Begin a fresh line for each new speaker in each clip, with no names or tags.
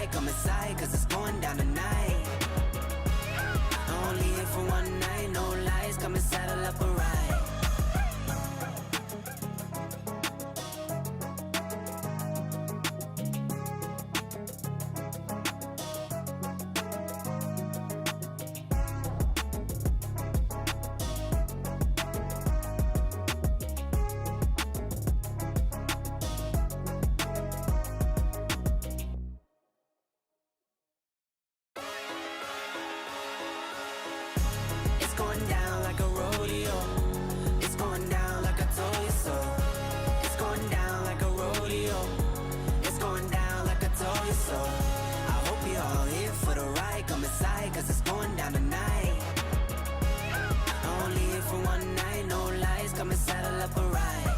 ride, come inside, cause it's going down tonight. Only here for one night, no lies, come and saddle up a ride. Cause it's going down tonight. Only here for one night, no lies, come and saddle up a ride.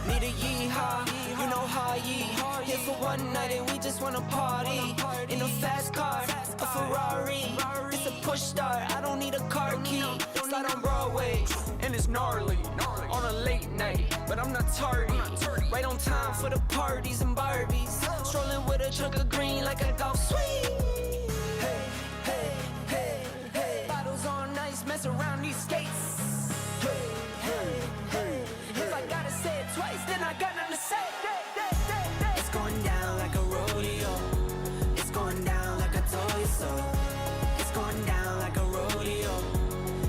Need a yeehaw, you know how ye. Here for one night and we just wanna party. In a fast car, a Ferrari. It's a push start, I don't need a car key. Slide on Broadway, and it's gnarly. On a late night, but I'm not tardy. Right on time for the parties and Barbies. Strolling with a truck of green like a golf swing. Mess around these skates. If I gotta say it twice, then I got nothing to say. It's going down like a rodeo. It's going down like I told you so. It's going down like a rodeo.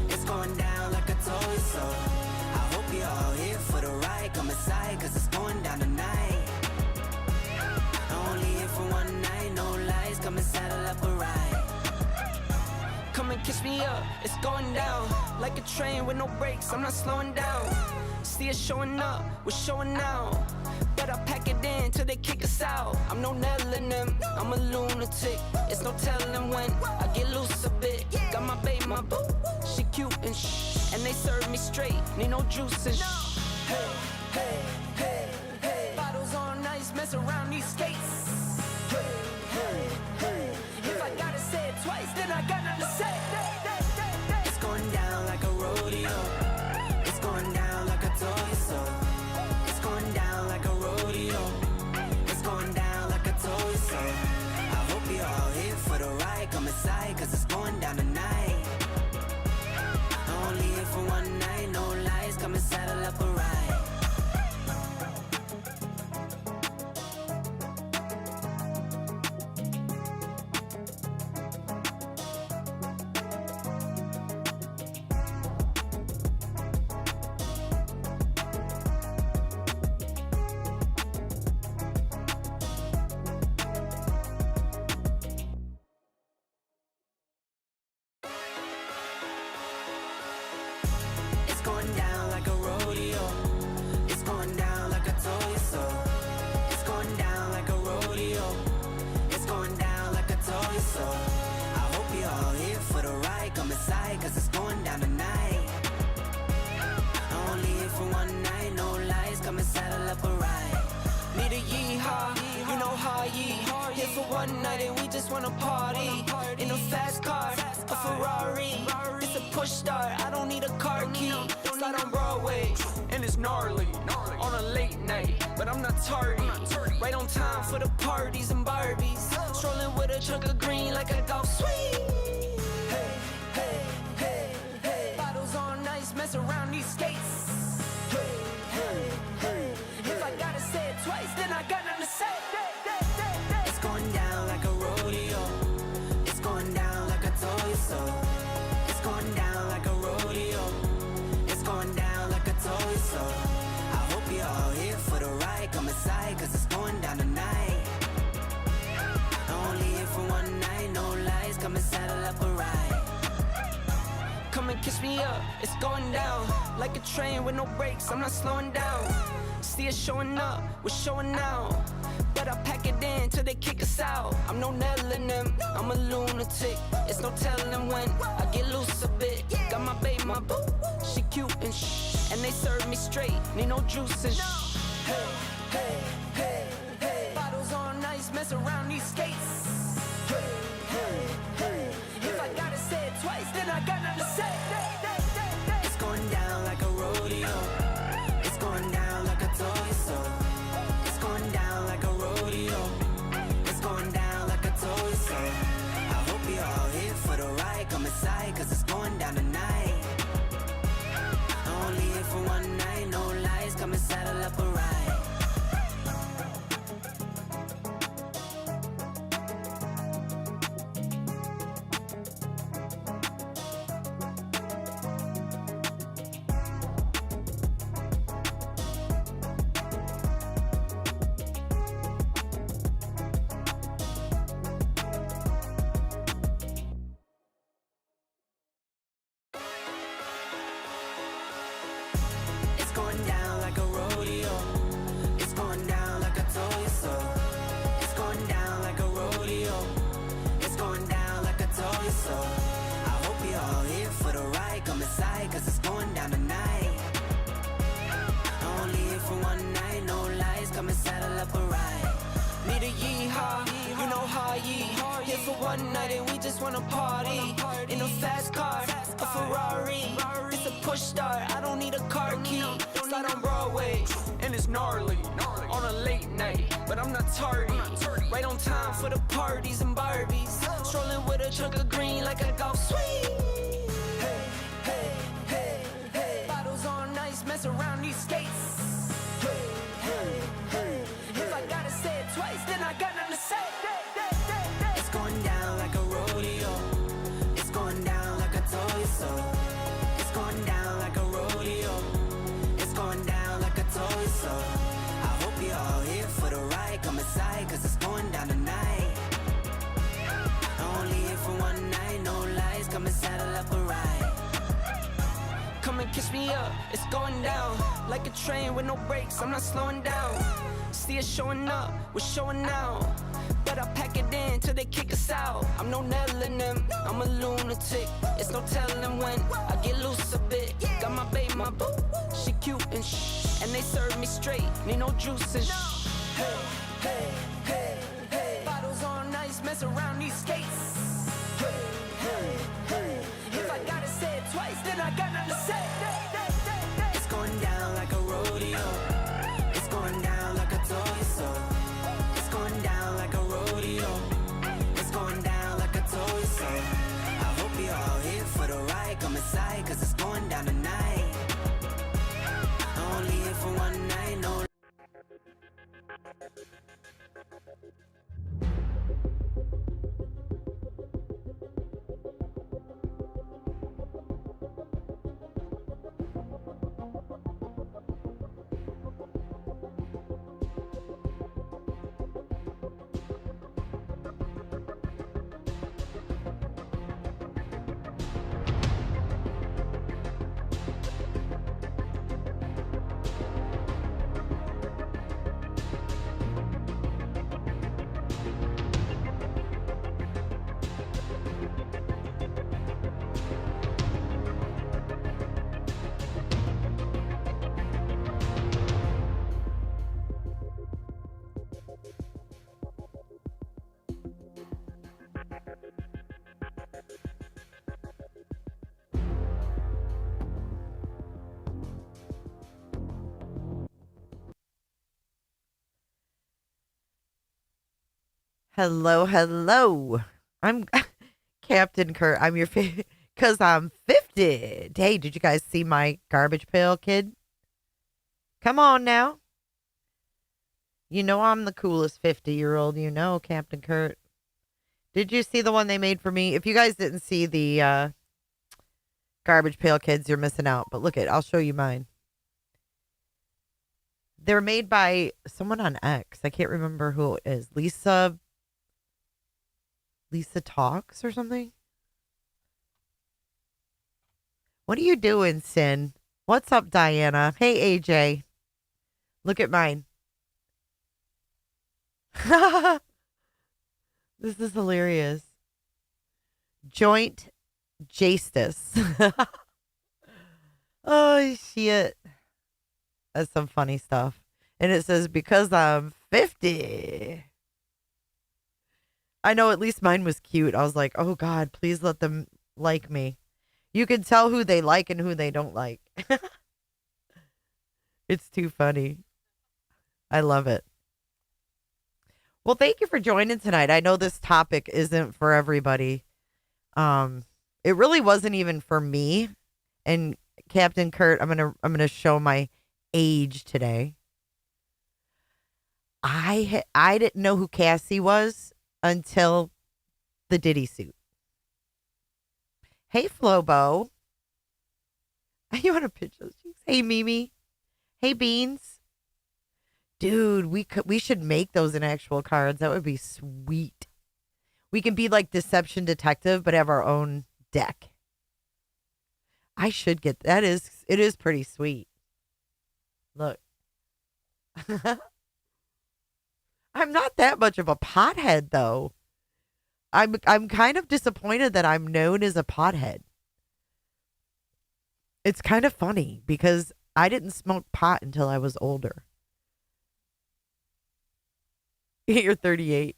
It's going down like I told you so. I hope you're all here for the ride. Come inside, cause it's going down tonight. Only here for one night, no lies, come and saddle up a ride. Come and kiss me up, it's going down. Like a train with no brakes, I'm not slowing down. See us showing up, we're showing out. Better pack it in till they kick us out. I'm no nailing them, I'm a lunatic. It's no telling when I get loose a bit. Got my babe, my boo, she cute and shh. And they serve me straight, need no juice and shh. Hey, hey, hey, hey. Bottles on ice, mess around these skates. Hey, hey, hey. If I gotta say it twice, then I got nothing to say. It's going down like a rodeo. It's going down like I told you so. It's going down like a rodeo. It's going down like I told you so. I hope you're all here for the ride. Come inside, cause it's going down tonight. Only here for one night, no lies, come and saddle up a ride. Cause it's going down tonight. Only here for one night, no lies, come and saddle up a ride. Need a yeehaw, you know how ye. Here for one night and we just wanna party. In a fast car, a Ferrari. It's a push start, I don't need a car key. Slide on Broadway, and it's gnarly. On a late night, but I'm not tardy. Right on time for the parties and Barbies. Strolling with a truck of green like a golf swing. Mess around these skates. Hey, hey, hey, if I gotta say it twice, then I got nothing to say. It's going down like a rodeo. It's going down like I told you so. It's going down like a rodeo. It's going down like I told you so. I hope you're all here for the ride. Come inside, cause it's going down tonight. Only here for one night, no lies, come and saddle up a ride. Come and kiss me up, it's going down. Like a train with no brakes, I'm not slowing down. See us showing up, we're showing out. Better pack it in till they kick us out. I'm no nailing them, I'm a lunatic. It's no telling when I get loose a bit. Got my babe, my boo, she cute and shh. And they serve me straight, need no juice and shh. Hey, hey, hey, hey. Bottles on ice, mess around these skates. Hey, hey, hey. If I gotta say it twice, then I got nothing to say. It's going down like a rodeo. It's going down like I told you so. It's going down like a rodeo. It's going down like I told you cause it's going down tonight. Only here for one night, no lies, come and saddle up a ride. Need a yeehaw, you know how ye. Here for one night and we just wanna party. In a fast car, a Ferrari. It's a push start, I don't need a car key. Slide on Broadway, and it's gnarly. On a late night, but I'm not tardy. Right on time for the parties and Barbies. Strolling with a chunk of green like a golf swing. Hey, hey, hey, hey. Bottles on ice, mess around these skates. Hey, hey, hey. If I gotta say it twice, then I got nothing to say. It's going down like a rodeo. It's going down like I told you so. It's going down like a rodeo. It's going down like I told you so. I hope you're all here for the ride. Come inside, cause it's going down tonight. Only here for one night, no lies. Come and saddle up a ride. Come and kiss me up, it's going down. Like a train with no brakes, I'm not slowing down. See us showing up, we're showing out. But I pack it in till they kick us out. I'm no Nell in them, I'm a lunatic. It's no telling when I get loose a bit. Got my babe, my boo, she cute and shh. And they serve me straight, need no juice and shh. Hey, hey, hey, hey. Bottles on ice, mess around these skates. Hey, hey, hey. If I gotta say it twice, then I got nothing to say. It's going down like a rodeo. It's going down like I told you so. It's going down like a rodeo. It's going down like I told you so. I hope you're all here for the ride. Come inside, cause it's going down tonight. Only here for one night, no.
Hello, hello. I'm Captain Kurt. I'm your favorite because I'm 50. Hey, did you guys see my garbage pail kid? Come on now. You know I'm the coolest 50-year-old, you know, Captain Kurt. Did you see the one they made for me? If you guys didn't see the garbage pail kids, you're missing out. But look I'll show you mine. They're made by someone on X. I can't remember who it is. Lisa Talks or something? What are you doing, Sin? What's up, Diana? Hey, AJ. Look at mine. This is hilarious. Joint Justice. Oh, shit. That's some funny stuff. And it says, because I'm 50. I know at least mine was cute. I was like, oh, God, please let them like me. You can tell who they like and who they don't like. It's too funny. I love it. Well, thank you for joining tonight. I know this topic isn't for everybody. It really wasn't even for me. And Captain Kurt, I'm gonna show my age today. I didn't know who Cassie was until the Diddy suit. Hey, Flobo. You want to pitch those cheeks? Hey, Mimi. Hey, Beans. Dude, we should make those in actual cards. That would be sweet. We can be like Deception Detective, but have our own deck. I should get that. It is pretty sweet. Look. I'm not that much of a pothead, though. I'm kind of disappointed that I'm known as a pothead. It's kind of funny because I didn't smoke pot until I was older. You're 38.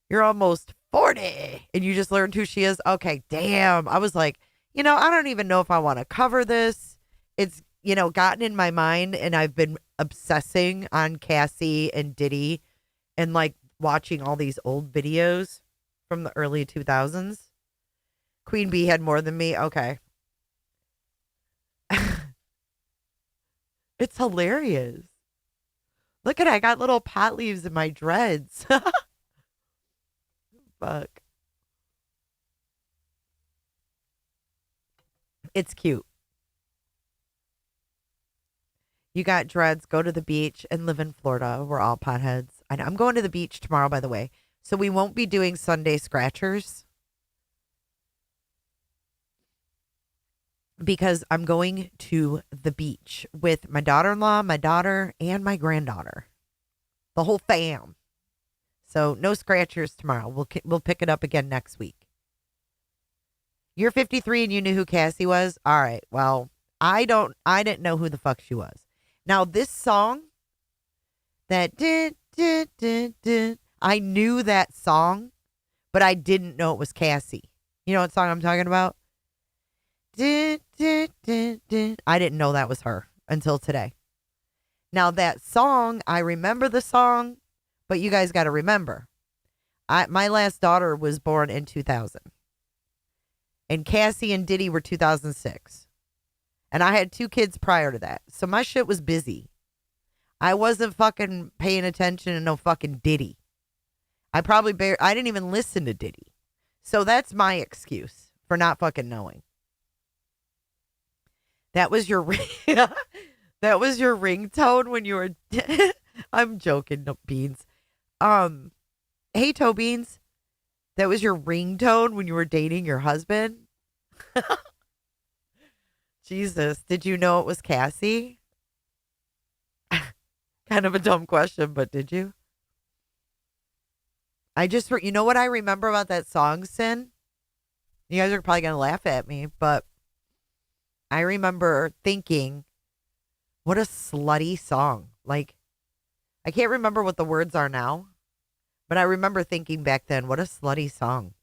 You're almost 40 and you just learned who she is. Okay, damn. I was like, I don't even know if I want to cover this. It's, gotten in my mind and I've been obsessing on Cassie and Diddy and like watching all these old videos from the early 2000s. Queen Bee had more than me. Okay. It's hilarious. Look I got little pot leaves in my dreads. Fuck. It's cute. You got dreads, go to the beach and live in Florida. We're all potheads. I know. I'm going to the beach tomorrow, by the way. So we won't be doing Sunday scratchers because I'm going to the beach with my daughter-in-law, my daughter, and my granddaughter. The whole fam. So no scratchers tomorrow. We'll pick it up again next week. You're 53 and you knew who Cassie was? All right. Well, I didn't know who the fuck she was. Now this song that I knew that song, but I didn't know it was Cassie. You know what song I'm talking about? I didn't know that was her until today. Now that song, I remember the song, but you guys got to remember, my last daughter was born in 2000. And Cassie and Diddy were 2006. And I had 2 kids prior to that. So my shit was busy. I wasn't fucking paying attention to no fucking Diddy. I didn't even listen to Diddy. So that's my excuse for not fucking knowing. That was your that was your ringtone when you were I'm joking, no Beans. Hey Toe Beans. That was your ringtone when you were dating your husband? Jesus, did you know it was Cassie? Kind of a dumb question, but did you? You know what I remember about that song, Sin? You guys are probably going to laugh at me, but I remember thinking, what a slutty song. Like, I can't remember what the words are now, but I remember thinking back then, what a slutty song.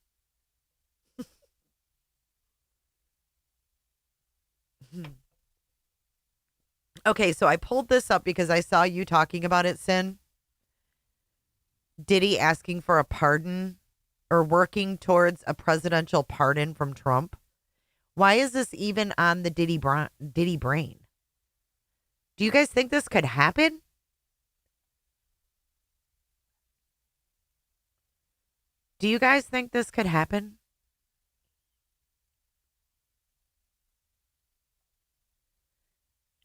Okay, so I pulled this up because I saw you talking about it, Sin. Diddy asking for a pardon or working towards a presidential pardon from Trump. Why is this even on the Diddy brain? Do you guys think this could happen? Do you guys think this could happen?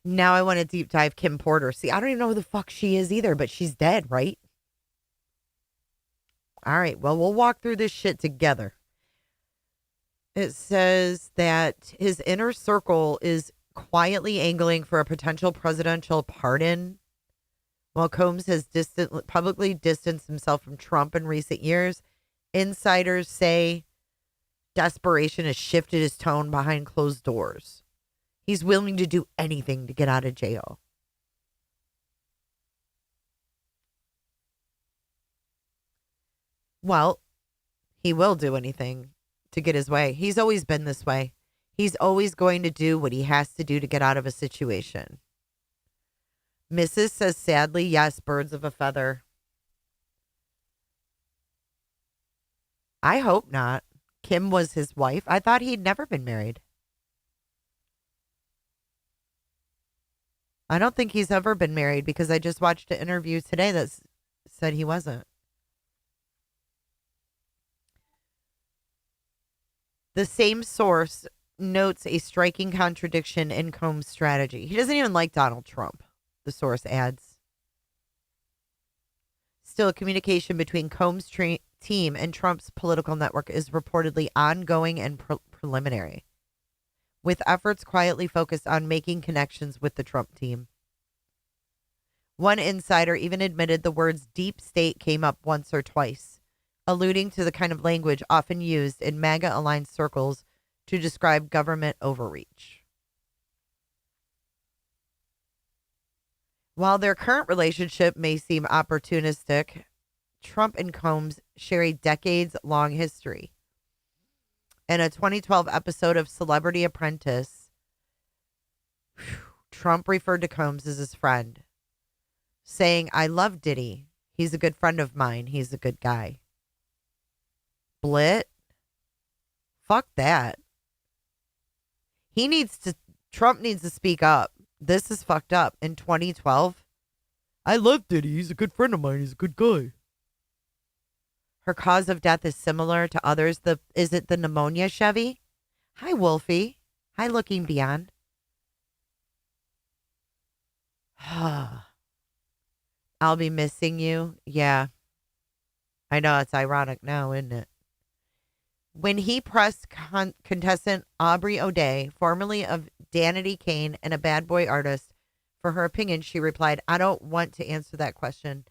Now I want to deep dive Kim Porter. See, I don't even know who the fuck she is either, but she's dead, right? All right, well, we'll walk through this shit together. It says that his inner circle is quietly angling for a potential presidential pardon. While Combs has publicly distanced himself from Trump in recent years, insiders say desperation has shifted his tone behind closed doors. He's willing to do anything to get out of jail. Well, he will do anything to get his way. He's always been this way. He's always going to do what he has to do to get out of a situation. Mrs. says, sadly, yes, birds of a feather. I hope not. Kim was his wife. I thought he'd never been married. I don't think he's ever been married because I just watched an interview today that said he wasn't. The same source notes a striking contradiction in Combs' strategy. He doesn't even like Donald Trump, the source adds. Still, communication between Combs' team and Trump's political network is reportedly ongoing and preliminary, with efforts quietly focused on making connections with the Trump team. One insider even admitted the words deep state came up once or twice, alluding to the kind of language often used in MAGA-aligned circles to describe government overreach. While their current relationship may seem opportunistic, Trump and Combs share a decades-long history. In a 2012 episode of Celebrity Apprentice, Trump referred to Combs as his friend, saying, I love Diddy. He's a good friend of mine. He's a good guy. Blit? Fuck that. Trump needs to speak up. This is fucked up. In 2012, I love Diddy. He's a good friend of mine. He's a good guy. Her cause of death is similar to others. Is it the pneumonia, Chevy? Hi, Wolfie. Hi, Looking Beyond. I'll be missing you. Yeah. I know, it's ironic now, isn't it? When he pressed contestant Aubrey O'Day, formerly of Danity Kane and a bad boy artist, for her opinion, she replied, I don't want to answer that question.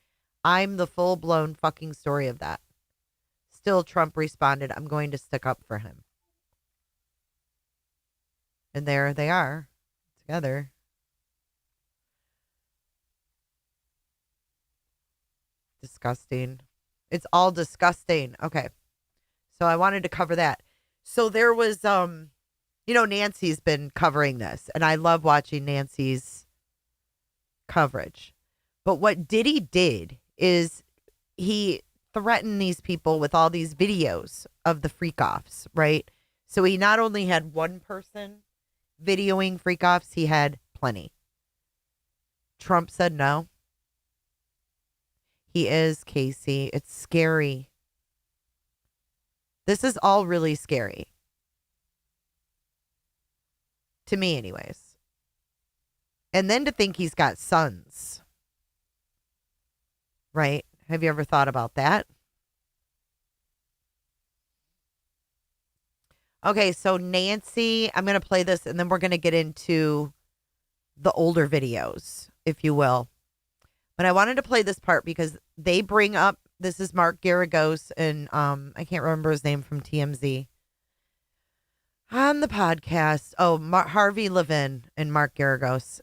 I'm the full-blown fucking story of that. Still, Trump responded, I'm going to stick up for him. And there they are, together. Disgusting. It's all disgusting. Okay. So I wanted to cover that. So there was, Nancy's been covering this, and I love watching Nancy's coverage. But what Diddy did is he threatened these people with all these videos of the freak-offs, right? So he not only had one person videoing freak-offs, he had plenty. Trump said no. He is, Casey. It's scary. This is all really scary. To me, anyways. And then to think he's got sons. Right? Have you ever thought about that? Okay, so Nancy, I'm going to play this and then we're going to get into the older videos, if you will. But I wanted to play this part because they bring up, this is Mark Garagos and I can't remember his name from TMZ. On the podcast, Harvey Levin and Mark Garagos.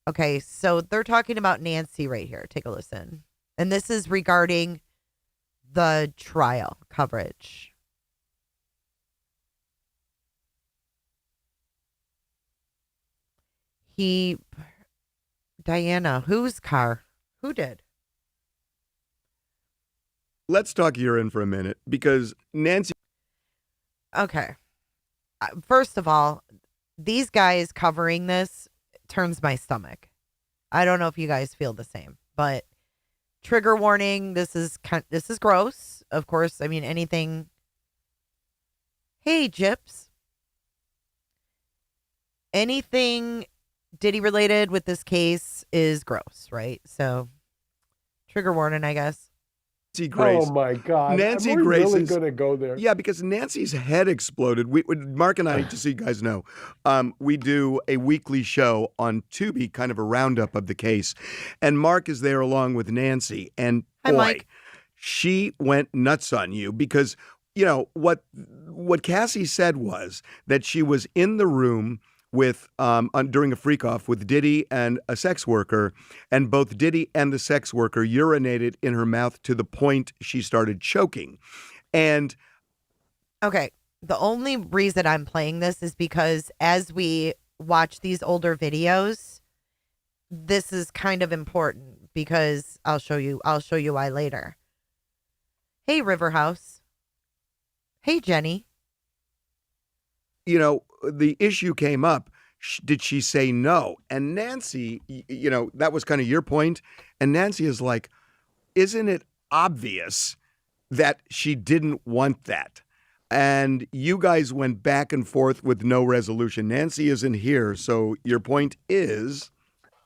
Okay, so they're talking about Nancy right here. Take a listen. And this is regarding the trial coverage. Diana, whose car? Who did?
Let's talk urine for a minute because Nancy.
Okay. First of all, these guys covering this turns my stomach. I don't know if you guys feel the same, but trigger warning. This is gross. Of course, I mean anything. Hey, Gyps. Anything Diddy related with this case is gross, right? So, trigger warning, I guess.
Nancy Grace.
Oh my God!
Nancy
Are we
Grace
really
is
going to go there?
Yeah, because Nancy's head exploded. Mark and I, just so you guys know, we do a weekly show on Tubi, kind of a roundup of the case, and Mark is there along with Nancy. And
Hi,
boy,
Mike.
She went nuts on you because what Cassie said was that she was in the room with during a freak off with Diddy and a sex worker, and both Diddy and the sex worker urinated in her mouth to the point she started choking. And
okay, the only reason I'm playing this is because as we watch these older videos, this is kind of important because I'll show you why later. Hey, Riverhouse. Hey, Jenny.
The issue came up. Did she say no? And Nancy, that was kind of your point. And Nancy is like, isn't it obvious that she didn't want that? And you guys went back and forth with no resolution. Nancy isn't here. So your point is?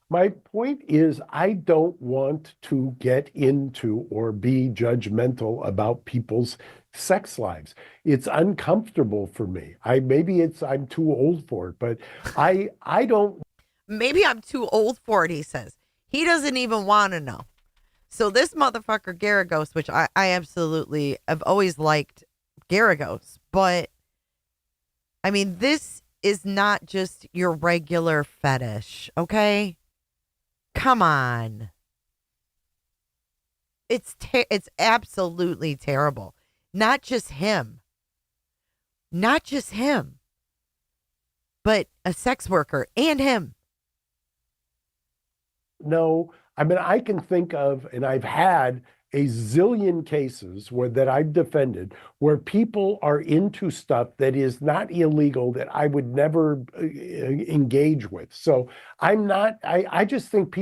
My point is, I don't want to get into or be judgmental about people's sex lives. It's uncomfortable for me. I'm too old for it, but I don't.
Maybe I'm too old for it, he says. He doesn't even want to know. So this motherfucker Garagos, which I absolutely have always liked Garagos, but I mean, this is not just your regular fetish, okay? Come on. It's absolutely terrible. Not just him. Not just him. But a sex worker and him.
No, I mean, I can think of, and I've had a zillion cases that I've defended where people are into stuff that is not illegal, that I would never engage with. So I just think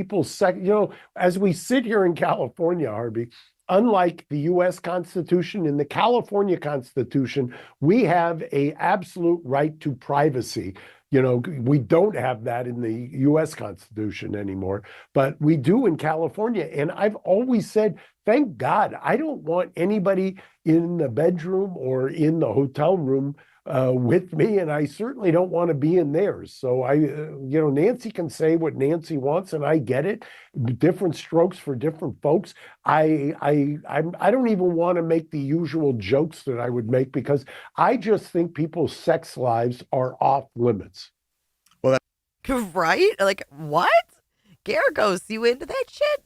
as we sit here in California, Harvey, unlike the U.S. Constitution, in the California Constitution, we have an absolute right to privacy. We don't have that in the U.S. Constitution anymore, but we do in California. And I've always said, thank God, I don't want anybody in the bedroom or in the hotel room with me, and I certainly don't want to be in theirs. So Nancy can say what Nancy wants, and I get it. Different strokes for different folks. I don't even want to make the usual jokes that I would make, because I just think people's sex lives are off limits.
Well,
Right? Like, what? Garagos, you into that shit?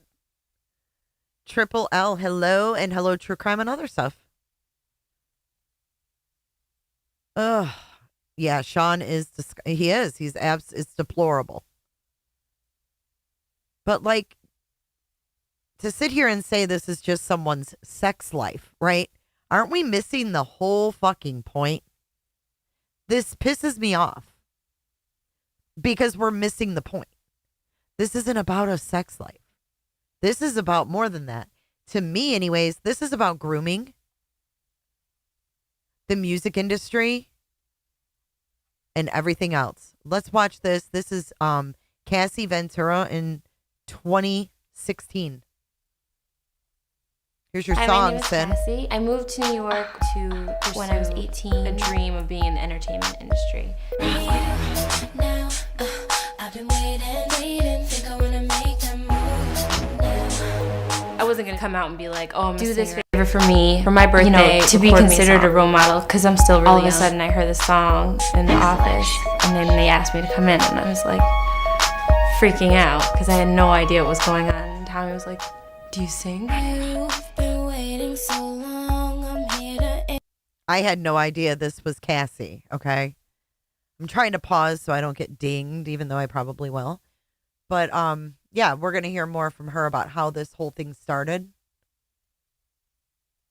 Triple L, hello, and hello, True Crime and other stuff. Ugh. Yeah, Sean is, it's deplorable. But like, to sit here and say this is just someone's sex life, right? Aren't we missing the whole fucking point? This pisses me off because we're missing the point. This isn't about a sex life. This is about more than that. To me, anyways, this is about grooming, the music industry, and everything else. Let's watch this. This is Cassie Ventura in 2016. Here's your
Hi,
song,
my name is
Sin.
Cassie. I moved to New York to pursue when I was 18, a dream of being in the entertainment industry.
Now, I've been waiting, think I wanna make that move now.
I wasn't gonna come out and be like, "Oh, I'm do this favor for me for my birthday," to be considered a role model, because I'm still really all of a sudden I heard the song in the office, and then they asked me to come in, and I was like freaking out because I had no idea what was going on. And Tommy was like, "Do you sing?"
You've been waiting so long, I'm here to
I had no idea this was Cassie, okay? I'm trying to pause so I don't get dinged, even though I probably will. But yeah, we're going to hear more from her about how this whole thing started.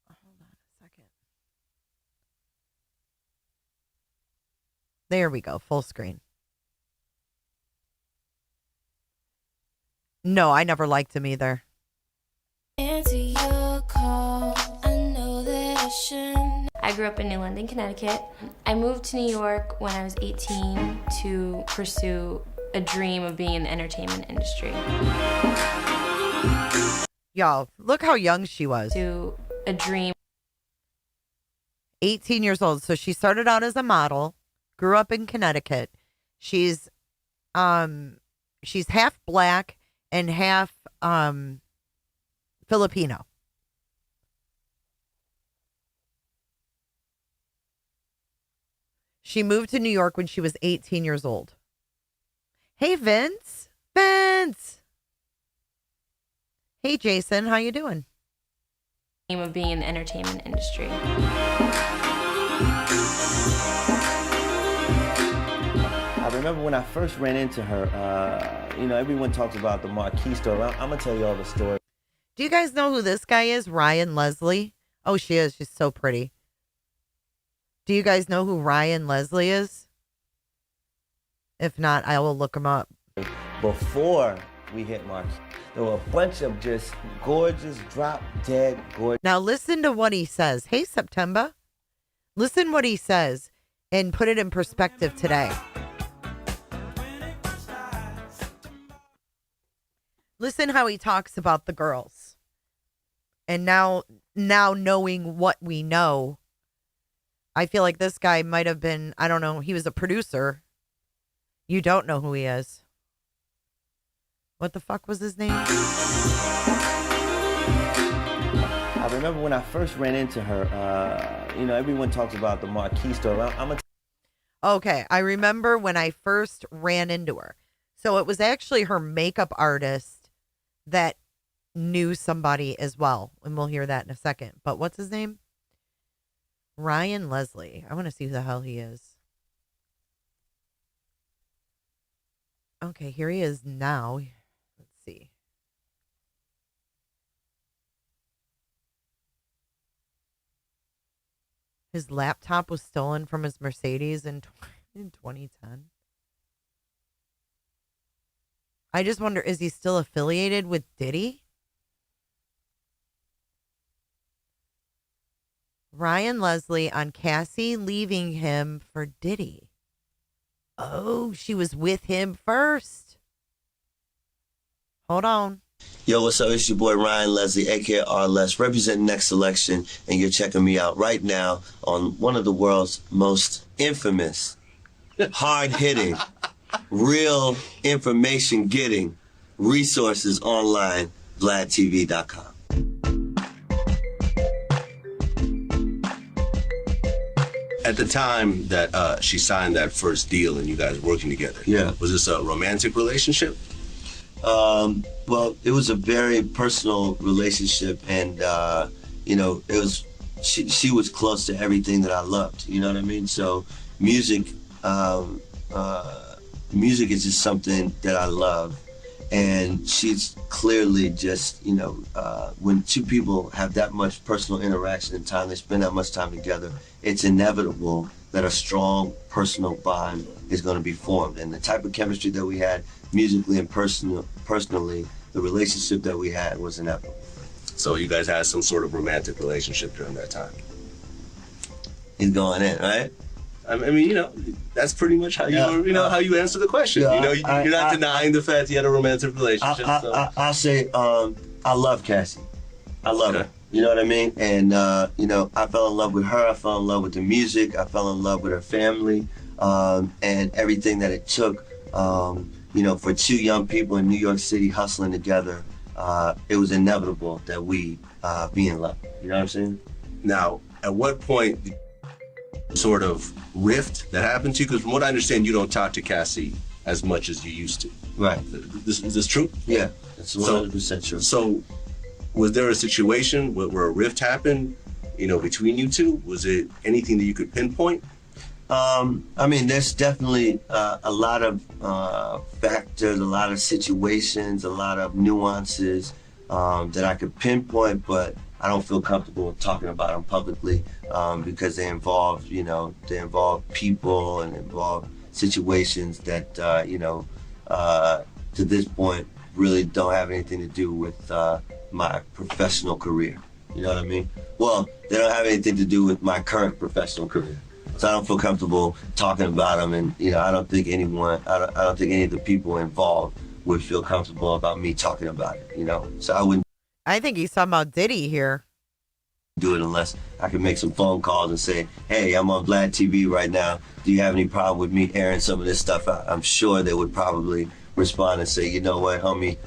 Hold on a second. There we go, full screen. No, I never liked him either.
answer your call. I know that I shouldn't.
I grew up in New London, Connecticut. I moved to New York when I was 18 to pursue a dream of being in the entertainment industry.
Y'all, look how young she was.
To a dream.
18 years old. So she started out as a model, grew up in Connecticut. She's half black and half Filipino. She moved to New York when she was 18 years old. Hey, Vince. Vince. Hey, Jason. How you doing?
Dream of being in the entertainment industry.
I remember when I first ran into her, everyone talks about the Marquis story. I'm going to tell you all the story.
Do you guys know who this guy is? Ryan Leslie? Oh, she is. She's so pretty. Do you guys know who Ryan Leslie is? If not, I will look him up.
Before we hit Marquis, there were a bunch of just gorgeous, drop-dead, gorgeous.
Now listen to what he says. Hey, September. Listen what he says and put it in perspective today. Listen how he talks about the girls. And now knowing what we know, I feel like this guy might have been, I don't know, he was a producer. You don't know who he is. What the fuck was his name?
I remember when I first ran into her, everyone talks about the Marquis story.
Okay, I remember when I first ran into her. So it was actually her makeup artist that knew somebody as well, and we'll hear that in a second. But what's his name? Ryan Leslie. I want to see who the hell he is. Okay, here he is now. Let's see. His laptop was stolen from his Mercedes in 2010. I just wonder, is he still affiliated with Diddy? Ryan Leslie on Cassie leaving him for Diddy. Oh, she was with him first. Hold on.
Yo, what's up? It's your boy Ryan Leslie, aka R-Less, representing Next Selection, and you're checking me out right now on one of the world's most infamous, hard-hitting, real information-getting resources online, VladTV.com.
At the time that she signed that first deal and you guys working together,
Yeah.
was this a romantic relationship?
Well, it was a very personal relationship, and you know, it was she was close to everything that I loved. You know what I mean? So music is just something that I love, and she's clearly just, you know, when two people have that much personal interaction and time, they spend that much time together, it's inevitable that a strong personal bond is going to be formed. And the type of chemistry that we had musically and personally, the relationship that we had was inevitable.
So you guys had some sort of romantic relationship during that time?
He's going in, right?
I mean, you know, that's pretty much how how you answer the question.
Yeah,
you know, you're not denying the fact you had a romantic relationship.
I'll say I love Cassie. I love her. You know what I mean? And, you know, I fell in love with her. I fell in love with the music. I fell in love with her family, and everything that it took, you know, for two young people in New York City hustling together. It was inevitable that we be in love. You know what I'm saying?
Now, at what point sort of rift that happened to you? Because from what I understand, you don't talk to Cassie as much as you used to.
Right.
Is this true?
Yeah, that's 100% true.
So was there a situation where a rift happened, you know, between you two? Was it anything that you could pinpoint?
I mean, there's definitely a lot of factors, a lot of situations, a lot of nuances that I could pinpoint, but I don't feel comfortable talking about them publicly because they involve, you know, people and involve situations that, you know, to this point really don't have anything to do with my professional career. You know what I mean? Well, they don't have anything to do with my current professional career. So I don't feel comfortable talking about them, and you know, I don't think any of the people involved would feel comfortable about me talking about it. You know, so I wouldn't
I think he's talking about Diddy here.
do it unless I can make some phone calls and say, "Hey, I'm on Vlad TV right now. Do you have any problem with me airing some of this stuff out?" I'm sure they would probably respond and say, "You know what, homie,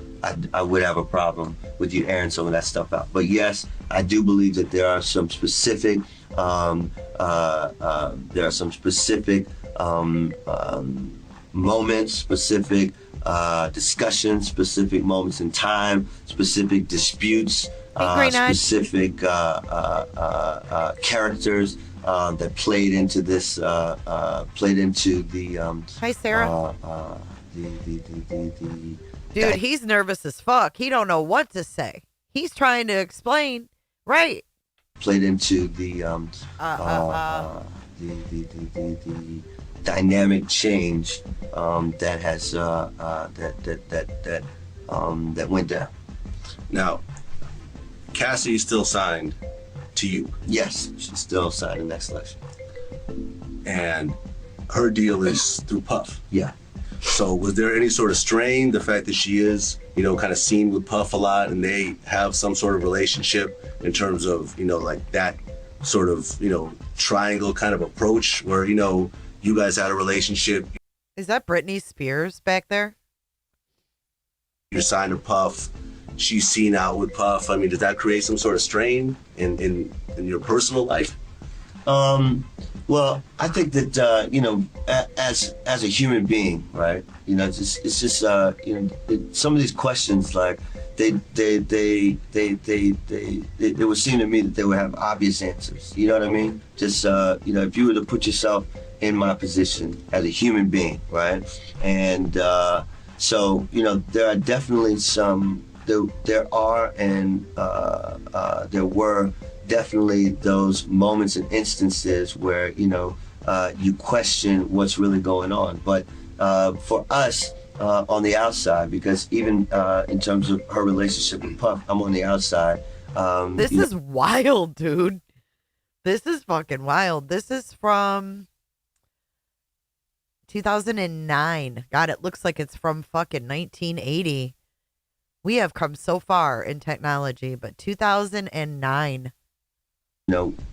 I would have a problem with you airing some of that stuff out." But yes, I do believe that there are some specific moments, specific discussions, specific moments in time, specific disputes, specific characters that played into this, played into the.
Hi, Sarah. Dude, he's nervous as fuck. He don't know what to say. He's trying to explain. Right.
Played into the dynamic change that has that went down.
Now, Cassie is still signed to you.
Yes, she's still signed in Next Selection.
And her deal is through Puff.
Yeah.
So was there any sort of strain, the fact that she is, you know, kind of seen with Puff a lot and they have some sort of relationship in terms of, you know, like that sort of, you know, triangle kind of approach where, you know, you guys had a relationship.
Is that Britney Spears back there?
You're signed to Puff. She's seen out with Puff. I mean, does that create some sort of strain in your personal life?
Well, I think that you know, as a human being, right? You know, it's just you know, some of these questions, like, it would seem to me that they would have obvious answers. You know what I mean? Just if you were to put yourself in my position as a human being, right? And so there are definitely there were definitely those moments and instances where you question what's really going on. But for us, on the outside, because even in terms of her relationship with Puff, I'm on the outside.
This is wild, dude. This is fucking wild. This is from 2009. God, it looks like it's from fucking 1980. We have come so far in technology, but 2009.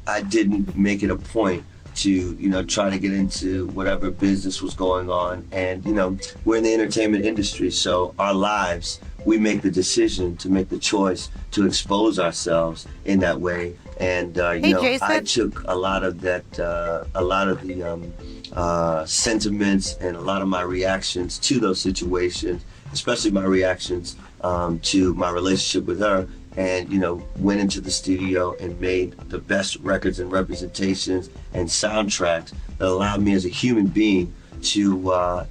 I didn't make it a point to, try to get into whatever business was going on. And, we're in the entertainment industry, so our lives, we make the decision to make the choice to expose ourselves in that way. And, I took a lot of that, a lot of the sentiments and a lot of my reactions to those situations, especially my reactions to my relationship with her, and went into the studio and made the best records and representations and soundtracks that allowed me as a human being to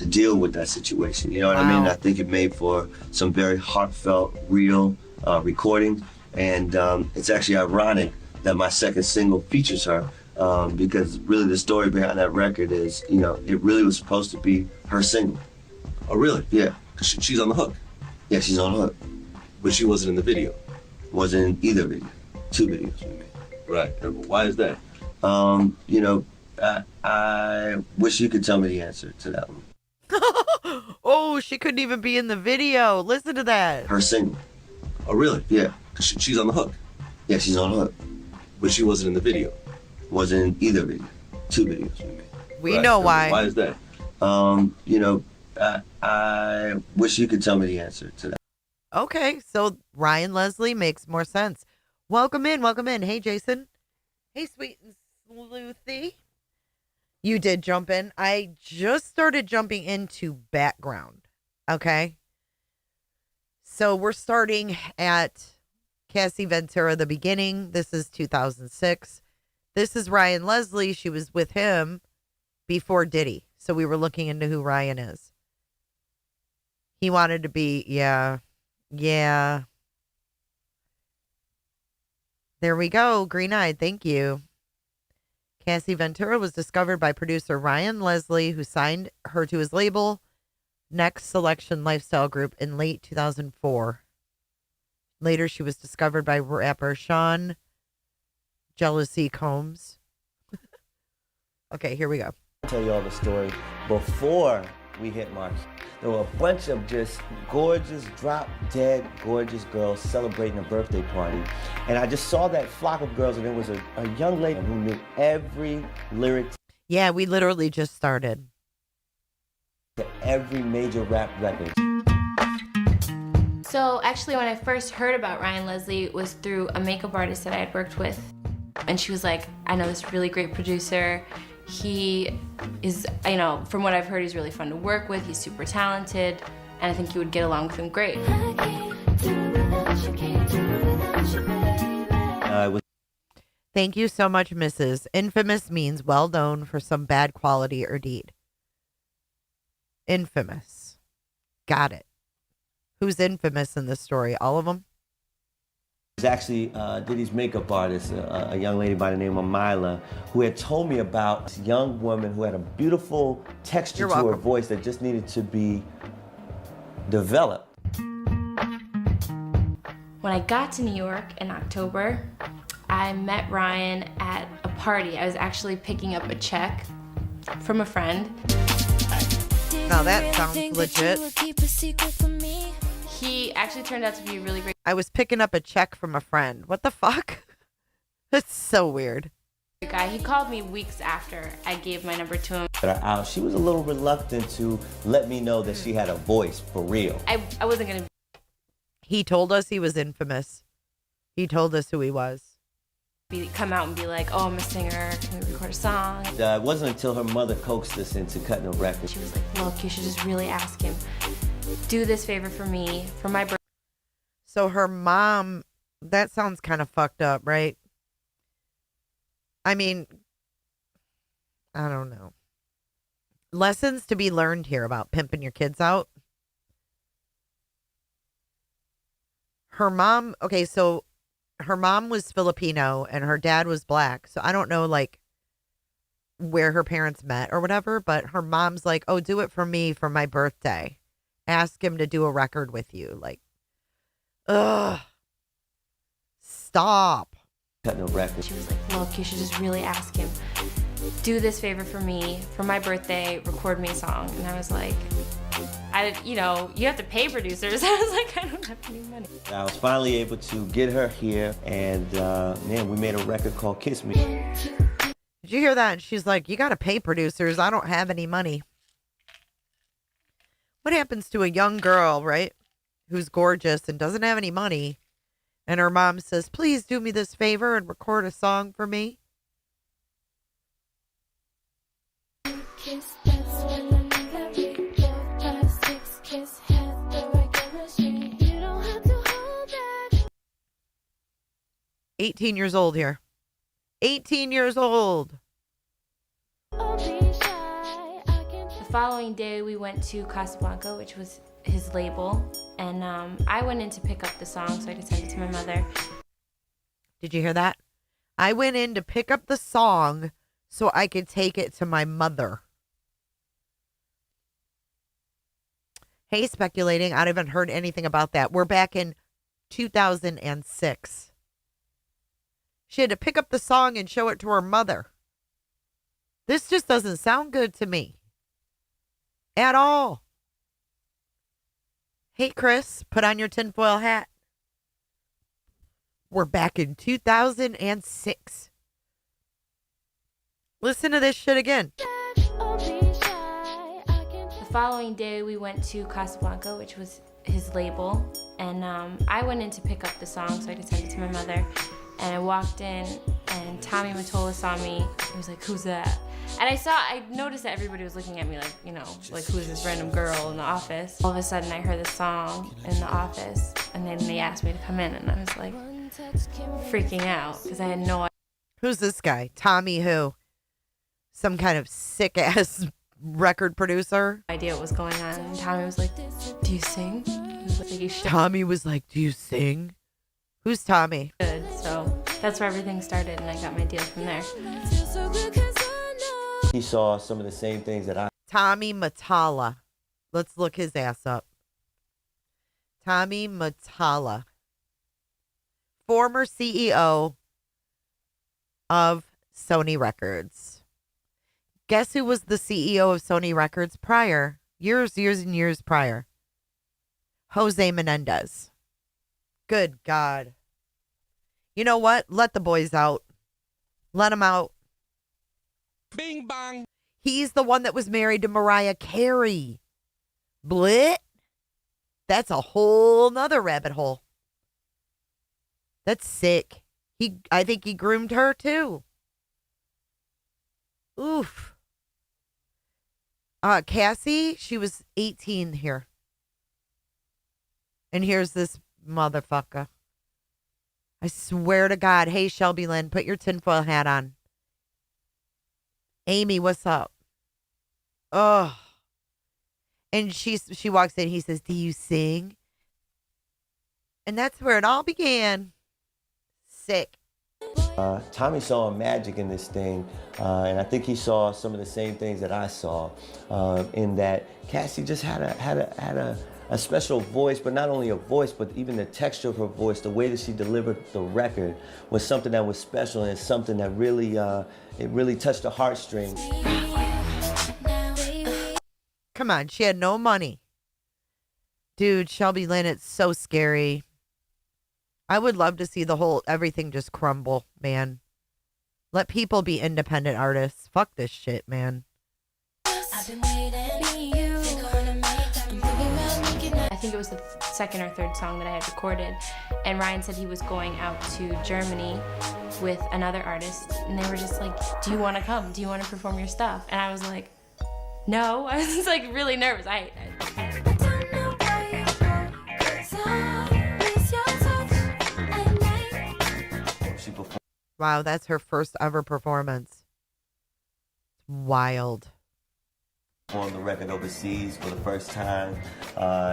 deal with that situation. You know what I mean? I think it made for some very heartfelt, real recordings, and it's actually ironic that my second single features her, because really the story behind that record is, it really was supposed to be her single.
Oh, really?
Yeah.
She's on the hook.
Yeah, she's on the hook.
But she wasn't in the video.
Wasn't in either video. 2 videos we made.
Right. And why is that?
I wish you could tell me the answer to that one.
Oh, she couldn't even be in the video. Listen to that.
Her single.
Oh, really?
Yeah.
She's on the hook.
Yeah, she's on the hook.
But she wasn't in the video.
Wasn't in either video. 2 videos we made.
We know why.
Why is that?
I wish you could tell me the answer to that.
Okay, so Ryan Leslie makes more sense. Welcome in, welcome in. Hey, Jason. Hey, Sweet and Sleuthy. You did jump in. I just started jumping into background. Okay. So we're starting at Cassie Ventura, the beginning. This is 2006. This is Ryan Leslie. She was with him before Diddy. So we were looking into who Ryan is. He wanted to be, yeah. There we go. Green-eyed. Thank you. Cassie Ventura was discovered by producer Ryan Leslie, who signed her to his label, Next Selection Lifestyle Group, in late 2004. Later, she was discovered by rapper Sean Jealousy Combs. Okay, here we go.
I'll tell you all the story. Before we hit March, there were a bunch of just gorgeous, drop-dead, gorgeous girls celebrating a birthday party. And I just saw that flock of girls, and there was a young lady who knew every lyric.
Yeah, we literally just started.
To every major rap record.
So actually, when I first heard about Ryan Leslie, it was through a makeup artist that I had worked with. And she was like, I know this really great producer. He is, from what I've heard, he's really fun to work with. He's super talented, and I think you would get along with him great.
Thank you so much, Mrs. Infamous means well known for some bad quality or deed. Infamous. Got it. Who's infamous in this story? All of them?
It was actually Diddy's makeup artist, a young lady by the name of Mila, who had told me about this young woman who had a beautiful texture to her voice that just needed to be developed.
When I got to New York in October, I met Ryan at a party. I was actually picking up a check from a friend.
Now that sounds legit.
He actually turned out to be a really great
I was picking up a check from a friend. What the fuck? That's so weird.
guy. He called me weeks after I gave my number to him.
She was a little reluctant to let me know that she had a voice for real.
I wasn't going to.
He told us he was infamous. He told us who he was.
Come out and be like, oh, I'm a singer, can we record a song?
It wasn't until her mother coaxed us into cutting a record.
She was like, look, you should just really ask him do this favor for me for my birthday.
So her mom, that sounds kind of fucked up, right? I mean, I don't know. Lessons to be learned here about pimping your kids out. Her mom, okay, so her mom was Filipino and her dad was black. So I don't know, like, where her parents met or whatever, but her mom's like, oh, do it for me for my birthday. Ask him to do a record with you. Like, ugh. Stop.
Cut no record.
She was like, look, you should just really ask him. Do this favor for me for my birthday, record me a song. And I was like, you have to pay producers. I was like, I don't have any money.
I was finally able to get her here, and man, we made a record called Kiss Me.
Did you hear that? And she's like, you got to pay producers. I don't have any money. What happens to a young girl, right, who's gorgeous and doesn't have any money, and her mom says, please do me this favor and record a song for me?
Kiss, that's when I make that big 4, 5, 6, kiss, had the regular street. You don't have to hold that.
18 years old here. 18 years old.
I'll be shy. I can
The following day, we went to Casablanca, which was his label, and I went in to pick up the song so I could send it to my mother.
Did you hear that? I went in to pick up the song so I could take it to my mother. Hey, speculating. I haven't heard anything about that. We're back in 2006. She had to pick up the song and show it to her mother. This just doesn't sound good to me. At all. Hey, Chris, put on your tinfoil hat. We're back in 2006. Listen to this shit again.
I'll be shy. I can
The following day, we went to Casablanca, which was his label, and I went in to pick up the song so I could send it to my mother. And I walked in, and Tommy Mottola saw me. He was like, who's that? And I noticed that everybody was looking at me like, like, who's this random girl in the office? All of a sudden, I heard this song in the office, and then they asked me to come in, and I was like, freaking out, because I had no idea.
Who's this guy? Tommy who? Some kind of sick-ass record producer?
What was going on. And Tommy was like, do you sing? He was like, you should.
Tommy was like, do you sing? Who's Tommy?
Good. So that's where everything started, and I got my deal from there.
feel so good 'cause I know.
He saw some of the same things that I.
Tommy Mottola. Let's look his ass up. Tommy Mottola. Former CEO of Sony Records. Guess who was the CEO of Sony Records prior? Years and years prior. Jose Menendez. Good God. You know what? Let the boys out. Let them out.
Bing bang.
He's the one that was married to Mariah Carey. Blit. That's a whole nother rabbit hole. That's sick. I think he groomed her too. Oof. Cassie, she was 18 here. And here's this motherfucker. I swear to God. Hey, Shelby Lynn, put your tinfoil hat on. Amy, what's up? Oh. And she walks in. He says, do you sing? And that's where it all began. Sick.
Tommy saw magic in this thing, and I think he saw some of the same things that I saw, in that Cassie just had a special voice, but not only a voice, but even the texture of her voice, the way that she delivered the record was something that was special, and something that really, it really touched the heartstrings.
Come on, she had no money. Dude, Shelby Lynn, it's so scary. I would love to see everything just crumble, man. Let people be independent artists. Fuck this shit, man.
I've been waiting. You're gonna make that move.
I think it was the second or third song that I had recorded, and Ryan said he was going out to Germany with another artist, and they were just like, do you want to come? Do you want to perform your stuff? And I was like, no. I was just like really nervous.
I don't know why
Wow, that's her first ever performance. Wild.
On the record overseas for the first time.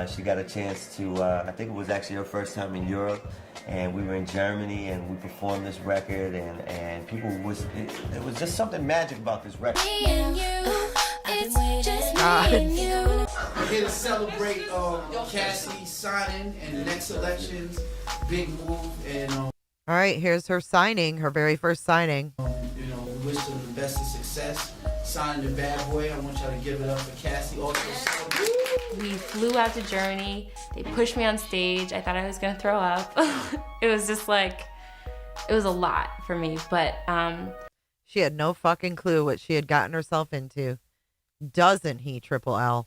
She got a chance to, I think it was actually her first time in Europe, and we were in Germany and we performed this record, and people it was just something magic about this record.
Me and you, it's just me
God.
and you.
We're here to celebrate Cassie signing and the next elections, big move, and
All right, here's her signing, her very first signing.
we wish her the best of success. Signing the bad boy. I want y'all to give it up for Cassie. Also,
We flew out to Germany. They pushed me on stage. I thought I was gonna throw up. It was just like, it was a lot for me. But
She had no fucking clue what she had gotten herself into. Doesn't he, Triple L?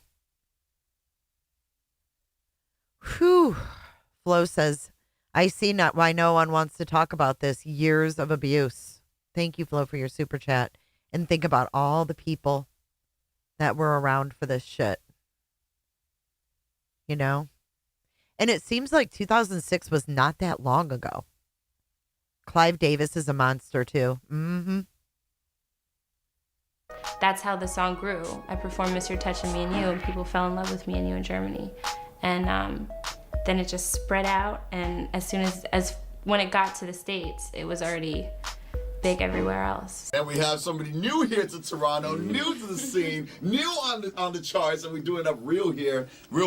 Whew. Flo says, I see not why no one wants to talk about this. Years of abuse. Thank you, Flo, for your super chat. And think about all the people that were around for this shit. You know? And it seems like 2006 was not that long ago. Clive Davis is a monster, too. Mm-hmm.
that's how the song grew. I performed Mr. Touching Me and You, and people fell in love with Me and You in Germany. And then it just spread out, and as soon as when it got to the States, it was already big everywhere else.
And we have somebody new here to Toronto, new to the scene, new on the charts, and we're doing it up real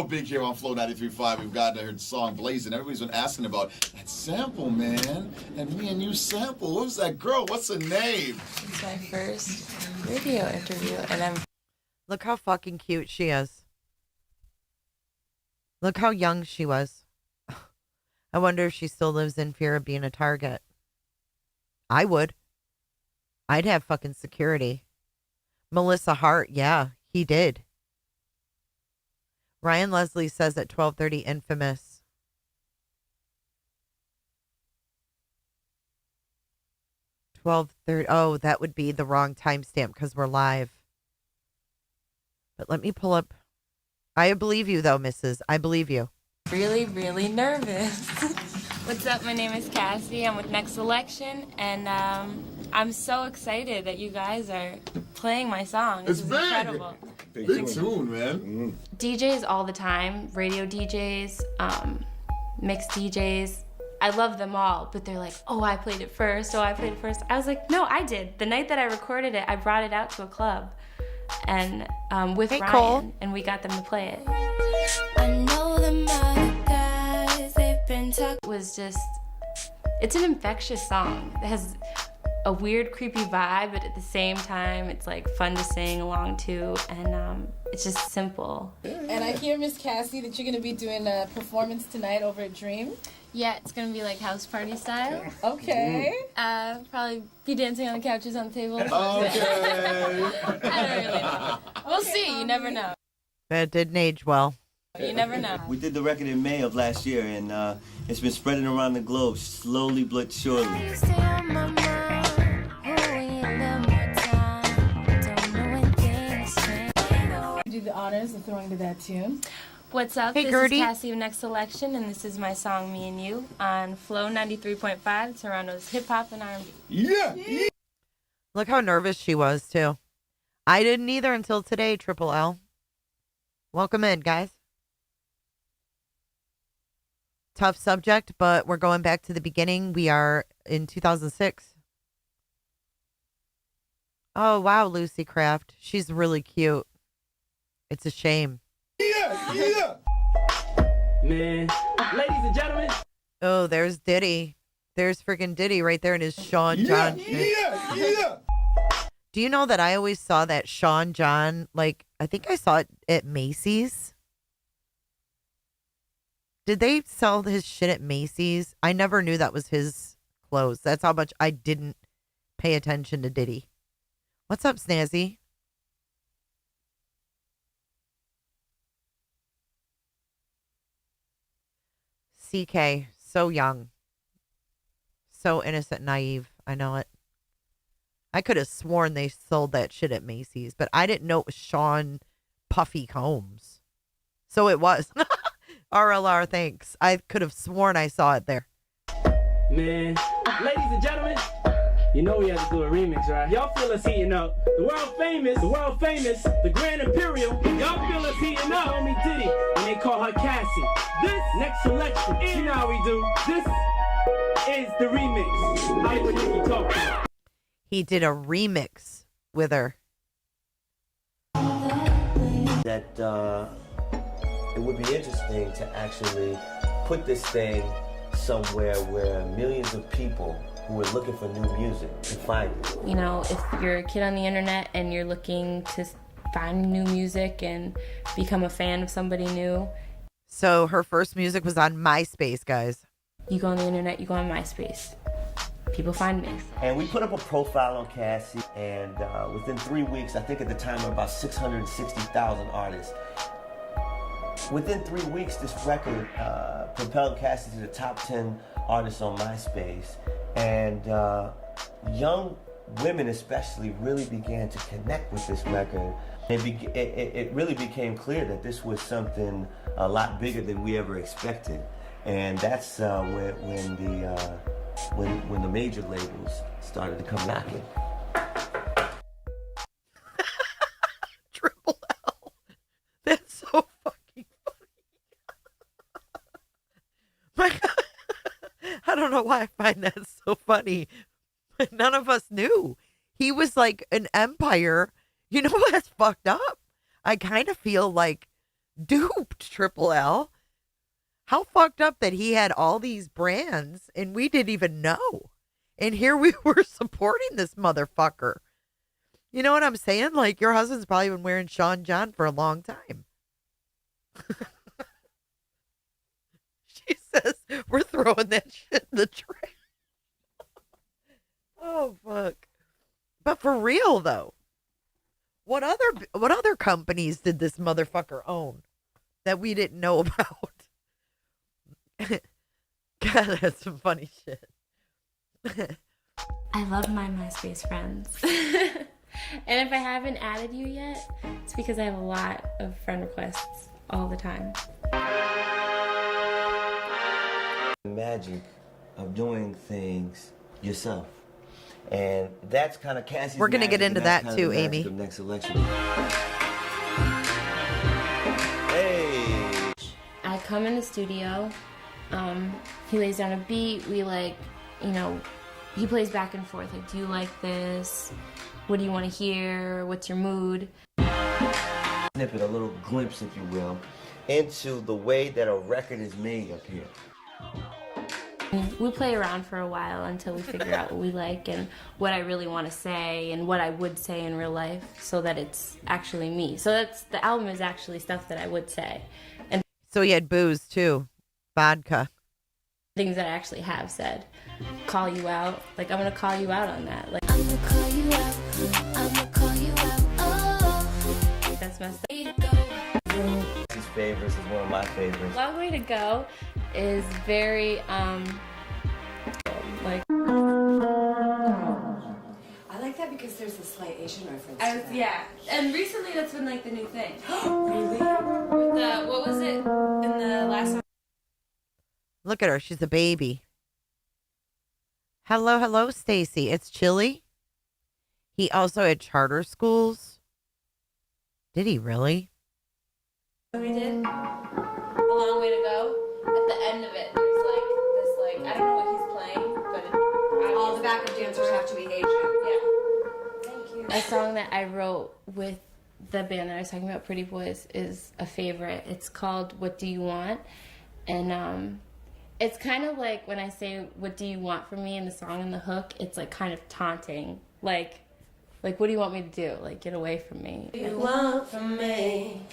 big here on Flow 93.5. We've got her song Blazing. Everybody's been asking about that sample, man. And Me and You sample. What was that girl? What's her name?
It's my first radio interview, and
Look how fucking cute she is. Look how young she was. I wonder if she still lives in fear of being a target. I would. I'd have fucking security. Melissa Hart, yeah, he did. Ryan Leslie says at 12:30, infamous. Oh, that would be the wrong timestamp because we're live. But let me pull up. I believe you, though, Mrs. I believe you.
really, really nervous. What's up? My name is Cassie. I'm with Next Election, and I'm so excited that you guys are playing my song. This
It's
is
big.
incredible.
Big tune, man.
DJs all the time, radio DJs, mixed DJs. I love them all, but they're like, oh, I played it first. Oh, I played it first. I was like, no, I did. The night that I recorded it, I brought it out to a club, and with
Hey,
Ryan,
Cole.
and we got them to play it.
I know them other guys, they've been talking.
It was just, it's an infectious song. It has a weird, creepy vibe, but at the same time, it's like fun to sing along to, and it's just simple.
And I hear, Miss Cassie, that you're going to be doing a performance tonight over at Dream.
Yeah, it's gonna be like house party style.
Okay.
Probably be dancing on the couches, on the table.
Okay.
I don't really know. We'll see. You never know.
That didn't age well.
You never know.
We did the record in May of last year, and it's been spreading around the globe slowly but surely.
You stay on my mind. Oh, we need a little more time. Don't know when things change.
You do the honors of throwing to that tune.
What's up?
Hey,
this
Gertie.
is Cassie of Next Election, and this is my song "Me and You" on Flow 93.5, Toronto's hip hop and R&B.
Yeah.
Look how nervous she was, too. I didn't either until today, Triple L. Welcome in, guys. Tough subject, but we're going back to the beginning. We are in 2006. Oh, wow, Lucy Craft. She's really cute. It's a shame.
Yeah.
man, ladies and gentlemen.
Oh, there's Diddy. There's freaking Diddy right there in his Sean John shit.
Yeah.
Do you know that I always saw that Sean John, like, I think I saw it at Macy's. Did they sell his shit at Macy's? I never knew that was his clothes. That's how much I didn't pay attention to Diddy. What's up, Snazzy? CK, so young. So innocent, naive. I know it. I could have sworn they sold that shit at Macy's, but I didn't know it was Sean Puffy Combs. So it was. RLR, thanks. I could have sworn I saw it there.
Man, ladies and gentlemen,
You know we had to do a remix, right? Y'all feel us heating up. The world famous, the Grand Imperial. Y'all feel us heating up. Homie Diddy, and they call her Cassie. This next selection, you know how we do. This is the remix. Hollywood Nicky talk.
He did a remix with her.
That it would be interesting to actually put this thing somewhere where millions of people who are looking for new music can find it.
You know, if you're a kid on the internet and you're looking to find new music and become a fan of somebody new.
So her first music was on MySpace, guys.
You go on the internet, you go on MySpace. People find me.
And we put up a profile on Cassie, and within 3 weeks, I think at the time there were about 660,000 artists. Within 3 weeks, this record propelled Cassie to the top 10 artists on MySpace. And young women especially really began to connect with this record. It really became clear that this was something a lot bigger than we ever expected. And that's when the major labels started to come knocking.
Triple L. That's so fucking funny. My God. I don't know why I find that so funny, but none of us knew. He was like an empire. You know what's fucked up? I kind of feel like duped Triple L. How fucked up that he had all these brands and we didn't even know. And here we were supporting this motherfucker. You know what I'm saying? Like, your husband's probably been wearing Sean John for a long time. She says, we're throwing that shit in the trash. Oh, fuck. But for real, though, what other companies did this motherfucker own that we didn't know about? God, that's some funny shit.
I love my MySpace friends. And if I haven't added you yet, it's because I have a lot of friend requests all the time.
The magic of doing things yourself. And that's kind of Cassie's
We're going to get
magic,
into
and that's
that
kind
too,
of the magic
Amy.
of Next Election. Hey!
I come in the studio, he lays down a beat, we he plays back and forth, like, do you like this? What do you want to hear? What's your mood?
Snippet, a little glimpse, if you will, into the way that a record is made up here.
We play around for a while until we figure out what we like and what I really want to say and what I would say in real life so that it's actually me. So the album is actually stuff that I would say. And
So he had booze too. Vodka.
things that I actually have said. Call you out. Like, I'm going to call you out on that. Like,
I'ma call you out. I'ma call you out. Oh.
that's messed up.
His favorites is one of my favorites.
Long Way to Go is very, like...
I like that because there's a slight Asian reference.
Yeah, and recently that's been like the new thing.
Really?
With the, what was it in the last song?
Look at her. She's a baby. Hello, Stacy. It's Chili. He also had charter schools. Did he really?
We did A Long Way to Go. At the end of it, there's like this, like, I don't know what he's playing, but
All the backup dancers have to be Asian.
Yeah. Thank you. A song that I wrote with the band that I was talking about, Pretty Boys, is a favorite. It's called What Do You Want? And it's kind of like when I say, what do you want from me in the song and the hook, it's like kind of taunting. Like, what do you want me to do? Like, get away from me.
What do you want from me?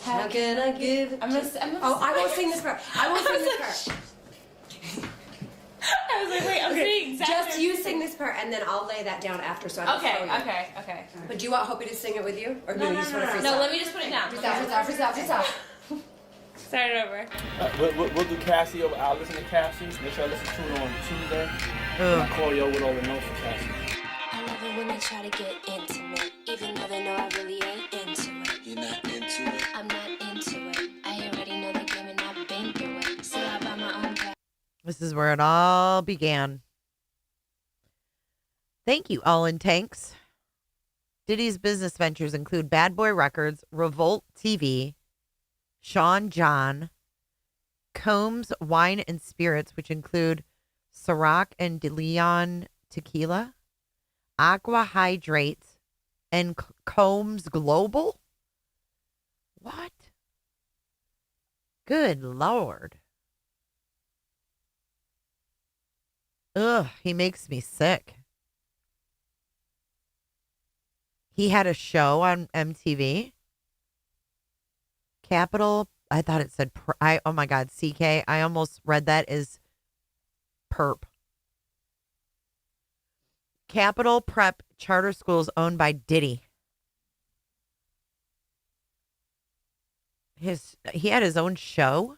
How can I give it?
I'm gonna
I won't sing this part. I won't sing this part.
I was like, wait, I'm singing.
Just you sing this part, and then I'll lay that down after. So I don't throw you.
Okay.
But do you want Hopi to sing it with you, or
No,
you just want to freestyle?
No, let me just put it down.
Freestyle.
Start it over.
We'll do Cassie over. I'll listen to Cassie. Make sure I listen to it on Tuesday. And I'll call you with all the notes for Cassie.
I love it when they try to get intimate, even though they know I really ain't into it.
You're not into it.
I'm not into it. I already know the game and I've been through it. So I buy my own back.
This is where it all began. Thank you, All in Tanks. Diddy's business ventures include Bad Boy Records, Revolt TV, Sean John, Combs Wine and Spirits, which include Ciroc and De Leon Tequila, Aqua Hydrates, and Combs Global. What? Good Lord. Ugh, he makes me sick. He had a show on MTV. Capital, I thought it said, oh my God, CK. I almost read that as perp. Capital Prep Charter Schools owned by Diddy. He had his own show.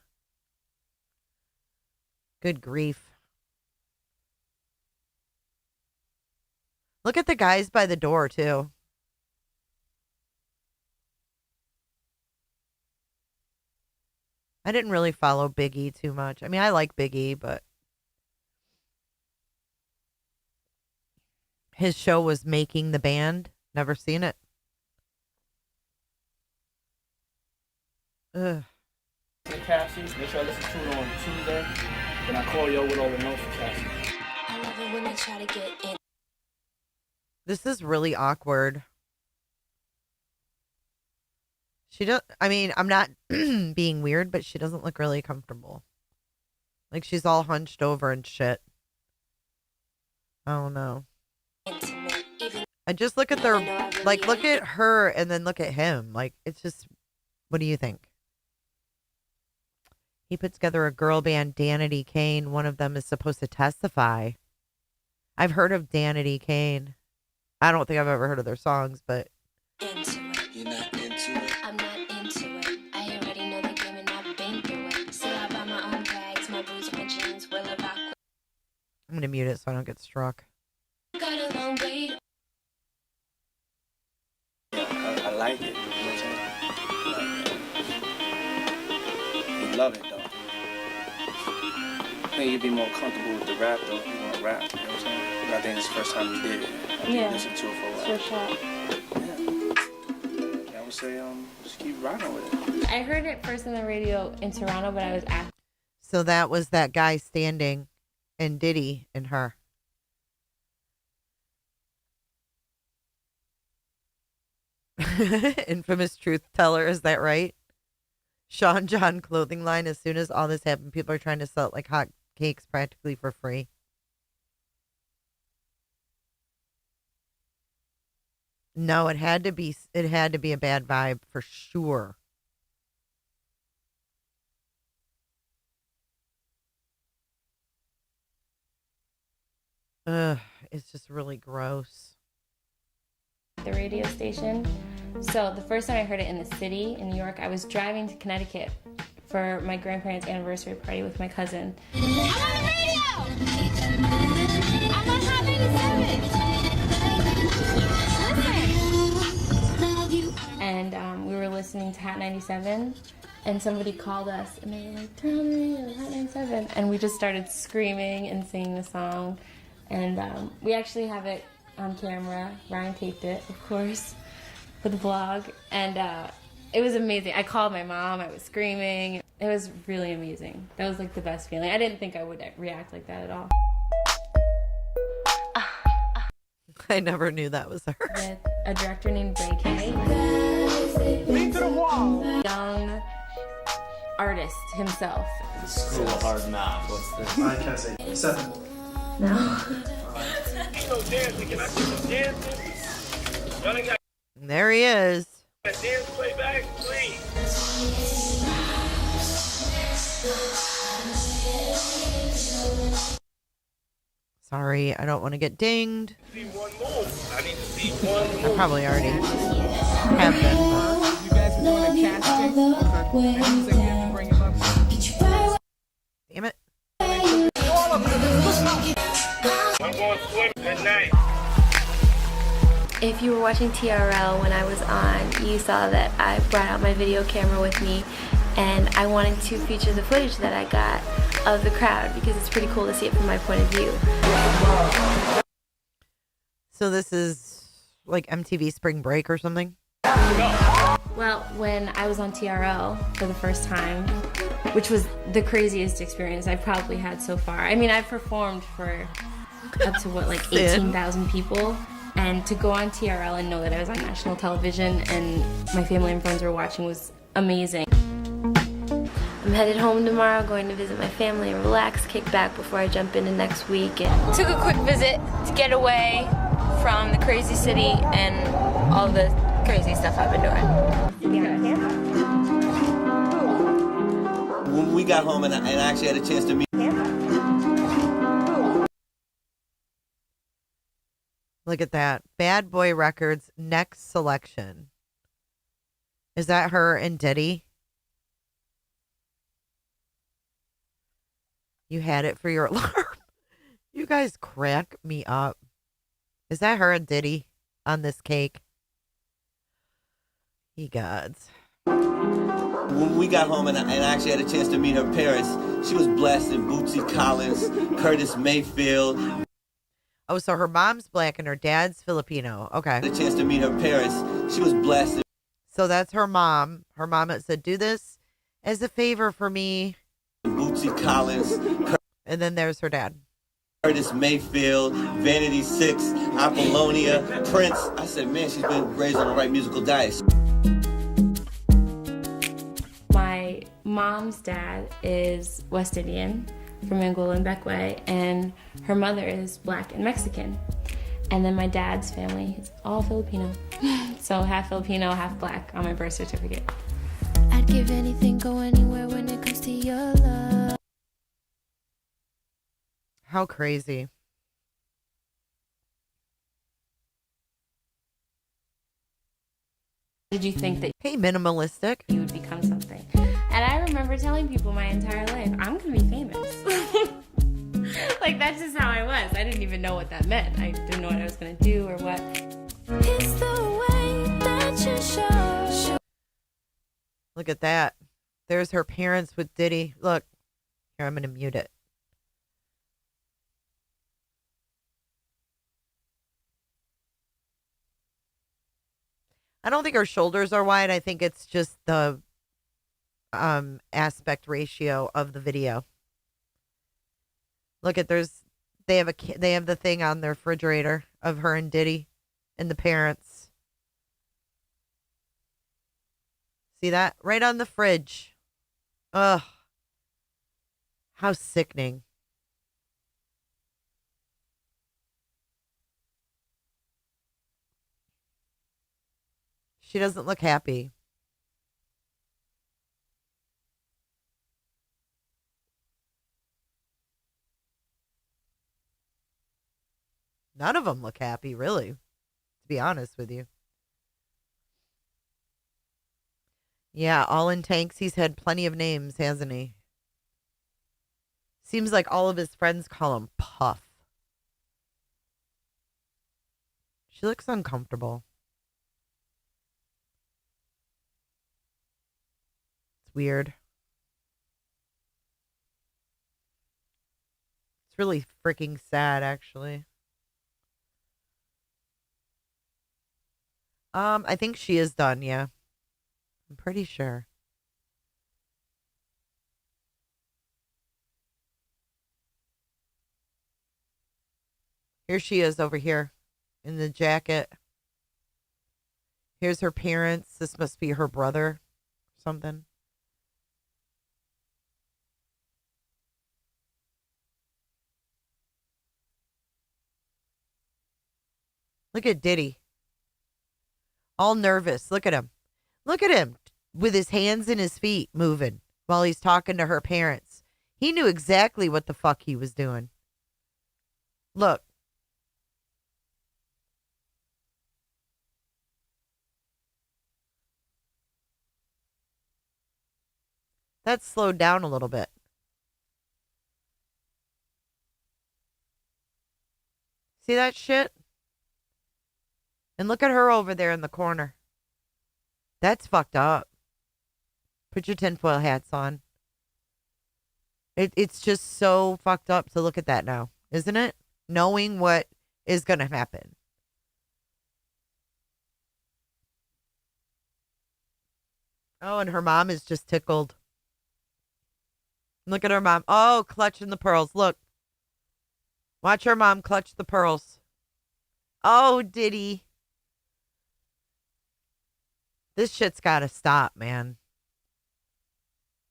Good grief. Look at the guys by the door, too. I didn't really follow Biggie too much. I mean, I like Biggie, but his show was Making the Band. Never seen it. Ugh.
Cassie, make sure I listen to it on Tuesday. Then I call y'all with all the notes for Cassie.
I love it when they try to get in.
This is really awkward. She don't, I mean, I'm not being weird, but she doesn't look really comfortable. Like she's all hunched over and shit. I don't know. I just look at their, like, look at her and then look at him. Like, it's just, what do you think? He put together a girl band, Danity Kane. One of them is supposed to testify. I've heard of Danity Kane. I don't think I've ever heard of their songs, but.
You're not into it. I'm not into it. I already know the game and I've been through it. See, I buy my own bags, my boots, my jeans, will I rock?
I'm going to mute it so I don't get struck.
Got a long way.
I like it. You know what I'm saying? You love it, though. I think you'd be more comfortable with the rap, though, if you want to rap. You know what I'm saying? But I think it's the first time you did it. After you listened to it for a while.
For sure.
Yeah. I would say, just keep rocking with it.
I heard it first on the radio in Toronto, but I was at.
So that was that guy standing and Diddy and her. Infamous truth teller, is that right? Sean John clothing line. As soon as all this happened, people are trying to sell it like hot cakes practically for free. No, it had to be a bad vibe for sure. Ugh, it's just really gross.
The radio station. So the first time I heard it in the city in New York, I was driving to Connecticut for my grandparents' anniversary party with my cousin.
I'm on the radio! I'm on Hot 97!
And we were listening to Hot 97, and somebody called us, and they were like, turn on the radio, Hot 97. And we just started screaming and singing the song. And we actually have it on camera. Ryan taped it, of course, for the vlog. And it was amazing. I called my mom. I was screaming. It was really amazing. That was like the best feeling. I didn't think I would react like that at all.
I never knew that was her.
With a director named Ray Kay.
Lean to the wall.
Young artist himself.
School of Hard Knocks. What's this? I can't say 7.
No.
There he is.
Dance playback, please.
Sorry, I don't want to get dinged.
See one move. I need to see one
I
move.
probably already have been.
You guys are doing a casting? Okay. And you said you have to bring him up.
Damn it.
I'm going to swim tonight.
If you were watching TRL when I was on, you saw that I brought out my video camera with me, and I wanted to feature the footage that I got of the crowd because it's pretty cool to see it from my point of view.
So this is like MTV Spring Break or something?
Well, when I was on TRL for the first time, which was the craziest experience I've probably had so far. I mean, I've performed for up to like 18,000 people. And to go on TRL and know that I was on national television and my family and friends were watching was amazing. I'm headed home tomorrow, going to visit my family and relax, kick back before I jump into next week. And took a quick visit to get away from the crazy city and all the crazy stuff I've been doing.
When we got home and I actually had a chance to meet.
Look at that. Bad Boy Records next selection. Is that her and Diddy? You had it for your alarm. You guys crack me up. Is that her and Diddy on this cake? Ye gods.
When we got home and I actually had a chance to meet her parents, she was blessed in Bootsy Collins, Curtis Mayfield.
Oh, so her mom's black and her dad's Filipino. Okay.
The chance to meet her parents. She was blessed.
So that's her mom. Her mom had said, do this as a favor for me.
Bootsy Collins.
And then there's her dad.
Curtis Mayfield, Vanity Six, Apollonia, Prince. I said, man, she's been raised on the right musical diet.
My mom's dad is West Indian from Angola and Bekwai, and her mother is black and Mexican. And then my dad's family is all Filipino. So half Filipino, half black on my birth certificate.
I'd give anything, go anywhere when it comes to your love.
How crazy.
Did you think that
hey, minimalistic,
you would become something? And I remember telling people my entire life, I'm gonna be famous. Like, that's just how I was. I didn't even know what that meant. I didn't know what I was gonna do or what.
It's the way that you show.
Look at that. There's her parents with Diddy. Look. Here, I'm gonna mute it. I don't think her shoulders are wide. I think it's just the aspect ratio of the video. Look at they have the thing on their refrigerator of her and Diddy and the parents. See that? Right on the fridge. Ugh. How sickening. She doesn't look happy. None of them look happy, really, to be honest with you. Yeah, all in tanks. He's had plenty of names, hasn't he? Seems like all of his friends call him Puff. She looks uncomfortable. It's weird. It's really freaking sad, actually. I think she is done, yeah. I'm pretty sure. Here she is over here in the jacket. Here's her parents. This must be her brother or something. Look at Diddy. All nervous. Look at him. Look at him with his hands and his feet moving while he's talking to her parents. He knew exactly what the fuck he was doing. Look. That's slowed down a little bit. See that shit? And look at her over there in the corner. That's fucked up. Put your tinfoil hats on. It's just so fucked up to look at that now, isn't it? Knowing what is going to happen. Oh, and her mom is just tickled. Look at her mom. Oh, clutching the pearls. Look. Watch her mom clutch the pearls. Oh, Diddy. This shit's got to stop, man.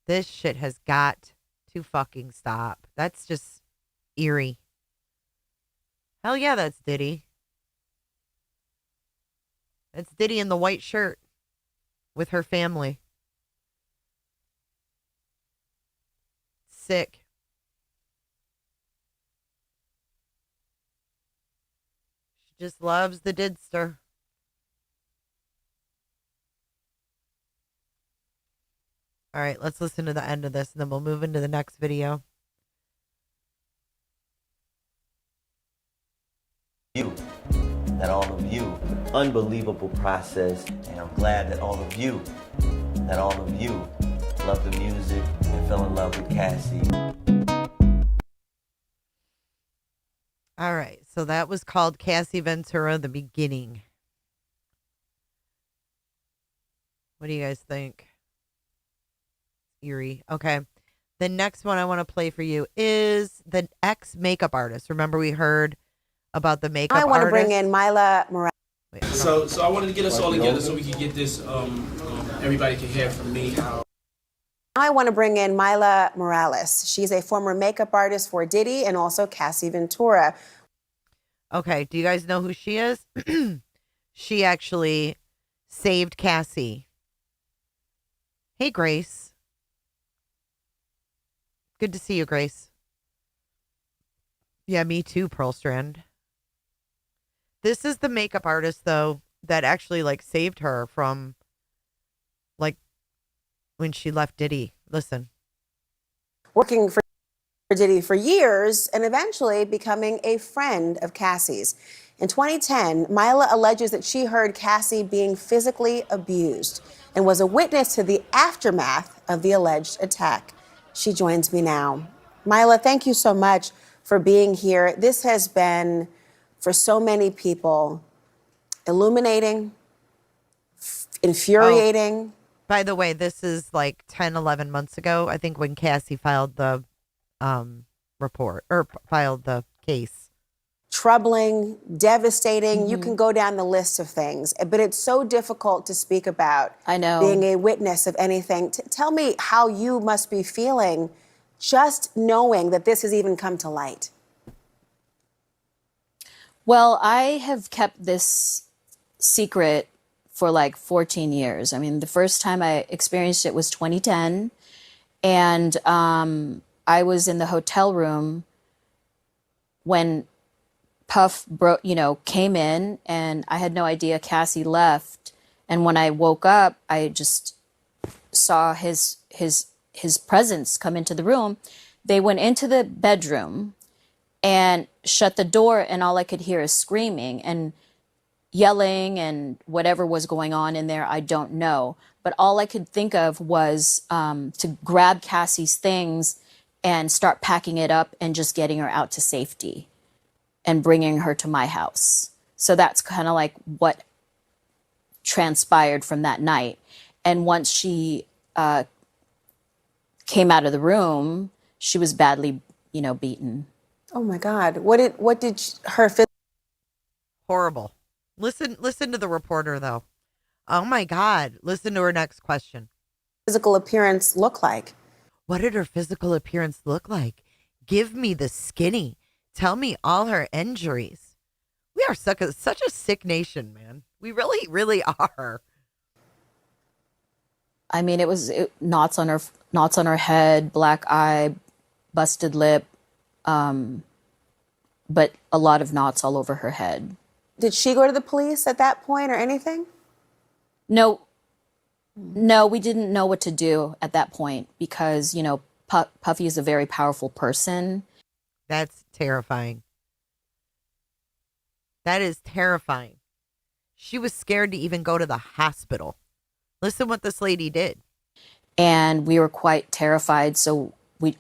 This shit has got to fucking stop. That's just eerie. Hell yeah, that's Diddy. That's Diddy in the white shirt with her family. Sick. She just loves the didster. All right, let's listen to the end of this and then we'll move into the next video.
That all of you, unbelievable process, and I'm glad that all of you love the music and fell in love with Cassie.
All right, so that was called Cassie Ventura, The Beginning. What do you guys think? Eerie. Okay. The next one I want to play for you is the ex-makeup artist. Remember we heard about the makeup artist?
I want to bring in Mila Morales.
So I wanted to get us all together so we could get this, everybody can hear from me how.
I want to bring in Mila Morales. She's a former makeup artist for Diddy and also Cassie Ventura.
Okay, do you guys know who she is? She actually saved Cassie. Hey, Grace. Good to see you, Grace. Yeah, me too, Pearl Strand. This is the makeup artist, though, that actually, like, saved her from, like, when she left Diddy. Listen.
Working for Diddy for years and eventually becoming a friend of Cassie's. In 2010, Mila alleges that she heard Cassie being physically abused and was a witness to the aftermath of the alleged attack. She joins me now. Mila, thank you so much for being here. This has been, for so many people, illuminating, infuriating.
Oh, by the way, this is like 10, 11 months ago, I think, when Cassie filed the report or filed the case.
Troubling, devastating. You can go down the list of things, but it's so difficult to speak about.
I know.
Being a witness of anything. Tell me how you must be feeling just knowing that this has even come to light.
Well, I have kept this secret for like 14 years. I mean, the first time I experienced it was 2010. And I was in the hotel room when Puff came in, and I had no idea Cassie left. And when I woke up, I just saw his presence come into the room. They went into the bedroom and shut the door, and all I could hear is screaming and yelling and whatever was going on in there, I don't know. But all I could think of was to grab Cassie's things and start packing it up and just getting her out to safety and bringing her to my house. So that's kind of like what transpired from that night. And once she came out of the room, she was badly, beaten.
Oh my God. What did her
Horrible. Listen to the reporter, though. Oh my God. Listen to her next question.
Physical appearance look like?
What did her physical appearance look like? Give me the skinny. Tell me all her injuries. We are such a sick nation, man. We really, really are.
I mean, it was knots on her head, black eye, busted lip, but a lot of knots all over her head.
Did she go to the police at that point or anything?
No, we didn't know what to do at that point because, Puffy is a very powerful person.
That's terrifying. That is terrifying. She was scared to even go to the hospital. Listen what this lady did.
And we were quite terrified. So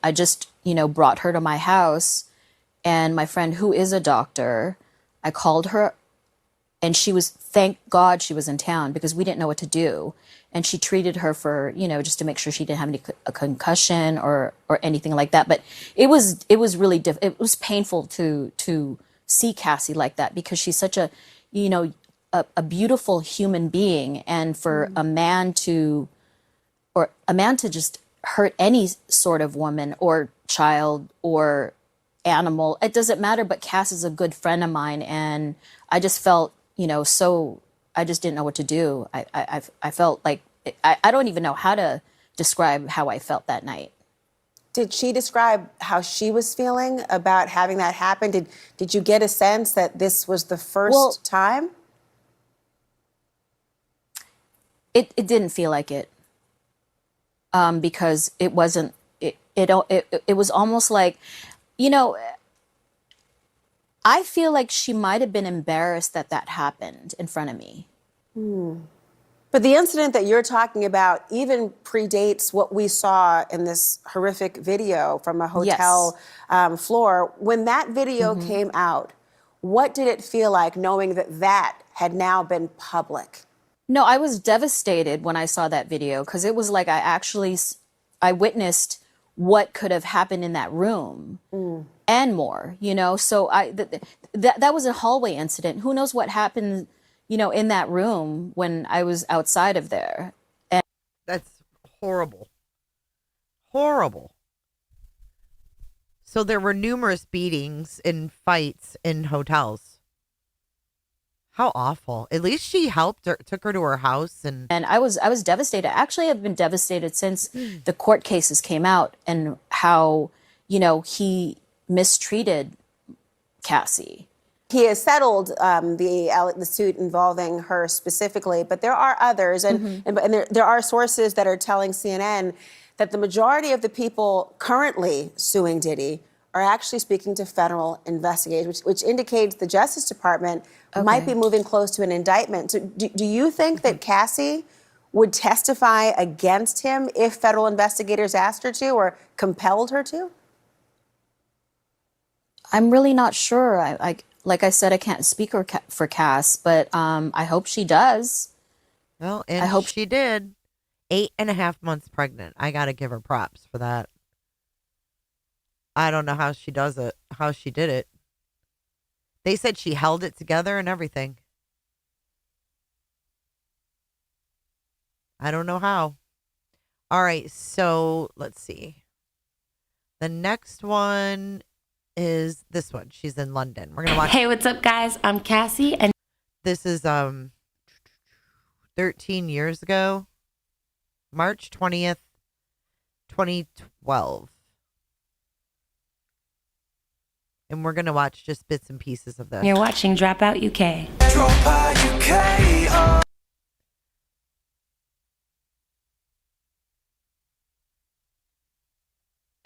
I just, brought her to my house, and my friend, who is a doctor, I called her and thank God she was in town, because we didn't know what to do. And she treated her for, just to make sure she didn't have a concussion or anything like that. But it was really it was painful to see Cassie like that, because she's such a beautiful human being, and for a man to just hurt any sort of woman or child or animal, it doesn't matter. But Cass is a good friend of mine, and I just felt, I just didn't know what to do. I felt like I don't even know how to describe how I felt that night.
Did she describe how she was feeling about having that happen? Did you get a sense that this was the first time?
It didn't feel like it, because it wasn't. It was almost like, I feel like she might have been embarrassed that happened in front of me.
But the incident that you're talking about even predates what we saw in this horrific video from a hotel floor. When that video came out, what did it feel like knowing that had now been public?
No, I was devastated when I saw that video, because it was like I witnessed what could have happened in that room and more, So that was a hallway incident. Who knows what happened, in that room when I was outside of there. And
that's horrible. Horrible. So there were numerous beatings and fights in hotels. How awful. At least she helped her, took her to her house. And
I was devastated. Actually, I've been devastated since the court cases came out, and how, he mistreated Cassie.
He has settled the suit involving her specifically, but there are others, and there are sources that are telling CNN that the majority of the people currently suing Diddy are actually speaking to federal investigators, which indicates the Justice Department might be moving close to an indictment. So do you think that Cassie would testify against him if federal investigators asked her to or compelled her to?
I'm really not sure. Like I said, I can't speak for Cass, but I hope she does.
Well, and I hope she did. 8.5 months pregnant. I got to give her props for that. I don't know how she does it, how she did it. They said she held it together and everything. I don't know how. All right, so let's see. The next one is this one. She's in London. We're going to watch.
Hey, what's up, guys? I'm Cassie, and
this is 13 years ago. March 20th, 2012. And we're going to watch just bits and pieces of this.
You're watching Dropout UK.
Dropout UK.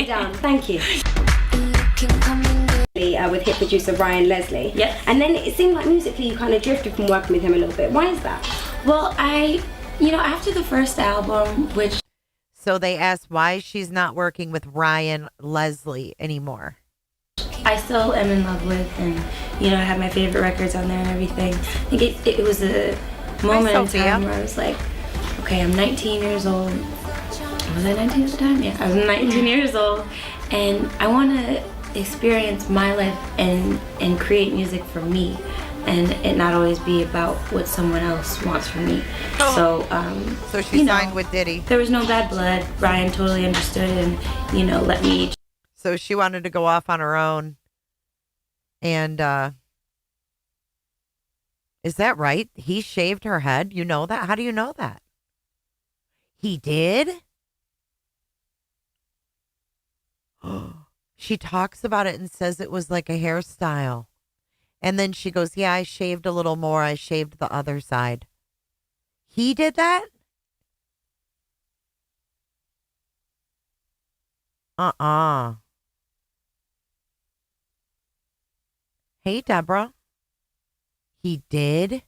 Down. Thank you. With hit producer Ryan Leslie.
Yes.
And then it seemed like musically you kind of drifted from working with him a little bit. Why is that?
Well, after the first album, which...
So they asked why she's not working with Ryan Leslie anymore.
I still am in love with, and I have my favorite records on there and everything. I think it was a moment in time where I was like, okay, I'm 19 years old. Was I 19 at the time? Yeah, I was 19 years old, and I want to experience my life and create music for me, and it not always be about what someone else wants from me. So
she signed with Diddy.
There was no bad blood. Ryan totally understood and let me.
So she wanted to go off on her own. And is that right? He shaved her head? You know that? How do you know that? He did? She talks about it and says it was like a hairstyle. And then she goes, yeah, I shaved a little more. I shaved the other side. He did that? Hey, Deborah. He did?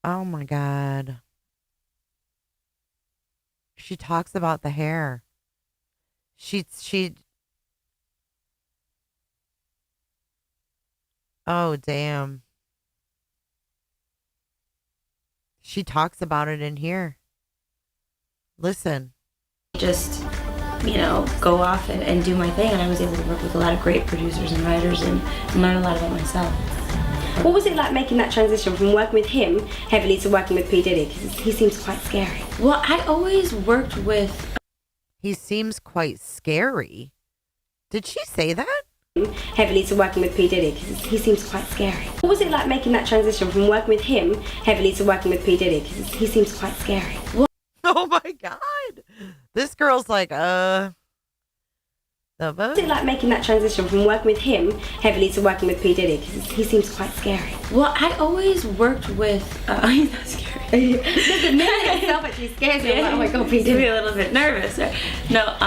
Oh, my God. She talks about the hair. Oh, damn. She talks about it in here. Listen.
Just, go off and do my thing. And I was able to work with a lot of great producers and writers and learn a lot about myself.
What was it like making that transition from working with him heavily to working with P. Diddy? Because he seems quite scary.
Well, I always worked with...
He seems quite scary. Did she say that?
Heavily to working with P. Diddy, because he seems quite scary. What was it like making that transition from working with him heavily to working with P. Diddy? Because he seems quite scary.
Oh my God. This girl's like,
What was it like making that transition from working with him heavily to working with P. Diddy? Because he seems quite scary.
Well, I always worked with... he's not scary.
The name itself actually scares me.
Yeah,
I'm like, oh my God, P.
to
Diddy.
be a little bit nervous. No,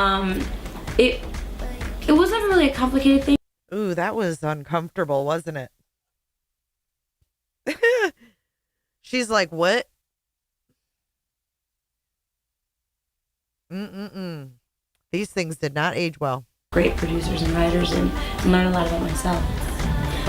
it was never really a complicated thing.
ooh, that was uncomfortable, wasn't it? She's like, what? These things did not age well.
Great producers and writers and learn a lot about myself.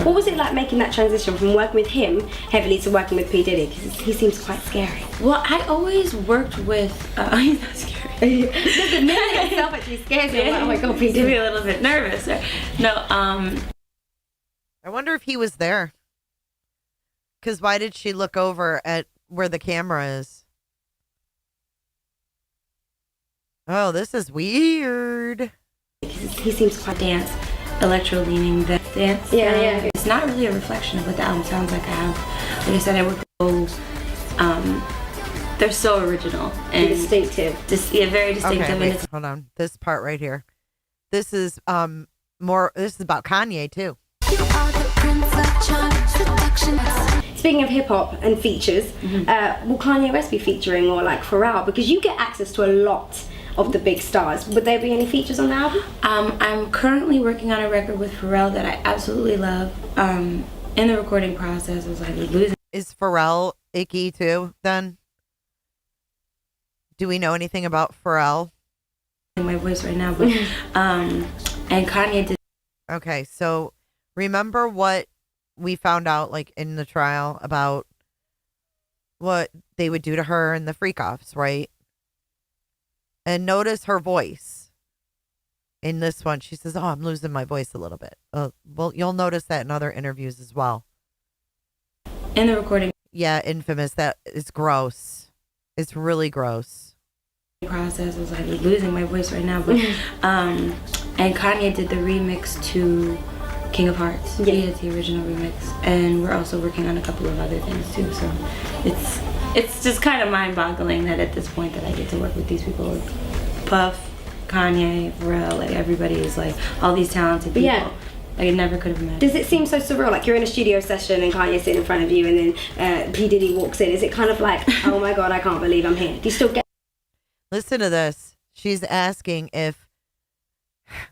What was it like making that transition from working with him heavily to working with P. Diddy? Because he seems quite scary.
Well, I always worked with... he's not scary.
The name itself actually scares me. I'm like, oh my God, P.
to be
Diddy.
a little bit nervous. No,
I wonder if he was there. Because why did she look over at where the camera is? Oh, this is weird.
he seems quite electro-leaning dance.
Yeah.
It's not really a reflection of what the album sounds like. Like I said, I work with vocals. They're so original and
distinctive.
Very distinctive.
Okay,
and
wait,
it's
hold on. This part right here. This is this is about Kanye too.
Speaking of hip hop and features, will Kanye West be featuring or like Pharrell? Because you get access to a lot of the big stars. Would there be any features on the album?
I'm currently working on a record with Pharrell that I absolutely love. In the recording process, I was losing.
Is Pharrell icky too? Then, do we know anything about Pharrell?
My voice right now, but and Kanye did.
Okay, so remember what we found out like in the trial about what they would do to her in the freak offs, right? And notice her voice in this one. She says, "Oh, I'm losing my voice a little bit." Well, you'll notice that in other interviews as well.
In the recording.
Yeah, infamous. That is gross. It's really gross.
Process. I was losing my voice right now, but and Kanye did the remix to King of Hearts.
Yeah.
He did the original remix, and we're also working on a couple of other things too. So it's just kind of mind-boggling that at this point that I get to work with these people, like Puff, Kanye, Pharrell, like everybody is like all these talented people.
Yeah.
Like I never could have imagined.
Does it seem so surreal? Like you're in a studio session and Kanye's sitting in front of you, and then P. Diddy walks in. Is it kind of like, oh my God, I can't believe I'm here? Do you still get?
Listen to this. She's asking if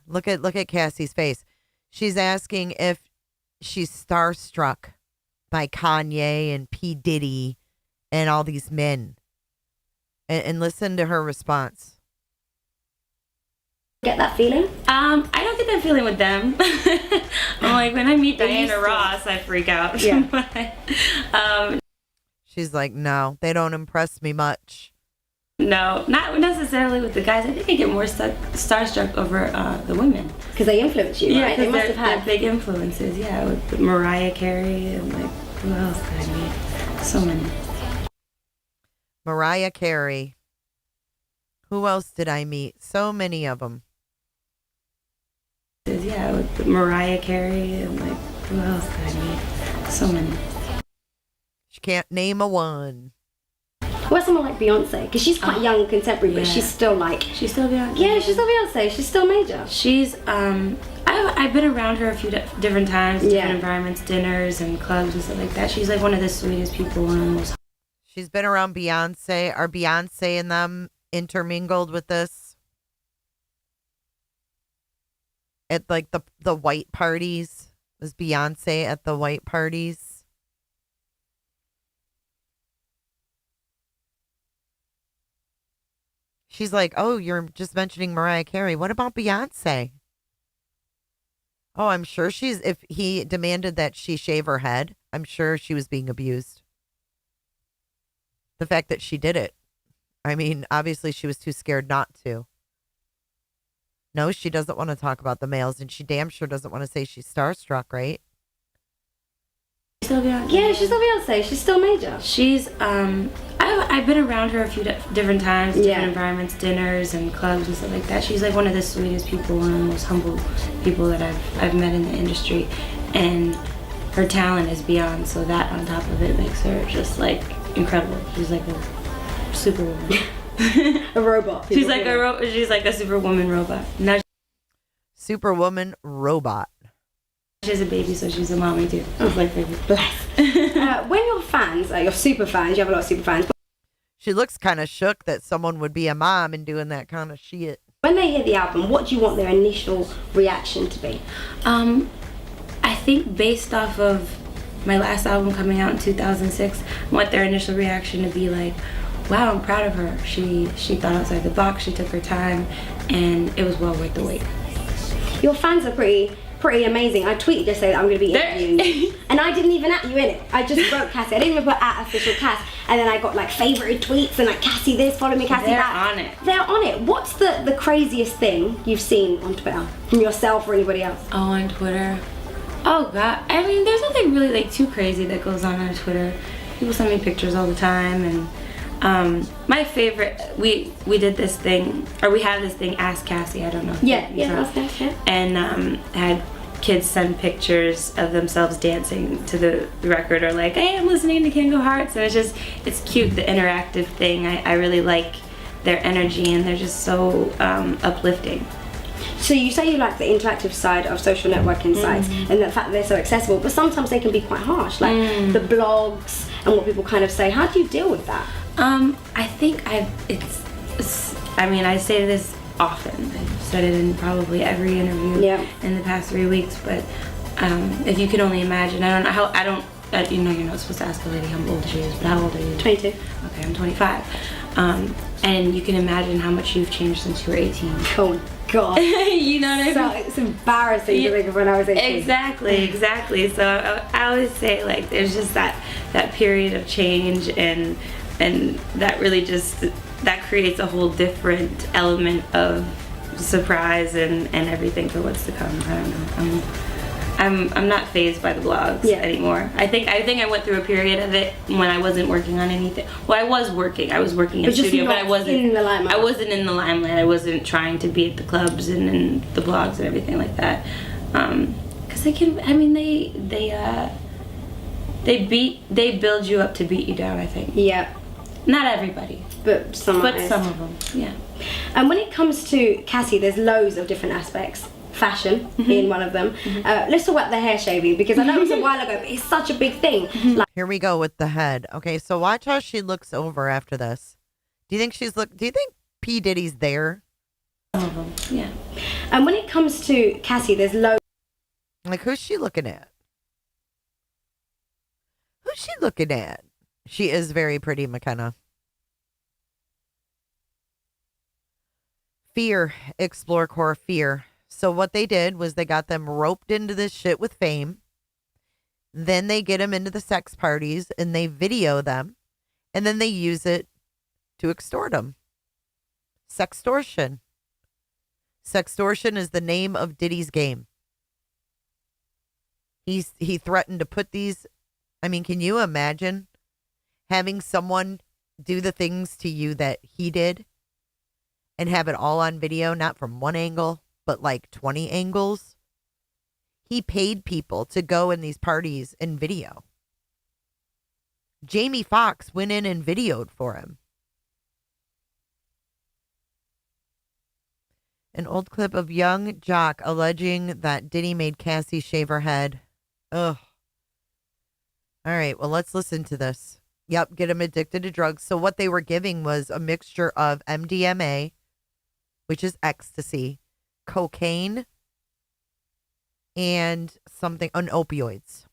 look at Cassie's face. She's asking if she's starstruck by Kanye and P. Diddy and all these men. And listen to her response.
Get that feeling?
I don't get that feeling with them. I'm like, when I meet Diana Ross, I freak out.
Yeah.
But,
she's like, no, they don't impress me much.
no, not necessarily with the guys. I think I get more starstruck over the women.
Because they influence you,
Yeah,
right? They
because
must have had
they're big influences. Yeah, with Mariah Carey and like, who else did I meet? So many.
Mariah Carey. Who else did I meet? So many of them.
Yeah, with Mariah Carey and like, who else did I meet? So many.
She can't name a one.
Where's someone like Beyonce? Because she's quite young and contemporary, but she's still like...
She's still Beyonce.
Yeah, she's still Beyonce. She's still major.
She's, I've been around her a few different times,
Yeah.
different environments, dinners and clubs and stuff like that. She's like one of the sweetest people, one of the most...
She's been around Beyonce. Are Beyonce and them intermingled with this? At like the white parties? Was Beyonce at the white parties? She's like, oh, you're just mentioning Mariah Carey. What about Beyonce? Oh, I'm sure if he demanded that she shave her head, I'm sure she was being abused. The fact that she did it. I mean, obviously she was too scared not to. No, she doesn't want to talk about the males, and she damn sure doesn't want to say she's starstruck, right?
Still Beyonce. Yeah, she's still Beyonce. She's still major.
She's I've been around her a few different times, different environments, dinners and clubs and stuff like that. She's like one of the sweetest people, one of the most humble people that I've met in the industry, and her talent is beyond. So that on top of it makes her just like incredible. She's like a superwoman.
A robot.
She's like she's like a superwoman robot. Now
Superwoman robot.
she has a baby, so she's a mommy too. I was like, bless.
When you're fans, you're super fans, you have a lot of super fans.
She looks kind of shook that someone would be a mom and doing that kind of shit.
When they hear the album, what do you want their initial reaction to be?
I think based off of my last album coming out in 2006, I want their initial reaction to be like, wow, I'm proud of her. She thought outside the box, she took her time, and it was well worth the wait.
Your fans are pretty amazing. I tweeted just saying that I'm going to be interviewing you, and I didn't even at you in it. I just wrote Cassie. I didn't even put at official Cass, and then I got like favorited tweets and like Cassie this, follow me Cassie that.
On it.
They're on it. What's the craziest thing you've seen on Twitter from yourself or anybody else?
Oh, on Twitter. Oh God. I mean, there's nothing really like too crazy that goes on Twitter. People send me pictures all the time, and my favorite, we did this thing, or we had this thing, Ask Cassie, I don't know.
Yeah, Ask Cassie. Yeah.
And had kids send pictures of themselves dancing to the record, or like, hey, I'm listening to King of Hearts, and it's cute, the interactive thing. I really like their energy, and they're just so uplifting.
So you say you like the interactive side of social networking sites and the fact that they're so accessible, but sometimes they can be quite harsh, like the blogs and what people kind of say. How do you deal with that?
I think I say this often. I've said it in probably every interview in the past 3 weeks, but if you can only imagine, you're not supposed to ask a lady how old she is, but how old are you?
22.
Okay, I'm 25. And you can imagine how much you've changed since you were 18.
Oh God.
You know what I mean?
It's embarrassing to think of when I was 18.
Exactly. So I always say, like, there's just that period of change, and that really just, that creates a whole different element of surprise and everything for what's to come. I don't know. I'm not fazed by the blogs anymore. I think I went through a period of it when I wasn't working on anything. Well, I was working in the studio, but I wasn't
in the limelight.
I wasn't in the limelight. I wasn't trying to be at the clubs and in the blogs and everything like that. Because they can. I mean, they build you up to beat you down, I think.
Yeah.
Not everybody,
but some of
them. Yeah.
And when it comes to Cassie, there's loads of different aspects. Fashion being one of them. Let's talk about the hair shaving, because I know it was a while ago, but it's such a big thing.
Here we go with the head. Okay, so watch how she looks over after this. Do you think P. Diddy's there?
Some of them, yeah.
And when it comes to Cassie, there's loads.
Like, who's she looking at? Who's she looking at? She is very pretty, McKenna. Fear. Explore core fear. So what they did was they got them roped into this shit with fame. Then they get them into the sex parties and they video them. And then they use it to extort them. Sextortion. Sextortion is the name of Diddy's game. He threatened to put these. I mean, can you imagine having someone do the things to you that he did and have it all on video, not from one angle, but like 20 angles? He paid people to go in these parties and video. Jamie Foxx went in and videoed for him. An old clip of young Jock alleging that Diddy made Cassie shave her head. Ugh. All right, well, let's listen to this. Yep, get him addicted to drugs. So what they were giving was a mixture of MDMA, which is ecstasy, cocaine, and something on opioids.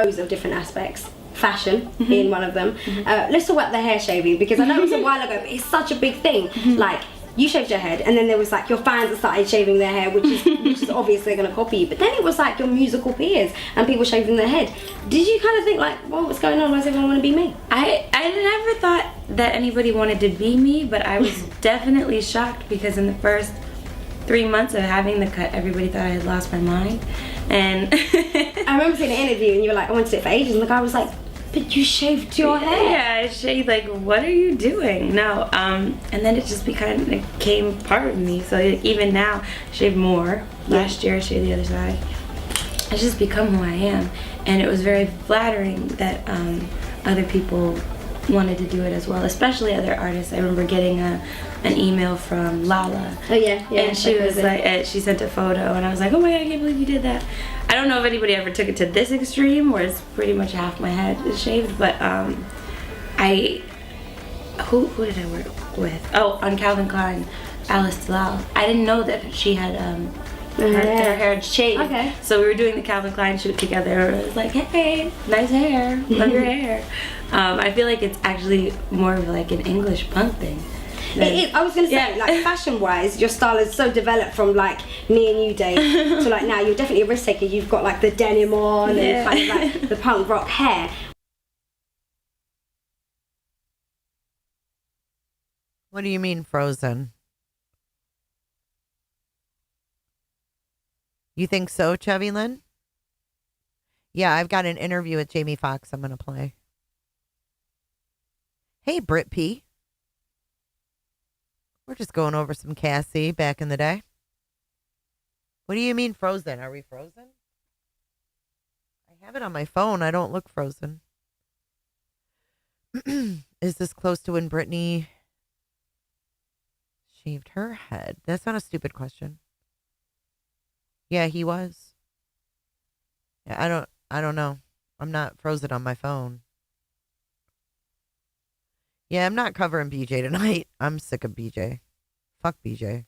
loads of different aspects. Fashion being one of them. Let's talk about the hair shaving, because I know it was a while ago, but it's such a big thing. Like, you shaved your head, and then there was like your fans that started shaving their hair, which is obvious they're going to copy you. But then it was like your musical peers and people shaving their head. Did you kind of think like, well, what's going on? Why does everyone want to be me?
I never thought that anybody wanted to be me, but I was definitely shocked because in the first 3 months of having the cut, everybody thought I had lost my mind. And
I remember seeing an interview and you were like, I wanted it for ages, and the guy was like, but you shaved your hair.
Yeah, I shaved. Like, what are you doing? No. And then it just became part of me. So like, even now, I shave more. Last year, I shaved the other side. It's just become who I am, and it was very flattering that other people wanted to do it as well, especially other artists. I remember getting an email from Lala.
Oh yeah, yeah.
And she was like, she sent a photo, and I was like, oh my god, I can't believe you did that. I don't know if anybody ever took it to this extreme, where it's pretty much half my head is shaved, but who did I work with? Oh, on Calvin Klein, Alice Dalal. I didn't know that she had her hair shaved.
Okay.
So we were doing the Calvin Klein shoot together. It was like, hey, nice hair, love your hair. I feel like it's actually more of like an English punk thing.
It is. I was going to say, like, fashion-wise, your style is so developed from, like, me and you days to, like, now you're definitely a risk taker. You've got, like, the denim on and kind of, like, the punk rock hair.
What do you mean frozen? You think so, Chevy Lynn? Yeah, I've got an interview with Jamie Foxx I'm going to play. Hey, Brit P. We're just going over some Cassie back in the day. What do you mean frozen? Are we frozen? I have it on my phone. I don't look frozen. Is this close to when Britney shaved her head? That's not a stupid question. Yeah, he was. Yeah, I don't know. I'm not frozen on my phone. Yeah, I'm not covering BJ tonight. I'm sick of BJ. Fuck BJ.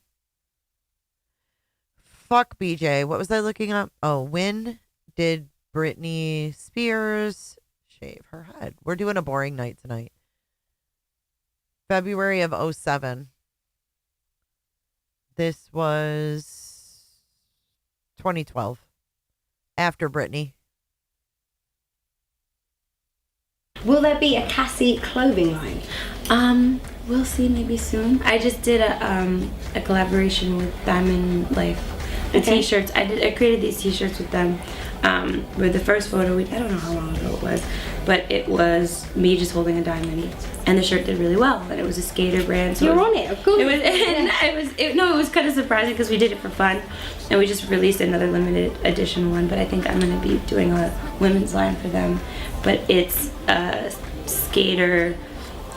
Fuck BJ. What was I looking up? Oh, when did Britney Spears shave her head? We're doing a boring night tonight. February of 2007. This was 2012. After Britney.
Will there be a Cassie clothing line?
We'll see, maybe soon. I just did a collaboration with Diamond Life. The t-shirts. I created these t-shirts with them. With the first photo, I don't know how long ago it was, but it was me just holding a diamond, and the shirt did really well. And it was a skater brand. So
You're on it, of course.
It was kind of surprising because we did it for fun, and we just released another limited edition one. But I think I'm gonna be doing a women's line for them. But it's a skater,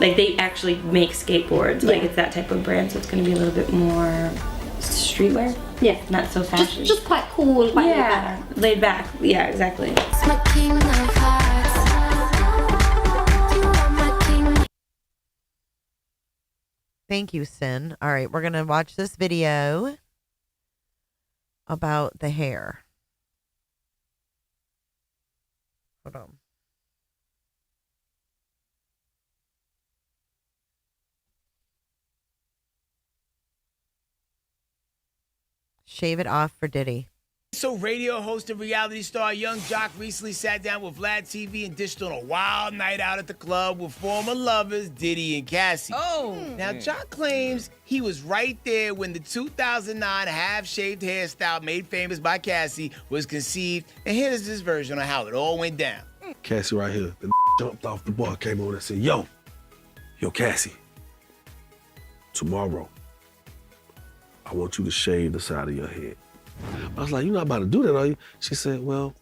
like they actually make skateboards. Like it's that type of brand, so it's gonna be a little bit more streetwear.
Yeah,
not so fashion.
Just quite cool, quite
laid back. Yeah, exactly.
Thank you, Sin. All right, we're going to watch this video about the hair. Hold on. Shave it off for Diddy.
So radio host and reality star Young Jock recently sat down with Vlad TV and dished on a wild night out at the club with former lovers Diddy and Cassie. Now Jock claims he was right there when the 2009 half-shaved hairstyle made famous by Cassie was conceived, and here's his version of how it all went down.
Cassie right here. The jumped off the bar, came over and said, yo, Cassie, tomorrow, I want you to shave the side of your head. I was like, you're not about to do that, are you? She said, well,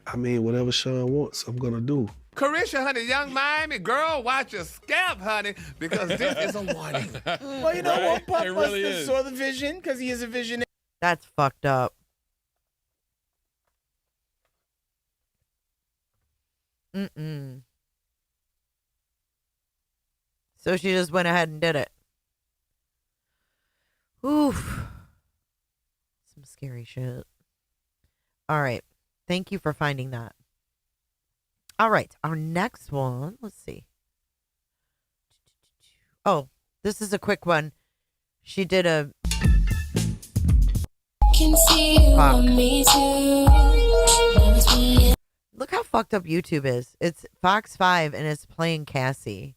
I mean, whatever Sean wants, I'm gonna do.
Carisha, honey, young Miami girl, watch your scalp, honey, because this is a warning.
Well, you know what? Puff
really
Buster
is.
saw the vision because he is a visionary.
That's fucked up. So she just went ahead and did it. Oof. Some scary shit. All right. Thank you for finding that. All right, our next one. Let's see. Oh, this is a quick one. She did a.
Can see you on me too.
Look how fucked up YouTube is. It's Fox 5 and it's playing Cassie.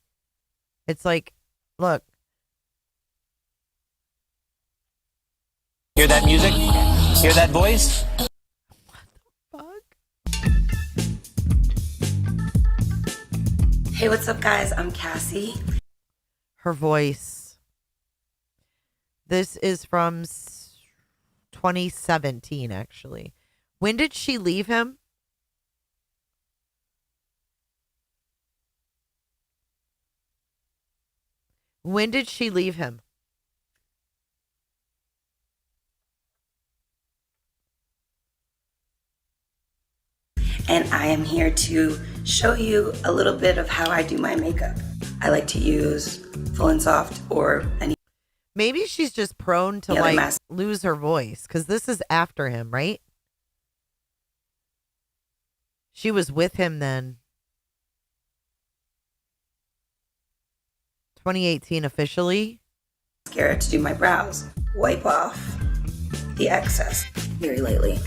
It's like, look.
Hear that music? Hear that voice?
Hey, what's up, guys? I'm Cassie.
Her voice. This is from 2017, actually. When did she leave him? When did she leave him?
And I am here to show you a little bit of how I do my makeup. I like to use Full and Soft or any.
Maybe she's just prone to like lose her voice because this is after him, right? She was with him then. 2018 officially.
Mascara to do my brows. Wipe off the excess very lightly.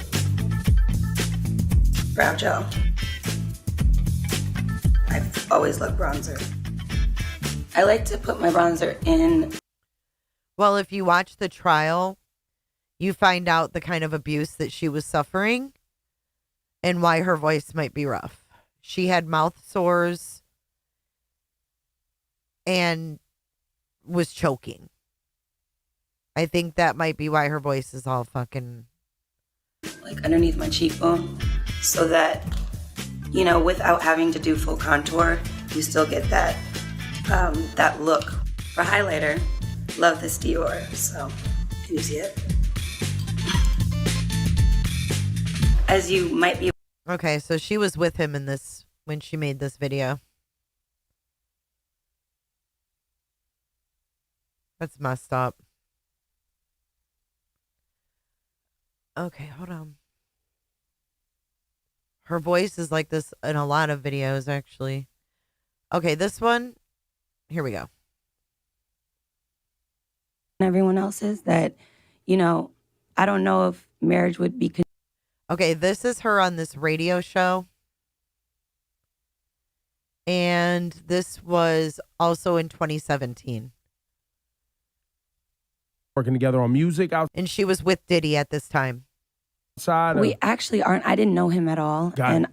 Brow gel. I've always loved bronzer. I like to put my bronzer in.
Well, if you watch the trial, you find out the kind of abuse that she was suffering and why her voice might be rough. She had mouth sores and was choking. I think that might be why her voice is all fucking
like underneath my cheekbone so that, you know, without having to do full contour, you still get that that look. For highlighter, love this Dior, so can you see it? As you might be.
Okay, so she was with him in this when she made this video. That's messed up. Okay, hold on. Her voice is like this in a lot of videos, actually. Okay, this one. Here we go.
Everyone else's that, you know, I don't know if marriage would be.
Okay, this is her on this radio show. And this was also in 2017.
Working together on music out.
And she was with Diddy at this time.
We actually aren't. I didn't know him at all. And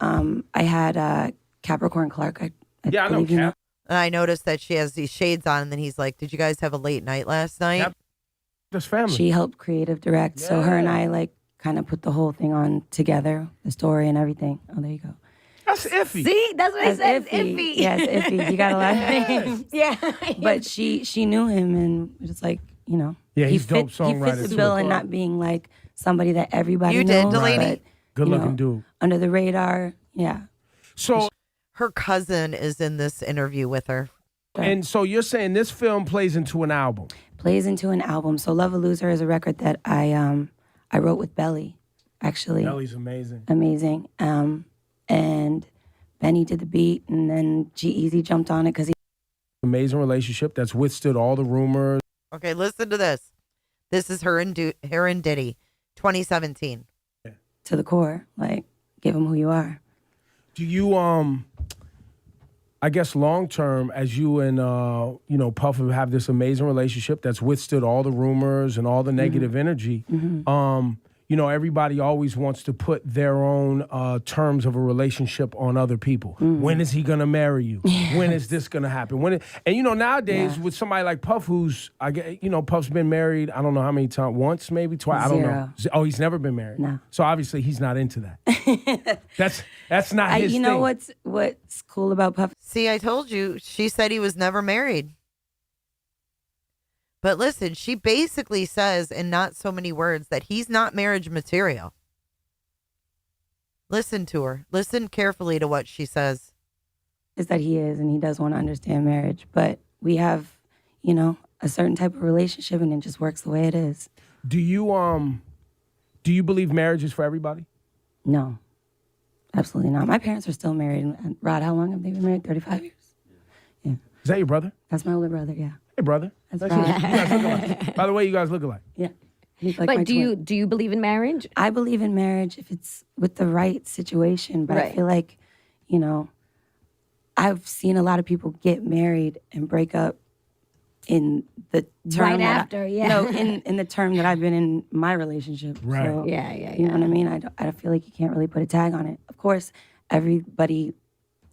I had Capricorn Clark. I believe you know.
And I noticed that she has these shades on, and then he's like, "Did you guys have a late night last night?"
This family.
She helped creative direct, so her and I like kind of put the whole thing on together, the story and everything. Oh, there you go.
That's iffy.
See, that's what I said. It's iffy.
Yes, iffy. You got a lot of names.
Yeah.
But she knew him, and it was like, you know,
Yeah,
he
he's dope
He
songwriter,
fits the
too.
bill and not being like somebody that everybody
You
knows.
did, Delaney?
but,
Good
you
looking
know,
dude.
under the radar. Yeah.
So,
her cousin is in this interview with her.
and so you're saying this film plays into an album?
Plays into an album. So Love a Loser is a record that I wrote with Belly, actually.
Belly's amazing.
Amazing. And Benny did the beat, and then G-Eazy jumped on it because he.
Amazing relationship that's withstood all the rumors.
Okay, listen to this. This is her and Diddy, 2017.
To the core, like, give him who you are.
Do you I guess long term, as you and you know, Puff have this amazing relationship that's withstood all the rumors and all the negative energy. You know, everybody always wants to put their own terms of a relationship on other people. When is he gonna marry you? When is this gonna happen? And you know, nowadays with somebody like Puff, who's you know, Puff's been married, I don't know how many times, once maybe twice. I don't know. Oh, he's never been married.
No.
So obviously he's not into that. That's not his
you
thing.
know what's cool about Puff?
See, I told you, she said he was never married. But listen, she basically says in not so many words that he's not marriage material. Listen to her. Listen carefully to what she says.
Is that he is, and he does want to understand marriage. But we have, you know, a certain type of relationship, and it just works the way it is.
Do you believe marriage is for everybody?
No. Absolutely not. My parents are still married. And Rod, how long have they been married? 35 years? Yeah.
Is that your brother?
That's my older brother, yeah.
Hey, brother.
That's
Nice to meet
Rod.
you. You guys look alike. By the way, you guys look alike.
Yeah. He's like my
But
twin.
do you believe in marriage?
I believe in marriage if it's with the right situation, but I
Right.
feel like, you know, I've seen a lot of people get married and break up in the term
Right
that
after, yeah.
No, in the term that I've been in my relationship.
Right.
So,
Yeah.
You know what I mean? I feel like you can't really put a tag on it. Of course, everybody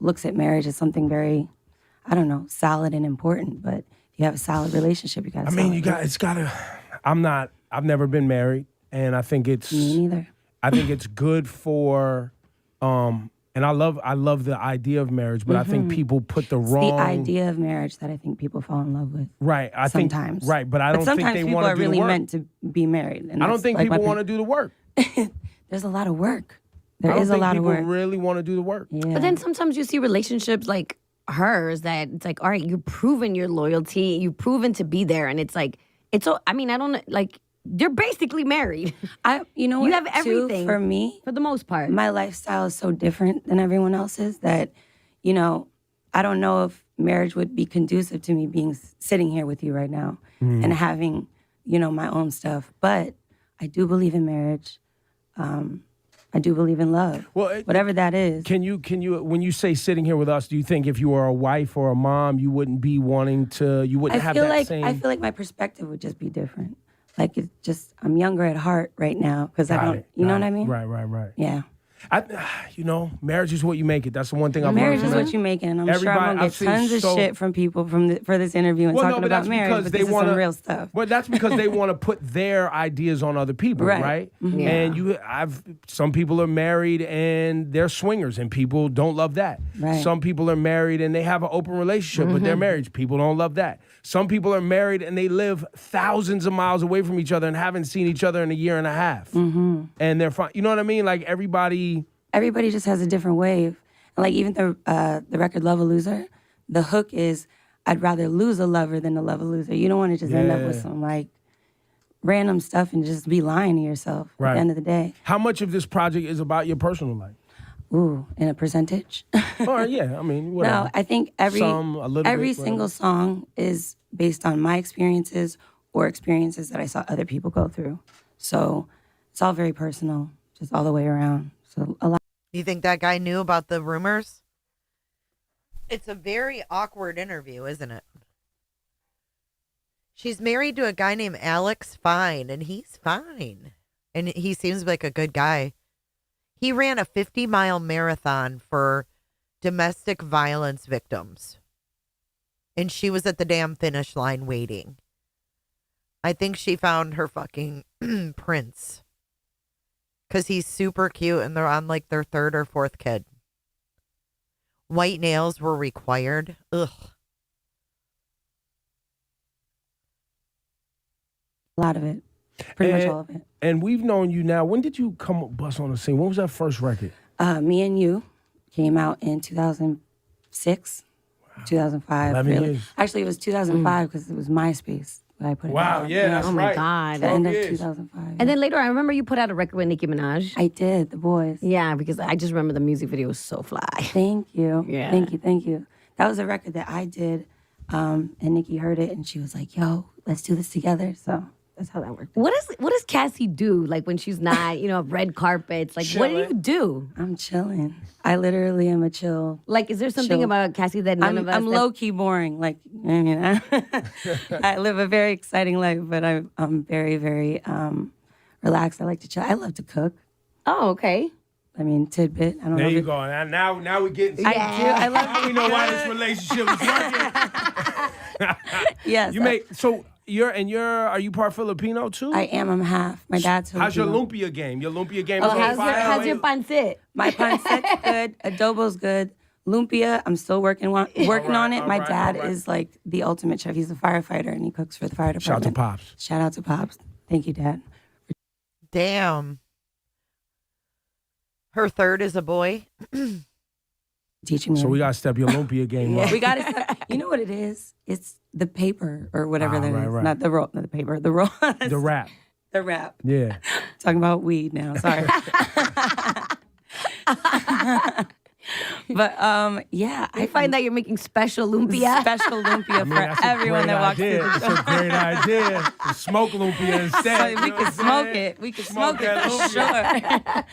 looks at marriage as something very, I don't know, solid and important. But if you have a solid relationship, you got.
I mean, it's gotta. I've never been married, and I think it's.
Me neither.
I think it's good for, and I love the idea of marriage, but I think people put the wrong.
The idea of marriage that I think people fall in love with.
Right. I
sometimes.
think. Right, but I don't think
sometimes
they
people
want to
are
do
really
the work.
meant to be married. And
I don't
that's
think
like
people
my
want to do the work.
There's a lot of work.
I
There
don't
is a
think
lot of
people
work.
really want to do the work.
Yeah.
But then sometimes you see relationships like hers that it's like, all right, you've proven your loyalty, you've proven to be there, and it's like, it's so. I mean, I don't like. You're basically married.
You know what?
You have
too,
everything
for me,
for the most part.
My lifestyle is so different than everyone else's that, you know, I don't know if marriage would be conducive to me being sitting here with you right now and having, you know, my own stuff. But I do believe in marriage. I do believe in love.
Well,
whatever that is.
Can you when you say sitting here with us, do you think if you were a wife or a mom, you wouldn't be wanting to? You wouldn't have that same.
I feel like my perspective would just be different. Like it's just I'm younger at heart right now because I don't. You know what I mean?
Right.
Yeah.
You know, marriage is what you make it. That's the one thing I've
Marriage
learned.
is what you make it, and I'm sure I'm gonna get tons of shit from people for this interview and talking about marriage. But this is some real stuff.
Well, that's because they want to put their ideas on other people, right?
Mhm. Yeah.
And some people are married and they're swingers, and people don't love that.
Right.
Some people are married and they have an open relationship, but they're married. People don't love that. Some people are married and they live thousands of miles away from each other and haven't seen each other in a year and a half, and they're fine. You know what I mean? Like everybody
just has a different wave. And like even the record Love a Loser, the hook is I'd rather lose a lover than to love a loser. You don't want to just end up with some like random stuff and just be lying to yourself at the end of the day.
How much of this project is about your personal life?
Ooh, in a percentage?
Or yeah, I mean, whatever.
No, I think every single song is based on my experiences or experiences that I saw other people go through. So it's all very personal, just all the way around. So a lot.
You think that guy knew about the rumors? It's a very awkward interview, isn't it? She's married to a guy named Alex Fine, and he's fine. And he seems like a good guy. He ran a 50-mile marathon for domestic violence victims. And she was at the damn finish line waiting. I think she found her fucking prince. Because he's super cute and they're on like their third or fourth kid. White nails were required. Ugh.
A lot of it. Pretty much all of it.
And we've known you now. When did you come bust on the scene? When was that first record?
Me and You came out in 2006, 2005.
11
really.
years.
Actually, it was 2005 because it was MySpace that I put it
Wow,
on.
yeah, that's
oh my
right.
God.
The end of 2005.
And then later, I remember you put out a record with Nicki Minaj.
I did, The Boys.
Yeah, because I just remember the music video was so fly.
Thank you.
Yeah.
Thank you. That was a record that I did, and Nicki heard it, and she was like, yo, let's do this together. So that's how that worked.
What does Cassie do like when she's not, red carpets? Like, what do you do?
I'm chilling. I literally am a chill.
Like, is there something
chill.
about Cassie that none of us...
I'm low-key boring. Like, I mean, I live a very exciting life, but I'm very, very relaxed. I like to chill. I love to cook.
Oh, okay.
I mean, tidbit. I don't know.
There you go. Now we're getting.
I do. I love.
Now we know why this relationship is working.
Yes.
Are you part Filipino too?
I am. I'm half. My dad's Filipino.
How's your lumpia game? Your lumpia game is on
how's
fire.
your pancit?
My pancit's good. Adobo's good. Lumpia, I'm still working on it. My dad is like the ultimate chef. He's a firefighter and he cooks for the fire department.
Shout out to Pops.
Shout out to Pops. Thank you, Dad.
Damn. Her third is a boy.
Teaching me.
So we gotta step your lumpia game up.
We gotta step. You know what it is? It's the paper or whatever that is.
right.
Not the roll, not the paper. The roll.
The rap.
The rap.
Yeah.
Talking about weed now. Sorry.
But yeah, I find that you're making special lumpia. Special lumpia for everyone that walks through the door.
That's a great idea. Smoke lumpia instead.
So we could smoke it. We could smoke it for sure.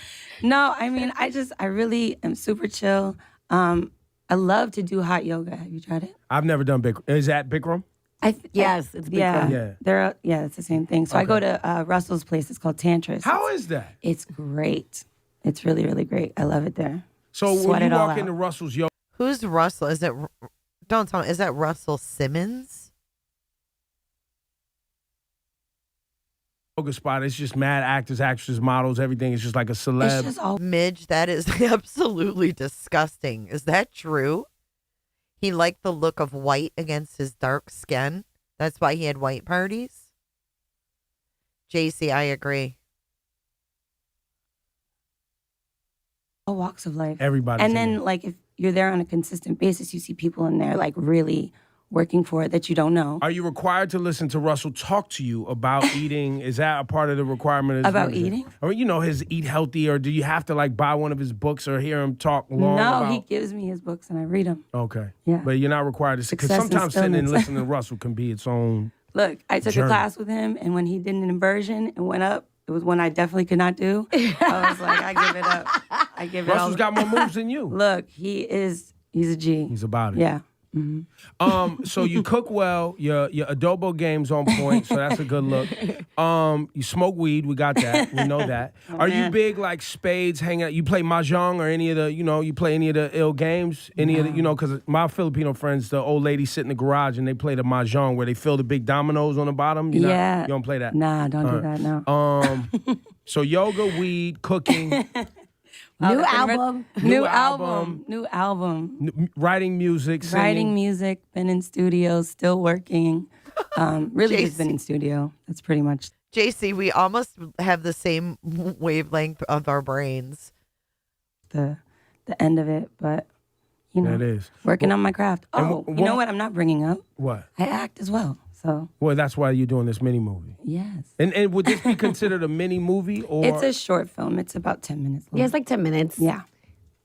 No, I mean, I really am super chill. I love to do hot yoga. Have you tried it?
I've never done Bikram. Is that Bikram?
Yes, it's Bikram.
Yeah.
It's the same thing. So I go to Russell's place. It's called Tantras.
How is that?
It's great. It's really, really great. I love it there.
So when you walk into Russell's yoga,
Who's Russell? Is it? Don't tell me. Is that Russell Simmons?
yoga spot, it's just mad actors, actresses, models, everything. It's just like a celeb.
It's just all Midge. That is absolutely disgusting. Is that true? He liked the look of white against his dark skin. That's why he had white parties. JC, I agree.
All walks of life.
Everybody.
And then, like, if you're there on a consistent basis, you see people in there, like, really working for it that you don't know.
Are you required to listen to Russell talk to you about eating? Is that a part of the requirement?
About eating?
Or, you know, his Eat Healthy, or do you have to, like, buy one of his books or hear him talk long
No,
about?
he gives me his books and I read them.
Okay.
Yeah.
But you're not required to, because
Success and
sometimes sitting and
stillness.
listening to Russell can be its own
Look, I took
journey.
a class with him, and when he did an inversion and went up, it was one I definitely could not do. I was like, I give it up. I give it
Russell's
all.
got more moves than you.
Look, he's a G.
He's about it.
Yeah.
So you cook well, your adobo game's on point, so that's a good look. You smoke weed, we got that. We know that. Are you big like spades, hang out? You play mahjong or any of the, you play any of the ill games? Any of the, because my Filipino friends, the old ladies sit in the garage and they play the mahjong where they fill the big dominoes on the bottom. You don't play that?
Nah, don't do that, no.
So yoga, weed, cooking.
New album.
Writing music, singing.
Writing music, been in studio, still working. Really just been in studio. That's pretty much.
JC, we almost have the same wavelength of our brains.
The end of it, but
That is.
working on my craft. Oh,
and
you know what I'm not bringing up?
What?
I act as well. So
Well, that's why you're doing this mini movie.
yes.
And would this be considered a mini movie or?
It's a short film. It's about 10 minutes long.
Yeah, it's like 10 minutes.
Yeah.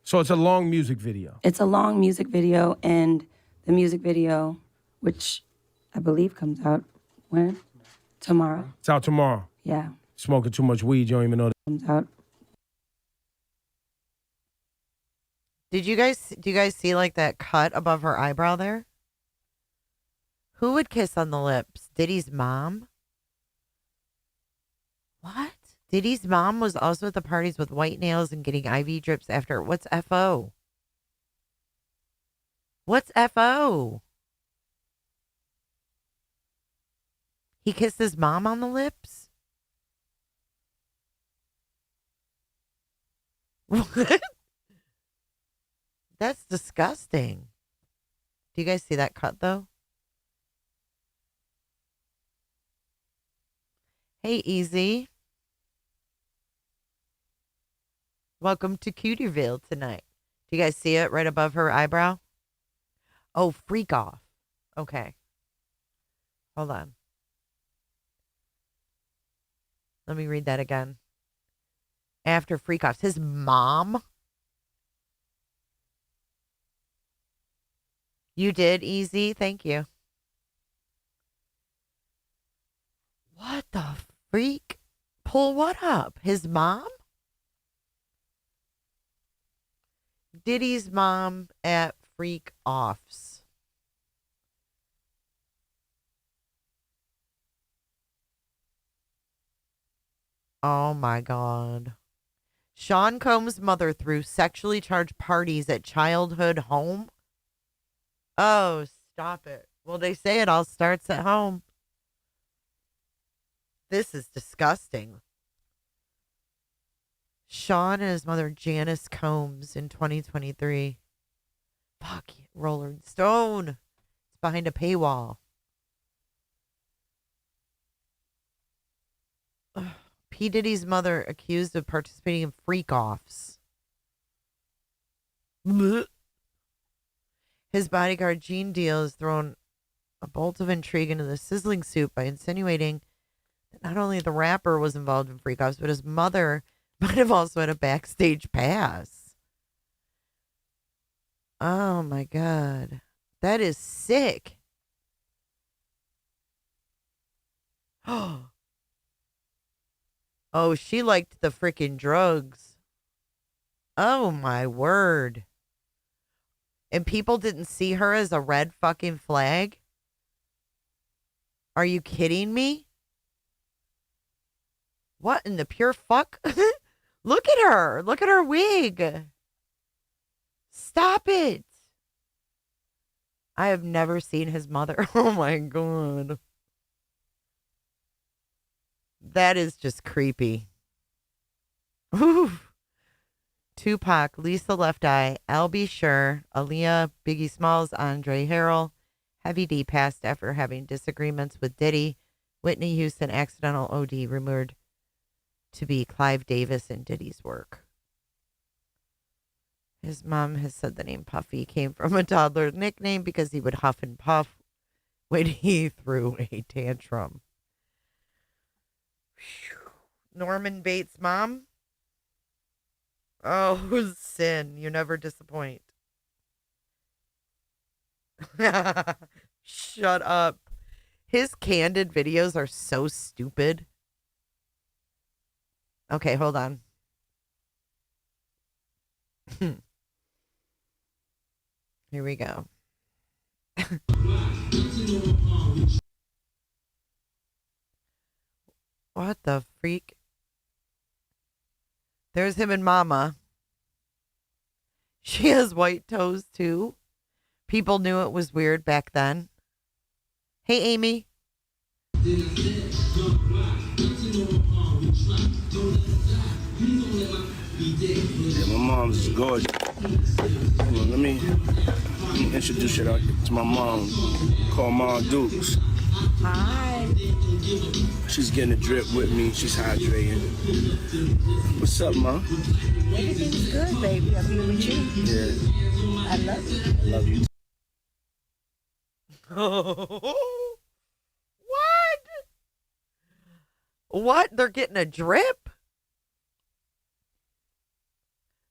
So it's a long music video.
It's a long music video, and the music video, which I believe comes out when? Tomorrow.
It's out tomorrow.
Yeah.
Smoking too much weed, you don't even know that.
Comes out.
Do you guys see like that cut above her eyebrow there? Who would kiss on the lips? Diddy's mom? What? Diddy's mom was also at the parties with white nails and getting IV drips after. What's FO? What's FO? He kissed his mom on the lips? What? That's disgusting. Do you guys see that cut though? Hey, Easy. Welcome to Cutieville tonight. Do you guys see it right above her eyebrow? Oh, freak off. Okay. Hold on. Let me read that again. After freak offs. His mom? You did, Easy. Thank you. What the freak? Pull what up? His mom? Diddy's mom at freak offs. Oh my God. Sean Combs' mother threw sexually charged parties at childhood home? Oh, stop it. Well, they say it all starts at home. This is disgusting. Sean and his mother, Janice Combs, in 2023. Fuck, Rolling Stone. It's behind a paywall. Ugh. P. Diddy's mother accused of participating in freak-offs. Blech. His bodyguard, Gene Deal, has thrown a bolt of intrigue into the sizzling soup by insinuating that not only the rapper was involved in freak-offs, but his mother might have also had a backstage pass. Oh my God. That is sick. Oh, she liked the freaking drugs. Oh my word. And people didn't see her as a red fucking flag? Are you kidding me? What in the pure fuck? Look at her. Look at her wig. Stop it. I have never seen his mother. Oh my God. That is just creepy. Oof. Tupac, Lisa Left Eye, Al B. Sure, Aaliyah, Biggie Smalls, Andre Harrell. Heavy D passed after having disagreements with Diddy. Whitney Houston, accidental OD, rumored to be Clive Davis in Diddy's work. His mom has said the name Puffy came from a toddler's nickname because he would huff and puff when he threw a tantrum. Whew. Norman Bates' mom? Oh, Sin, you never disappoint. Shut up. His candid videos are so stupid. Okay, hold on. Here we go. What the freak? There's him and Mama. She has white toes too. People knew it was weird back then. Hey, Amy.
Yeah, my mom's gorgeous. Hold on, let me introduce you to my mom, called Mom Dukes.
Hi.
She's getting a drip with me. She's hydrating. What's up, Mom?
Everything's good, baby. I'm here with you.
Yeah.
I love you.
I love you.
What? They're getting a drip?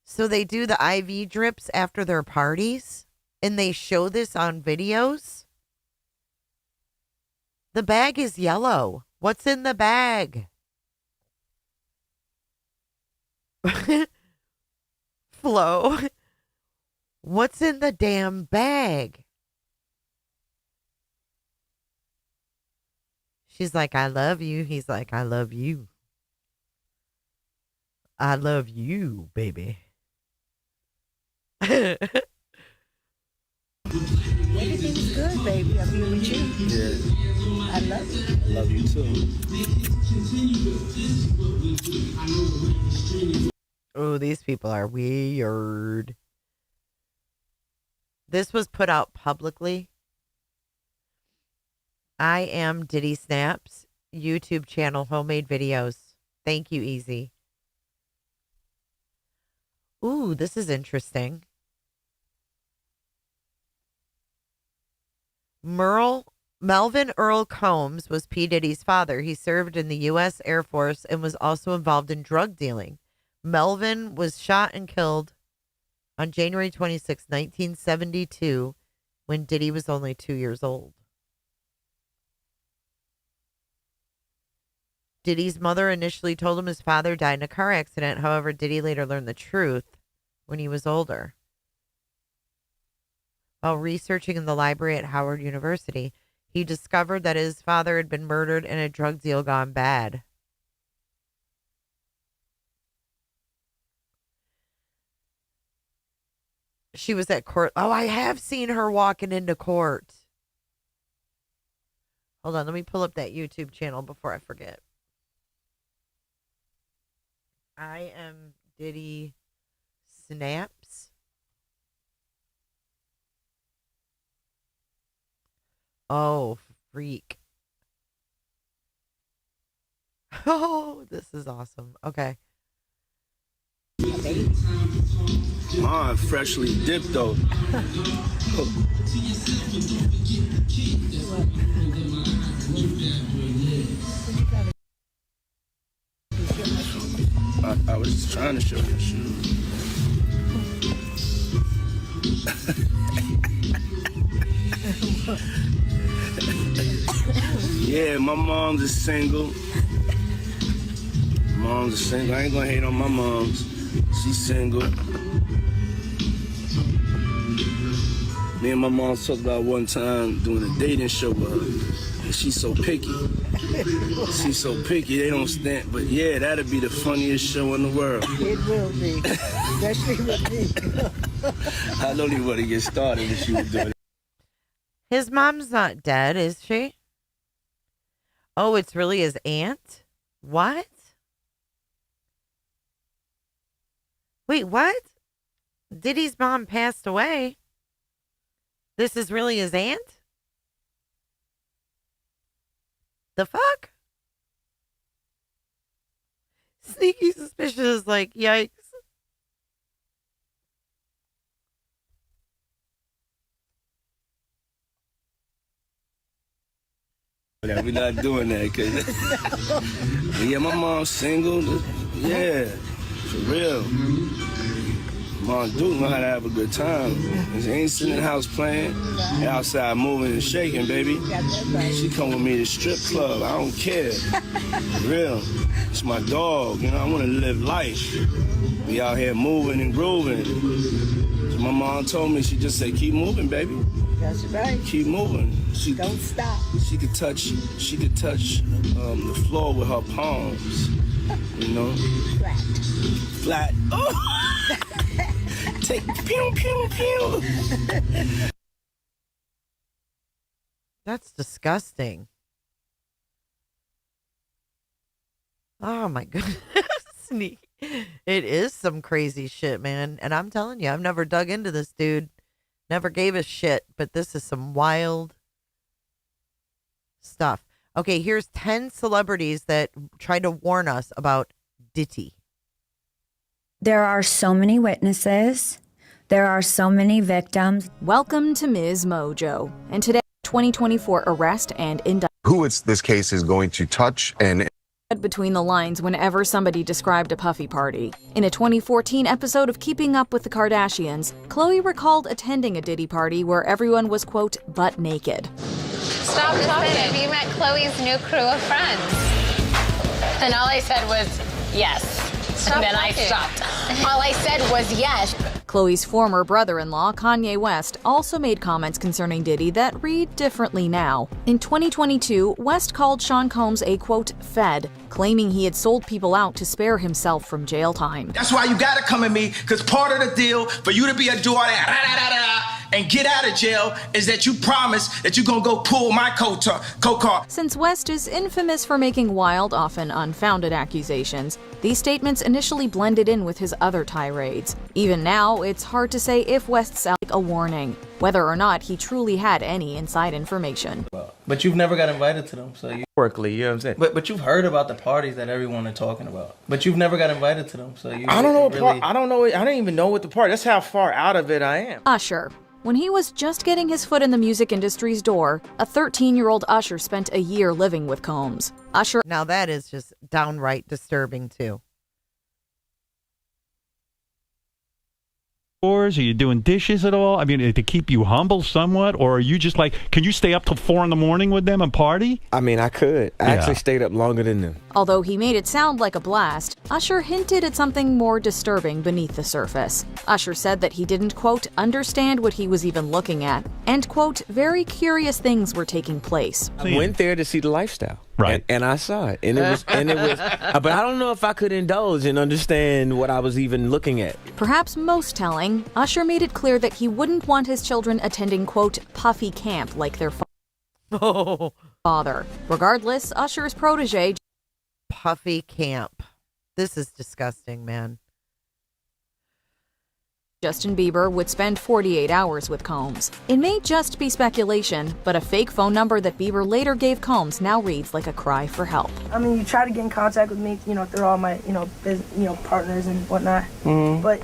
So they do the IV drips after their parties? And they show this on videos? The bag is yellow. What's in the bag? Flo. What's in the damn bag? She's like, I love you. He's like, I love you. I love you, baby.
Everything's good, baby. I'm here with you.
Yeah.
I love you.
I love you too.
Oh, these people are weird. This was put out publicly. I am Diddy Snaps, YouTube channel, homemade videos. Thank you, Easy. Ooh, this is interesting. Melvin Earl Combs was P. Diddy's father. He served in the U.S. Air Force and was also involved in drug dealing. Melvin was shot and killed on January 26, 1972, when Diddy was only 2 years old. Diddy's mother initially told him his father died in a car accident. However, Diddy later learned the truth when he was older. While researching in the library at Howard University, he discovered that his father had been murdered in a drug deal gone bad. She was at court. Oh, I have seen her walking into court. Hold on, let me pull up that YouTube channel before I forget. I am Diddy Snaps. Oh, freak. Oh, this is awesome. Okay.
Mom, freshly dipped though. I was just trying to show you shoes.
Yeah, my mom's is single. Mom's is single. I ain't gonna hate on my mom's. She's single. Me and my mom talked about one time doing a dating show with her. And she's so picky. She's so picky, they don't stand. But yeah, that'd be the funniest show in the world.
It will be. Especially with me.
I don't even want to get started if she would do it.
His mom's not dead, is she? Oh, it's really his aunt? What? Wait, what? Diddy's mom passed away. This is really his aunt? The fuck? Sneaky suspicious is like, yikes.
Yeah, we're not doing that, cause yeah, my mom's single. Yeah, for real. Mom do know how to have a good time. She ain't sitting in the house playing. They outside moving and shaking, baby. She come with me to strip club. I don't care. For real. It's my dog. You know, I want to live life. Be out here moving and grooving. So my mom told me, she just said, keep moving, baby.
That's right.
Keep moving.
Don't stop.
She could touch the floor with her palms. You know? Flat. Oh! Take pew pew pew.
That's disgusting. Oh my goodness. Sneak. It is some crazy shit, man. And I'm telling you, I've never dug into this dude. Never gave a shit, but this is some wild stuff. Okay, here's 10 celebrities that tried to warn us about Diddy.
There are so many witnesses. There are so many victims.
Welcome to Ms. Mojo. And today, 2024 arrest and indictment.
Who this case is going to touch and
Between the lines whenever somebody described a puffy party. In a 2014 episode of Keeping Up with the Kardashians, Khloe recalled attending a Diddy party where everyone was, quote, butt naked.
Stop talking. You met Chloe's new crew of friends. And all I said was, yes.
Stop
and then
talking.
I stopped. All I said was yes.
Khloe's former brother-in-law, Kanye West, also made comments concerning Diddy that read differently now. In 2022, West called Sean Combs a, quote, fed, claiming he had sold people out to spare himself from jail time.
That's why you gotta come at me, because part of the deal for you to be a do all that and get out of jail is that you promise that you're gonna go pull my co-car.
Since West is infamous for making wild, often unfounded accusations, these statements initially blended in with his other tirades. Even now, it's hard to say if West sounds like a warning, whether or not he truly had any inside information.
But you've never got invited to them, so you Berkeley, you know what I'm saying? But you've heard about the parties that everyone are talking about. But you've never got invited to them, so you
I don't know
really...
I don't know. I don't even know what the party. That's how far out of it I am.
Usher. When he was just getting his foot in the music industry's door, a 13-year-old Usher spent a year living with Combs. Usher.
Now that is just downright disturbing too.
Are you doing dishes at all? I mean, to keep you humble somewhat, or are you just like, can you stay up till 4 a.m. with them and party?
I mean, I could. I actually stayed up longer than them.
Although he made it sound like a blast, Usher hinted at something more disturbing beneath the surface. Usher said that he didn't, quote, understand what he was even looking at, and, quote, very curious things were taking place.
I went there to see the lifestyle.
Right.
And I saw it. And it was but I don't know if I could indulge and understand what I was even looking at.
Perhaps most telling, Usher made it clear that he wouldn't want his children attending, quote, puffy camp like their father. Regardless, Usher's protege...
Puffy camp. This is disgusting, man.
Justin Bieber would spend 48 hours with Combs. It may just be speculation, but a fake phone number that Bieber later gave Combs now reads like a cry for help.
I mean, you try to get in contact with me, through all my, partners and whatnot. Mm-hmm. But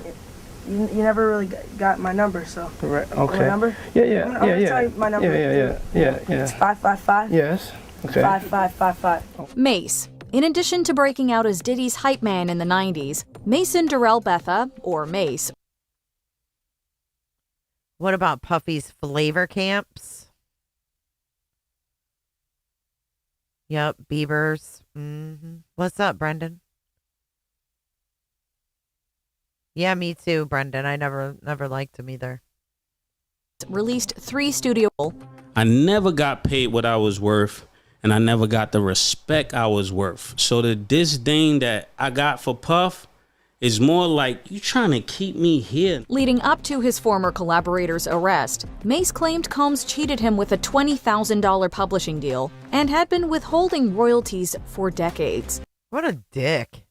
you never really got my number, so.
Right. Okay.
My number?
Yeah.
I'm gonna tell you my number.
Yeah.
It's 555.
Yes. Okay.
5555.
Mace. In addition to breaking out as Diddy's hype man in the 90s, Mason Darrell Betha, or Mace,
What about Puffy's flavor camps? Yep, Beavers. What's up, Brendan? Yeah, me too, Brendan. I never liked him either.
Released 3 studio.
I never got paid what I was worth, and I never got the respect I was worth. So the disdain that I got for Puff is more like, you trying to keep me here.
Leading up to his former collaborator's arrest, Mace claimed Combs cheated him with a $20,000 publishing deal and had been withholding royalties for decades.
What a dick.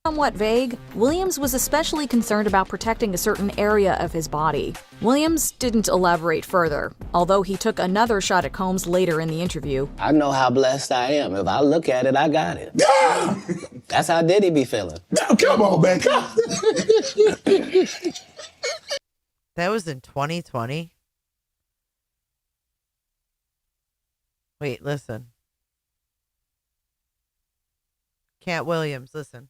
Somewhat vague, Williams was especially concerned about protecting a certain area of his body. Williams didn't elaborate further, although he took another shot at Combs later in the interview.
I know how blessed I am. If I look at it, I got it. That's how Diddy be feeling.
No, come on, man.
That was in 2020. Wait, listen. Cat Williams, listen.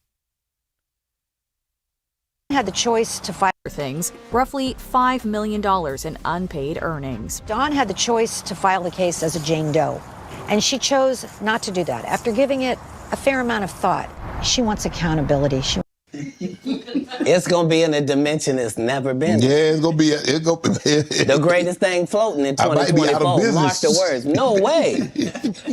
Had the choice to file
things, roughly $5 million in unpaid earnings.
Dawn had the choice to file the case as a Jane Doe, and she chose not to do that. After giving it a fair amount of thought, she wants accountability.
It's gonna be in a dimension it's never been.
Yeah, it's gonna be.
The greatest thing floating in 2024. Mark the words. No way.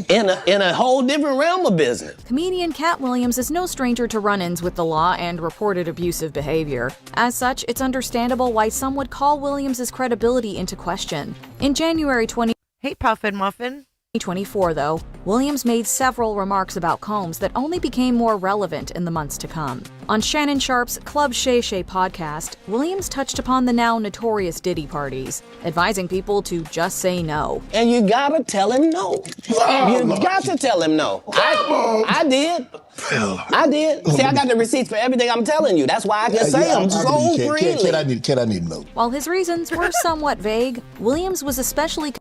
In a whole different realm of business.
Comedian Cat Williams is no stranger to run-ins with the law and reported abusive behavior. As such, it's understandable why some would call Williams' credibility into question. In January 2024, though, Williams made several remarks about Combs that only became more relevant in the months to come. On Shannon Sharp's Club Shay Shay podcast, Williams touched upon the now notorious Diddy parties, advising people to just say no.
And you gotta tell him no. You got to tell him no. I did. I did. See, I got the receipts for everything I'm telling you. That's why I can say them so freely.
Kid, I need no.
While his reasons were somewhat vague, Williams was especially...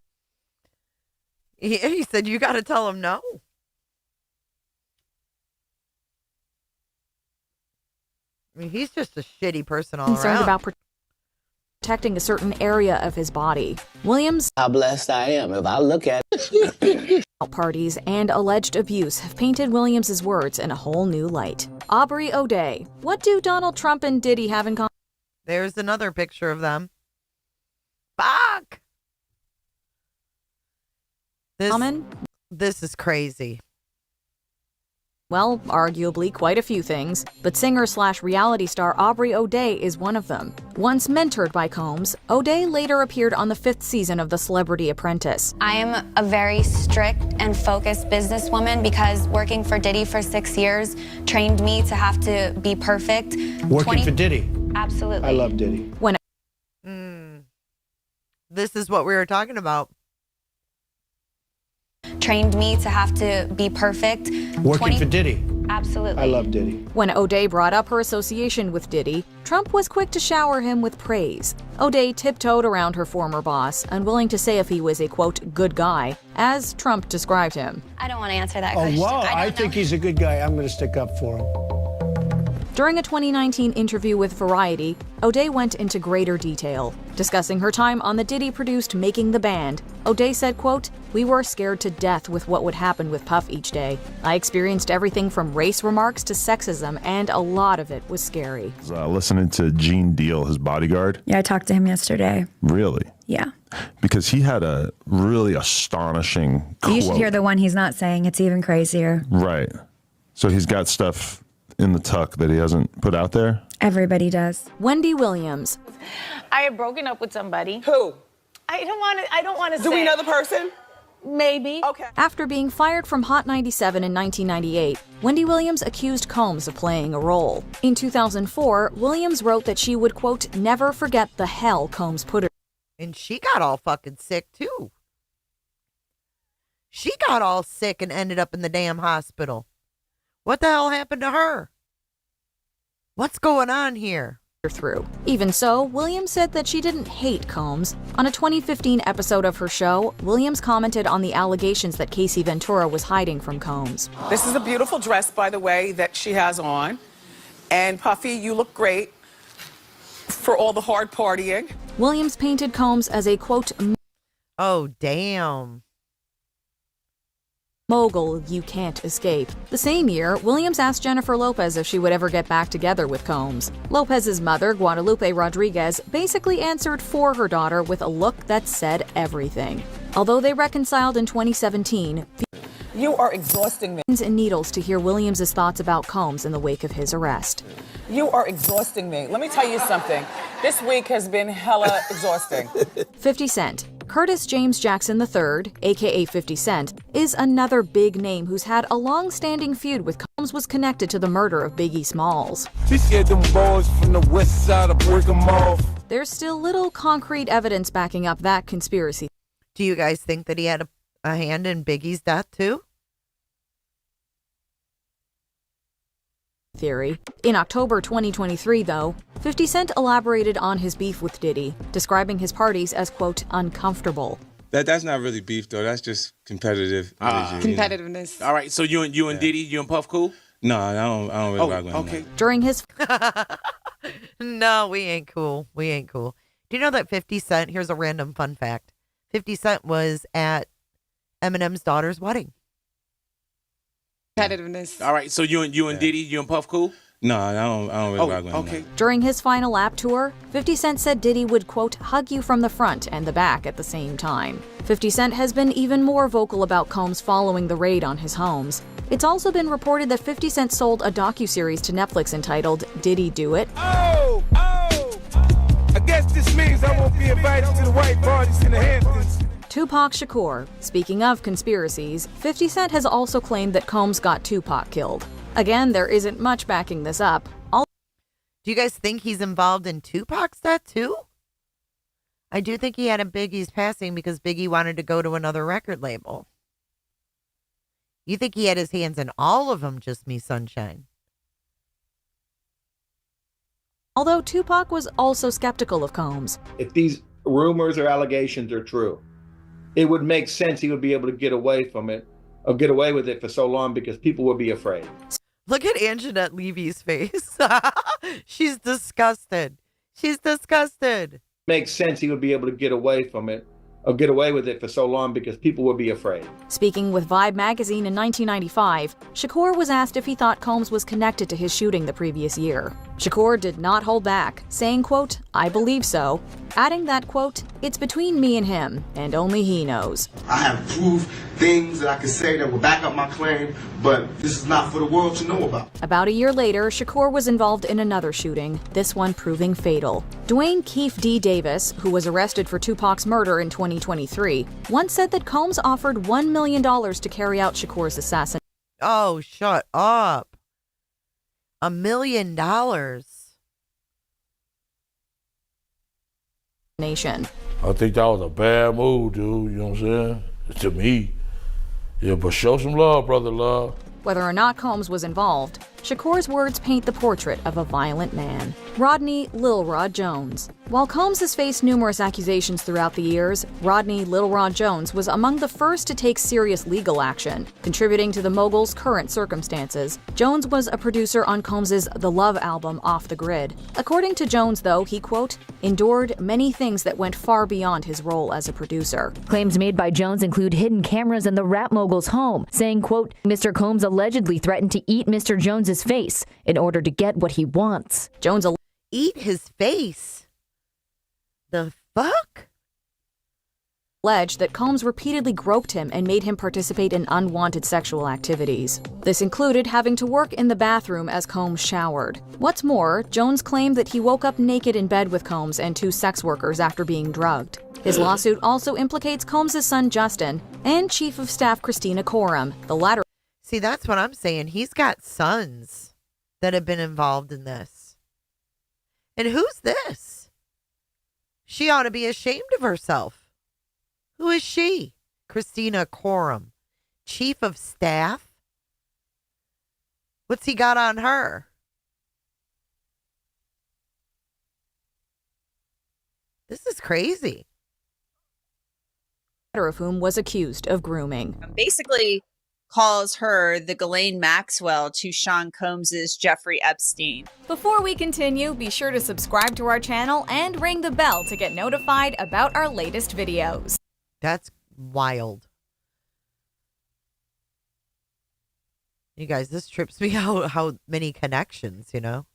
He said, you got to tell him no. I mean, he's just a shitty person all
concerned
around.
About protecting a certain area of his body. Williams,
how blessed I am. If I look at
parties and alleged abuse have painted Williams' words in a whole new light. Aubrey O'Day, what do Donald Trump and Diddy have in common?
There's another picture of them. Fuck! This is crazy.
Well, arguably quite a few things, but singer/reality star Aubrey O'Day is one of them. Once mentored by Combs, O'Day later appeared on the 5th season of The Celebrity Apprentice.
I am a very strict and focused businesswoman because working for Diddy for 6 years trained me to have to be perfect.
Working for Diddy?
Absolutely.
I love Diddy.
This is what we were talking about.
Trained me to have to be perfect.
Working for Diddy?
Absolutely.
I love Diddy.
When O'Day brought up her association with Diddy, Trump was quick to shower him with praise. O'Day tiptoed around her former boss, unwilling to say if he was a, quote, good guy, as Trump described him.
I don't want to answer that
Oh,
question.
wow. I think he's a good guy. I'm going to stick up for him.
During a 2019 interview with Variety, O'Day went into greater detail. Discussing her time on the Diddy-produced Making the Band, O'Day said, quote, "We were scared to death with what would happen with Puff each day. I experienced everything from race remarks to sexism, and a lot of it was scary."
Listening to Gene Deal, his bodyguard.
Yeah, I talked to him yesterday.
Really?
Yeah.
Because he had a really astonishing quote.
You should hear the one he's not saying. It's even crazier.
Right. So he's got stuff in the tuck that he hasn't put out there?
Everybody does.
Wendy Williams.
I have broken up with somebody.
Who?
I don't want to say.
Do we know the person?
Maybe.
Okay.
After being fired from Hot 97 in 1998, Wendy Williams accused Combs of playing a role. In 2004, Williams wrote that she would, quote, never forget the hell Combs put her.
And she got all fucking sick, too. She got all sick and ended up in the damn hospital. What the hell happened to her? What's going on here?
Through. Even so, Williams said that she didn't hate Combs. On a 2015 episode of her show, Williams commented on the allegations that Cassie Ventura was hiding from Combs.
This is a beautiful dress, by the way, that she has on. And Puffy, you look great.
for all the hard partying.
Williams painted Combs as a, quote,
oh, damn.
mogul you can't escape. The same year, Williams asked Jennifer Lopez if she would ever get back together with Combs. Lopez's mother, Guadalupe Rodriguez, basically answered for her daughter with a look that said everything. Although they reconciled in 2017,
You are exhausting me.
pins and needles to hear Williams' thoughts about Combs in the wake of his arrest.
You are exhausting me. Let me tell you something. This week has been hella exhausting.
50 Cent. Curtis James Jackson III, aka 50 Cent, is another big name who's had a long-standing feud with Combs was connected to the murder of Biggie Smalls.
She scared them boys from the west side of break them off.
There's still little concrete evidence backing up that conspiracy.
Do you guys think that he had a hand in Biggie's death too?
Theory. In October 2023, though, 50 Cent elaborated on his beef with Diddy, describing his parties as, quote, uncomfortable.
That's not really beef, though. That's just competitive.
Competitiveness.
All right, so you and Diddy, you and Puff cool?
No, I don't really rock with him.
Okay.
During his...
No, we ain't cool. We ain't cool. Do you know that 50 Cent, here's a random fun fact, 50 Cent was at Eminem's daughter's wedding.
Competitiveness.
All right, so you and Diddy, you and Puff cool?
No, I don't really rock with him.
Okay.
During his final lap tour, 50 Cent said Diddy would, quote, hug you from the front and the back at the same time. 50 Cent has been even more vocal about Combs following the raid on his homes. It's also been reported that 50 Cent sold a docuseries to Netflix entitled Diddy Do It?
Oh! I guess this means I won't be invited to the white parties in the Hamptons.
Tupac Shakur. Speaking of conspiracies, 50 Cent has also claimed that Combs got Tupac killed. Again, there isn't much backing this up.
Do you guys think he's involved in Tupac's death too? I do think he had a Biggie's passing because Biggie wanted to go to another record label. You think he had his hands in all of them, just me, sunshine?
Although Tupac was also skeptical of Combs.
If these rumors or allegations are true, it would make sense he would be able to get away from it or get away with it for so long because people would be afraid.
Look at Anjanette Levy's face. She's disgusted. She's disgusted.
Makes sense he would be able to get away from it or get away with it for so long because people would be afraid.
Speaking with Vibe magazine in 1995, Shakur was asked if he thought Combs was connected to his shooting the previous year. Shakur did not hold back, saying, quote, I believe so, adding that, quote, it's between me and him, and only he knows.
I have proved things that I can say that will back up my claim, but this is not for the world to know about.
About a year later, Shakur was involved in another shooting, this one proving fatal. Dwayne Keefe D. Davis, who was arrested for Tupac's murder in 2023, once said that Combs offered $1 million to carry out Shakur's assassination.
Oh, shut up. $1 million.
I think that was a bad move, dude. You know what I'm saying? To me. Yeah, but show some love, brother love.
Whether or not Combs was involved, Shakur's words paint the portrait of a violent man. Rodney Lil Rod Jones. While Combs has faced numerous accusations throughout the years, Rodney Lil Rod Jones was among the first to take serious legal action, contributing to the mogul's current circumstances. Jones was a producer on Combs's The Love album Off the Grid. According to Jones, though, he, quote, endured many things that went far beyond his role as a producer.
Claims made by Jones include hidden cameras in the rap mogul's home, saying, quote, Mr. Combs allegedly threatened to eat Mr. Jones's face in order to get what he wants.
Jones
eat his face? The fuck?
Alleged that Combs repeatedly groped him and made him participate in unwanted sexual activities. This included having to work in the bathroom as Combs showered. What's more, Jones claimed that he woke up naked in bed with Combs and 2 sex workers after being drugged. His lawsuit also implicates Combs' son Justin and Chief of Staff Christina Coram, the latter.
See, that's what I'm saying. He's got sons that have been involved in this. And who's this? She ought to be ashamed of herself. Who is she? Christina Coram, Chief of Staff? What's he got on her? This is crazy.
Of whom was accused of grooming.
Basically,
calls her the Ghislaine Maxwell to Sean Combs's Jeffrey Epstein.
Before we continue, be sure to subscribe to our channel and ring the bell to get notified about our latest videos.
That's wild. You guys, this trips me out how many connections, you know?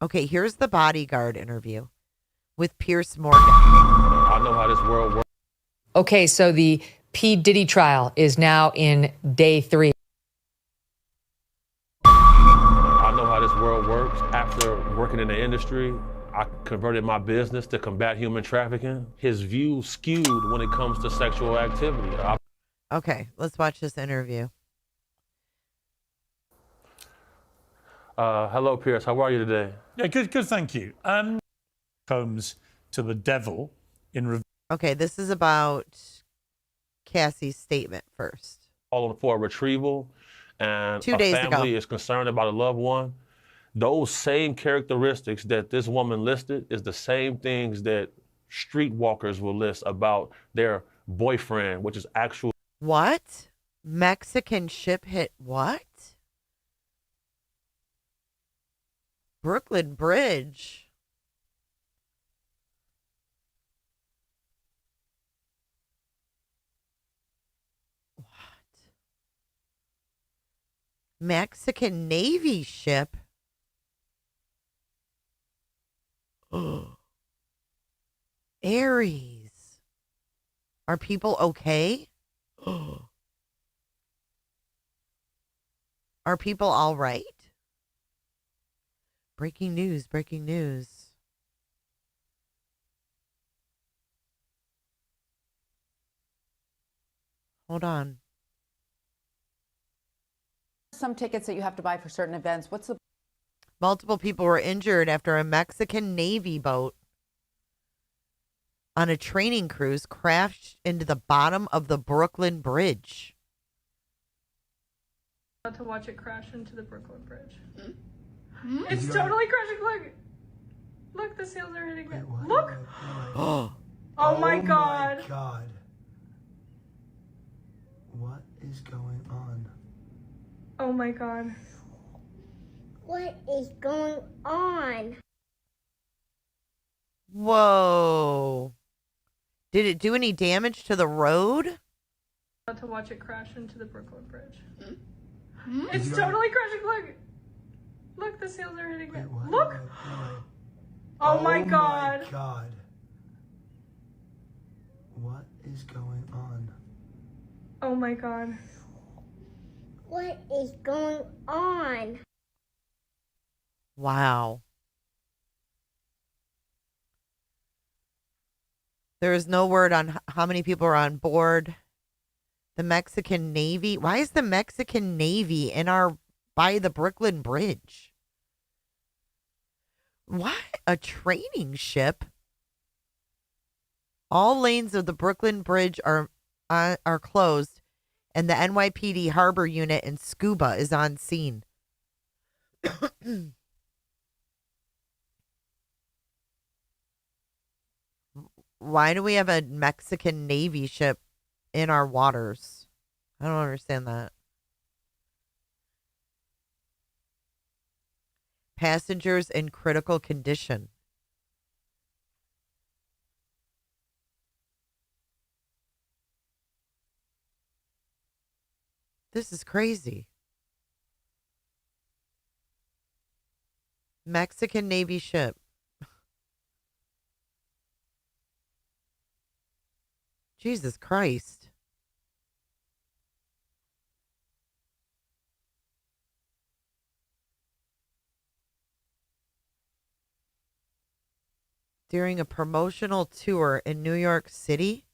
Okay, here's the Bodyguard interview with Pierce Morgan.
I know how this world works.
Okay, so the P. Diddy trial is now in day 3.
I know how this world works. After working in the industry, I converted my business to combat human trafficking. His views skewed when it comes to sexual activity.
Okay, let's watch this interview.
Hello, Pierce. How are you today?
Yeah, good, thank you. Combs to the devil in...
Okay, this is about Cassie's statement first.
Calling for a retrieval, and
2 days
a family
ago.
is concerned about a loved one. Those same characteristics that this woman listed is the same things that streetwalkers will list about their boyfriend, which is actual...
What? Mexican ship hit what? Brooklyn Bridge. What? Mexican Navy ship? Oh. Aries. Are people okay? Are people all right? Breaking news, breaking news. Hold on.
Some tickets that you have to buy for certain events. What's the...
Multiple people were injured after a Mexican Navy boat on a training cruise crashed into the bottom of the Brooklyn Bridge.
To watch it crash into the Brooklyn Bridge. It's totally crashing. Look, the sails are hitting it. Look.
Oh
my God.
What is going on?
Oh my God.
What is going on?
Whoa. Did it do any damage to the road?
To watch it crash into the Brooklyn Bridge. It's totally crashing. Look, the sails are hitting it. Look. Oh my God.
What is going on?
Oh my God.
What is going on?
Wow. There is no word on how many people are on board. The Mexican Navy. Why is the Mexican Navy by the Brooklyn Bridge? What? A training ship? All lanes of the Brooklyn Bridge are closed, and the NYPD Harbor Unit and Scuba is on scene. Why do we have a Mexican Navy ship in our waters? I don't understand that. Passengers in critical condition. This is crazy. Mexican Navy ship. Jesus Christ. During a promotional tour in New York City?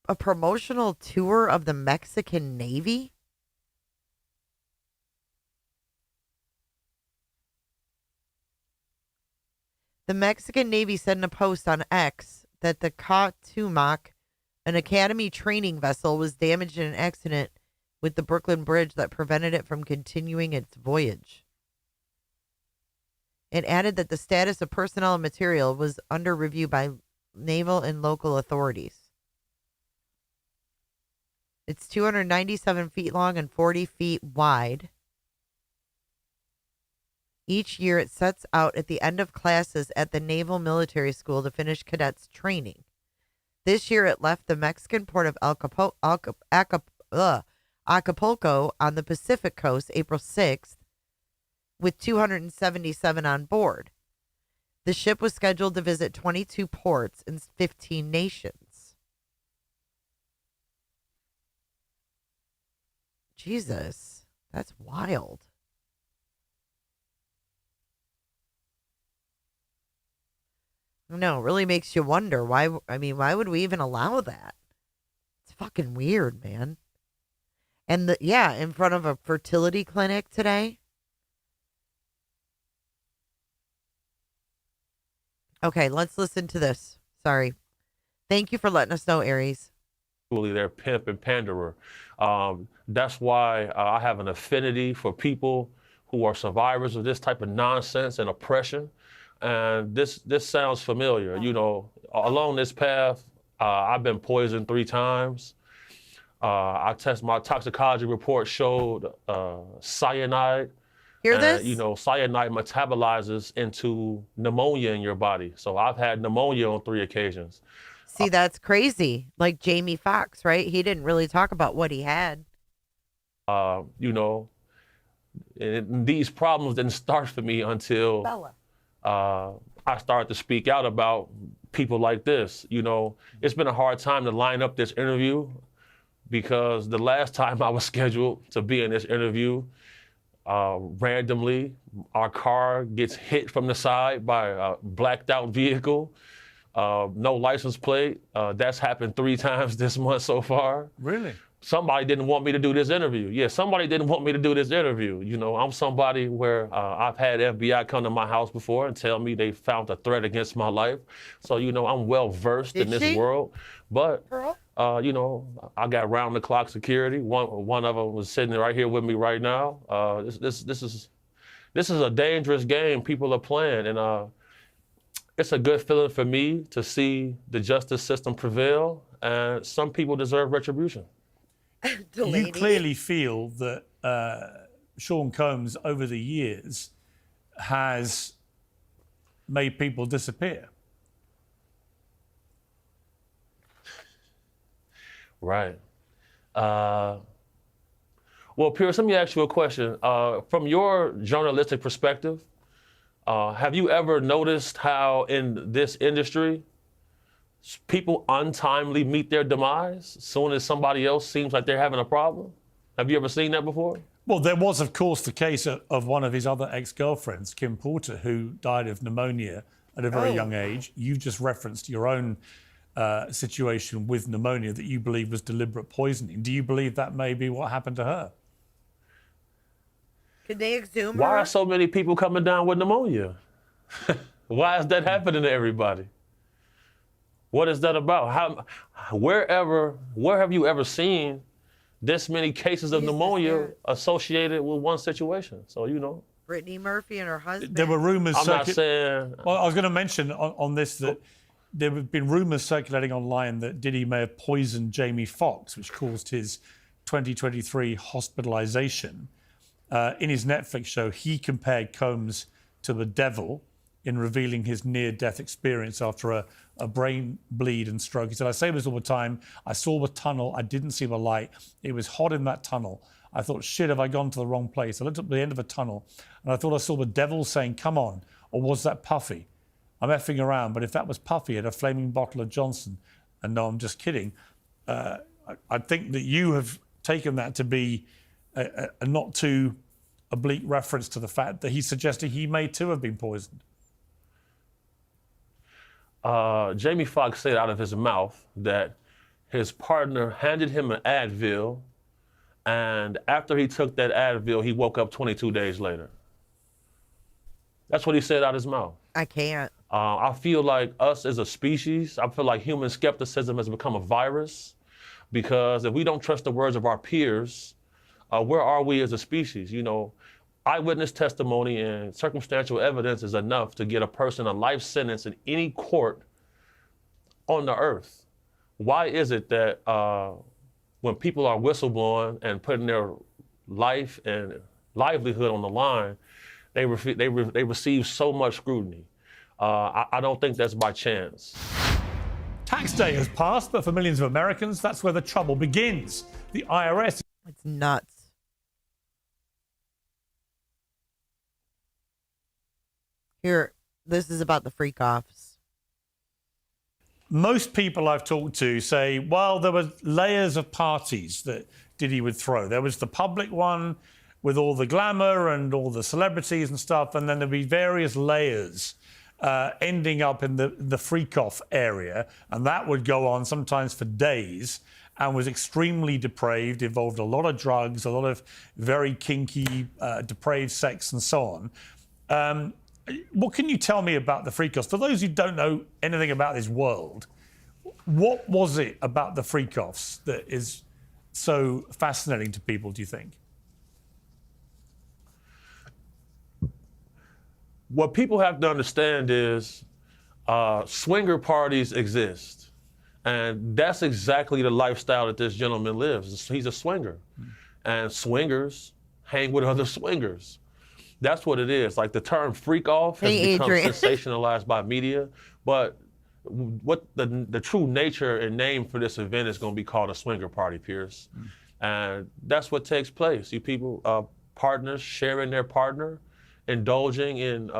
A promotional tour of the Mexican Navy? The Mexican Navy said in a post on X that the Catumac, an Academy training vessel, was damaged in an accident with the Brooklyn Bridge that prevented it from continuing its voyage. It added that the status of personnel and material was under review by naval and local authorities. It's 297 feet long and 40 feet wide. Each year it sets out at the end of classes at the Naval Military School to finish cadets training. This year it left the Mexican port of Acapulco on the Pacific coast April 6th with 277 on board. The ship was scheduled to visit 22 ports in 15 nations. Jesus, that's wild. No, it really makes you wonder why would we even allow that? It's fucking weird, man. And in front of a fertility clinic today. Okay, let's listen to this. Sorry. Thank you for letting us know, Aries.
They're pimp and panderer. That's why I have an affinity for people who are survivors of this type of nonsense and oppression. And this sounds familiar. You know, along this path, I've been poisoned 3 times. My toxicology report showed cyanide.
Hear this?
You know, cyanide metabolizes into pneumonia in your body. So I've had pneumonia on 3 occasions.
See, that's crazy. Like Jamie Foxx, right? He didn't really talk about what he had.
You know, these problems didn't start for me until I started to speak out about people like this. You know, it's been a hard time to line up this interview because the last time I was scheduled to be in this interview, randomly, our car gets hit from the side by a blacked out vehicle. No license plate. That's happened 3 times this month so far.
Really?
Somebody didn't want me to do this interview. Yeah, somebody didn't want me to do this interview. You know, I'm somebody where I've had FBI come to my house before and tell me they found a threat against my life. So, you know, I'm well versed in this world. But, you know, I got round the clock security. One of them was sitting right here with me right now. This is a dangerous game people are playing, and it's a good feeling for me to see the justice system prevail, and some people deserve retribution.
You clearly feel that Sean Combs, over the years, has made people disappear.
Right. Well, Pierce, let me ask you a question. From your journalistic perspective, have you ever noticed how in this industry, people untimely meet their demise as soon as somebody else seems like they're having a problem? Have you ever seen that before?
Well, there was, of course, the case of one of his other ex-girlfriends, Kim Porter, who died of pneumonia at a very young age. You just referenced your own situation with pneumonia that you believe was deliberate poisoning. Do you believe that may be what happened to her?
Could they exhume her?
Why are so many people coming down with pneumonia? Why is that happening to everybody? What is that about? Where have you ever seen this many cases of pneumonia associated with one situation? So, you know.
Brittany Murphy and her husband.
There were rumors.
I'm not saying.
Well, I was going to mention on this that there have been rumors circulating online that Diddy may have poisoned Jamie Foxx, which caused his 2023 hospitalization. In his Netflix show, he compared Combs to the devil in revealing his near-death experience after a brain bleed and stroke. He said, I say this all the time. I saw the tunnel. I didn't see the light. It was hot in that tunnel. I thought, shit, have I gone to the wrong place? I looked up the end of a tunnel, and I thought I saw the devil saying, come on. Or was that Puffy? I'm effing around, but if that was Puffy, had a flaming bottle of Johnson. And no, I'm just kidding. I think that you have taken that to be a not too oblique reference to the fact that he's suggesting he may too have been poisoned.
Jamie Foxx said out of his mouth that his partner handed him an Advil, and after he took that Advil, he woke up 22 days later. That's what he said out of his mouth.
I can't.
I feel like us as a species, I feel like human skepticism has become a virus, because if we don't trust the words of our peers, where are we as a species? You know, eyewitness testimony and circumstantial evidence is enough to get a person a life sentence in any court on the earth. Why is it that when people are whistleblowing and putting their life and livelihood on the line, they receive so much scrutiny. I don't think that's by chance.
Tax day has passed, but for millions of Americans, that's where the trouble begins. The IRS.
It's nuts. Here, this is about the freak offs.
Most people I've talked to say, well, there were layers of parties that Diddy would throw. There was the public one with all the glamour and all the celebrities and stuff, and then there'd be various layers ending up in the freak-off area, and that would go on sometimes for days and was extremely depraved, involved a lot of drugs, a lot of very kinky, depraved sex and so on. What can you tell me about the freak-offs? For those who don't know anything about this world, what was it about the freak-offs that is so fascinating to people, do you think?
What people have to understand is swinger parties exist. And that's exactly the lifestyle that this gentleman lives. He's a swinger. And swingers hang with other swingers. That's what it is. Like the term freak off has become sensationalized by media. But what the true nature and name for this event is going to be called a swinger party, Pierce. And that's what takes place. You people, partners sharing their partner, indulging in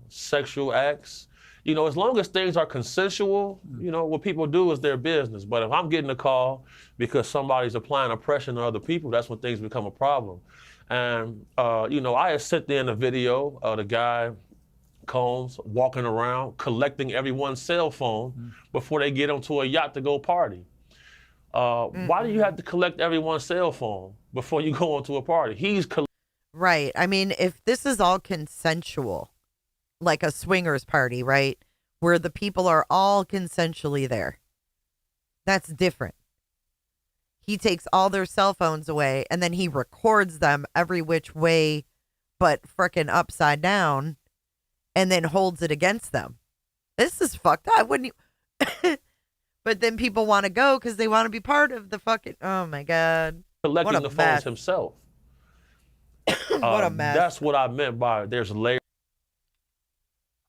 sexual acts. You know, as long as things are consensual, you know, what people do is their business. But if I'm getting a call because somebody's applying oppression on other people, that's when things become a problem. And, you know, I had sent in a video of the guy, Combs, walking around, collecting everyone's cell phone before they get onto a yacht to go party. Why do you have to collect everyone's cell phone before you go onto a party? He's
Right. I mean, if this is all consensual, like a swingers party, right, where the people are all consensually there, that's different. He takes all their cell phones away and then he records them every which way but frickin' upside down and then holds it against them. This is fucked up. Wouldn't you? But then people want to go because they want to be part of the fucking, oh my God.
collecting the phones himself.
What a mess.
That's what I meant by there's layers.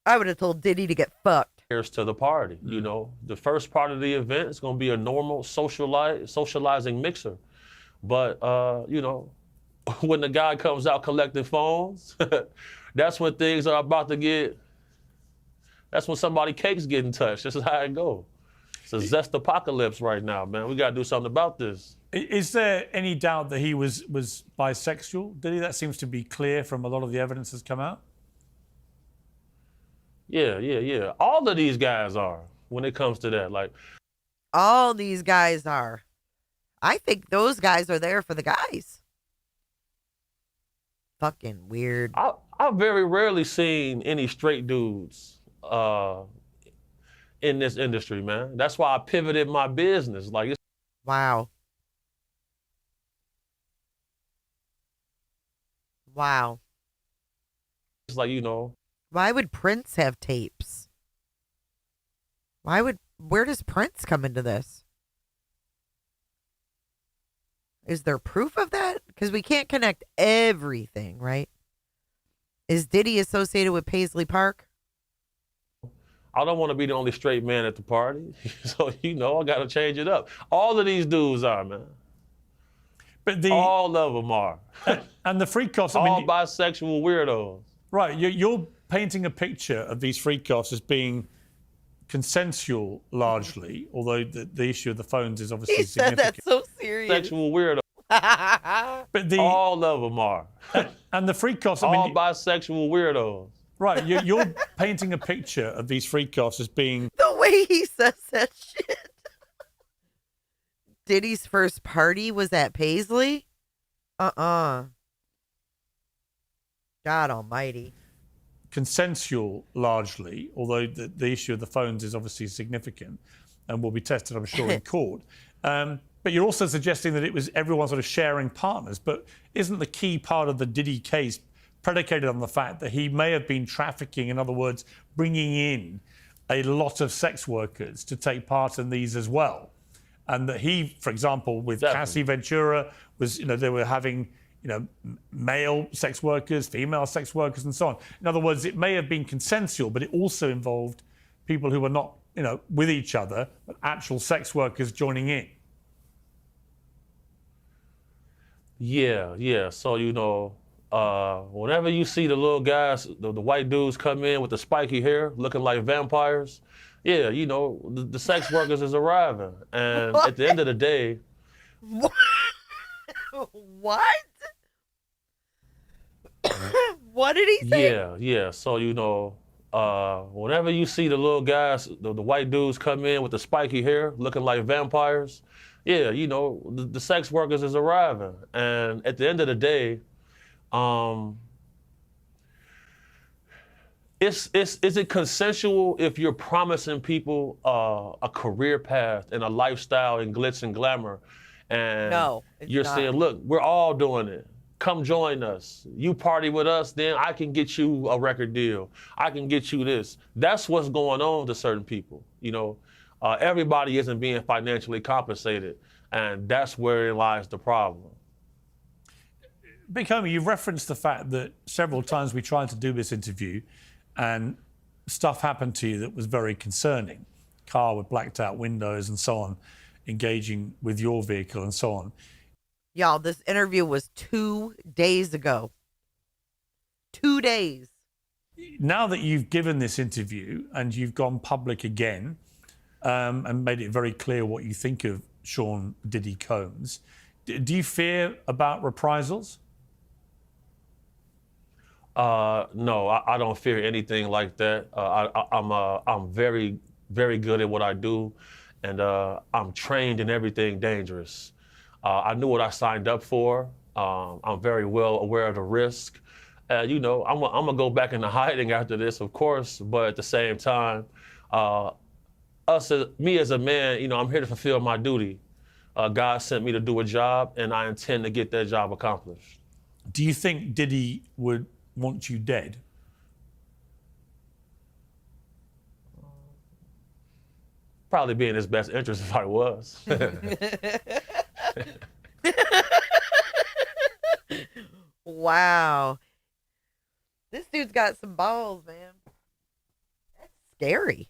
I would have told Diddy to get fucked.
To the party, you know, the first part of the event is going to be a normal socializing mixer, but you know, when the guy comes out collecting phones, that's when things are about to get. That's when somebody's cake's getting touched. This is how it goes. It's a zest apocalypse right now, man. We got to do something about this.
Is there any doubt that he was bisexual? Diddy? That seems to be clear from a lot of the evidence that's come out.
Yeah. All of these guys are when it comes to that. Like,
all these guys are. I think those guys are there for the guys. Fucking weird.
I've very rarely seen any straight dudes in this industry, man. That's why I pivoted my business. Like,
wow.
It's like, you know.
Why would Prince have tapes? Where does Prince come into this? Is there proof of that? Because we can't connect everything, right? Is Diddy associated with Paisley Park?
I don't want to be the only straight man at the party. So, you know, I got to change it up. All of these dudes are, man.
But
all of them are.
And the freak-offs,
all bisexual weirdos.
Right, you're painting a picture of these freak-offs as being consensual largely, although the issue of the phones is obviously significant.
That's so serious.
Sexual weirdo.
But
all of them are.
And the freak-offs,
all bisexual weirdos.
Right, you're painting a picture of these freak-offs as being...
The way he says that shit. Diddy's first party was at Paisley? God almighty.
Consensual largely, although the issue of the phones is obviously significant and will be tested, I'm sure, in court. But you're also suggesting that it was everyone sort of sharing partners. But isn't the key part of the Diddy case predicated on the fact that he may have been trafficking, in other words, bringing in a lot of sex workers to take part in these as well? and that he, for example, with Cassie Ventura, was, they were having, male sex workers, female sex workers, and so on. In other words, it may have been consensual, but it also involved people who were not, with each other, but actual sex workers joining in.
Yeah. So, whenever you see the little guys, the white dudes come in with the spiky hair looking like vampires, the sex workers is arriving. And at the end of the day...
What? What did he say?
Yeah. So, whenever you see the little guys, the white dudes come in with the spiky hair looking like vampires, the sex workers is arriving. And at the end of the day, is it consensual if you're promising people a career path and a lifestyle and glitz and glamour, and you're saying, look, we're all doing it. Come join us. You party with us, then I can get you a record deal. I can get you this. That's what's going on to certain people. Everybody isn't being financially compensated, and that's where lies the problem.
Big Homie, you've referenced the fact that several times we tried to do this interview and stuff happened to you that was very concerning. Car with blacked out windows and so on, engaging with your vehicle and so on.
Y'all, this interview was 2 days ago. 2 days.
Now that you've given this interview and you've gone public again and made it very clear what you think of Sean Diddy Combs, do you fear about reprisals?
No, I don't fear anything like that. I'm very, very good at what I do, and I'm trained in everything dangerous. I knew what I signed up for. I'm very well aware of the risk. I'm gonna go back into hiding after this, of course, but at the same time, me as a man, I'm here to fulfill my duty. God sent me to do a job, and I intend to get that job accomplished.
Do you think Diddy would want you dead?
Probably be in his best interest if I was.
Wow. This dude's got some balls, man. That's scary.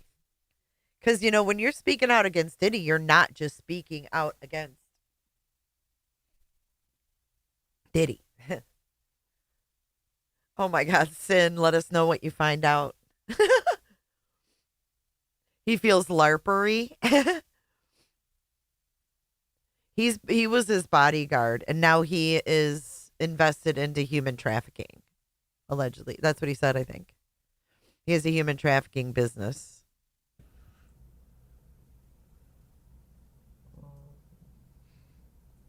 Because, when you're speaking out against Diddy, you're not just speaking out against Diddy. Oh my God, Sin, let us know what you find out. He feels larpery. He was his bodyguard, and now he is invested into human trafficking, allegedly. That's what he said, I think. He has a human trafficking business.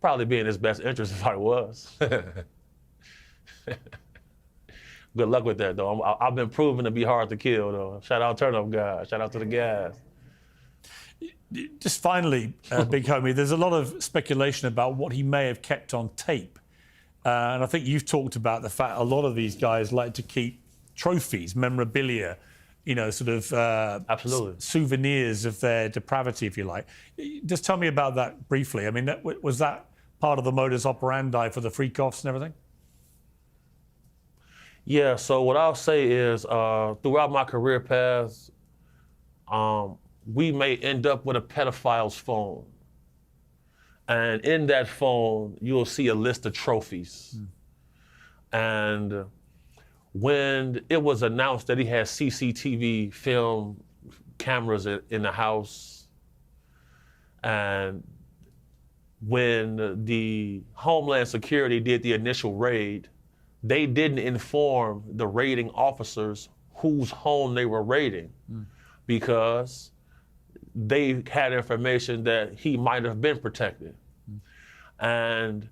Probably be in his best interest if I was. Good luck with that, though. I've been proven to be hard to kill, though. Shout out Turn Up guys. Shout out to the guys.
Just finally, Big Homie, there's a lot of speculation about what he may have kept on tape. And I think you've talked about the fact a lot of these guys like to keep trophies, memorabilia,
absolutely
souvenirs of their depravity, if you like. Just tell me about that briefly. I mean, was that part of the modus operandi for the freak-offs and everything?
Yeah, so what I'll say is throughout my career path, we may end up with a pedophile's phone. And in that phone, you'll see a list of trophies. And when it was announced that he had CCTV film cameras in the house, and when the Homeland Security did the initial raid, they didn't inform the raiding officers whose home they were raiding because they had information that he might have been protected. And,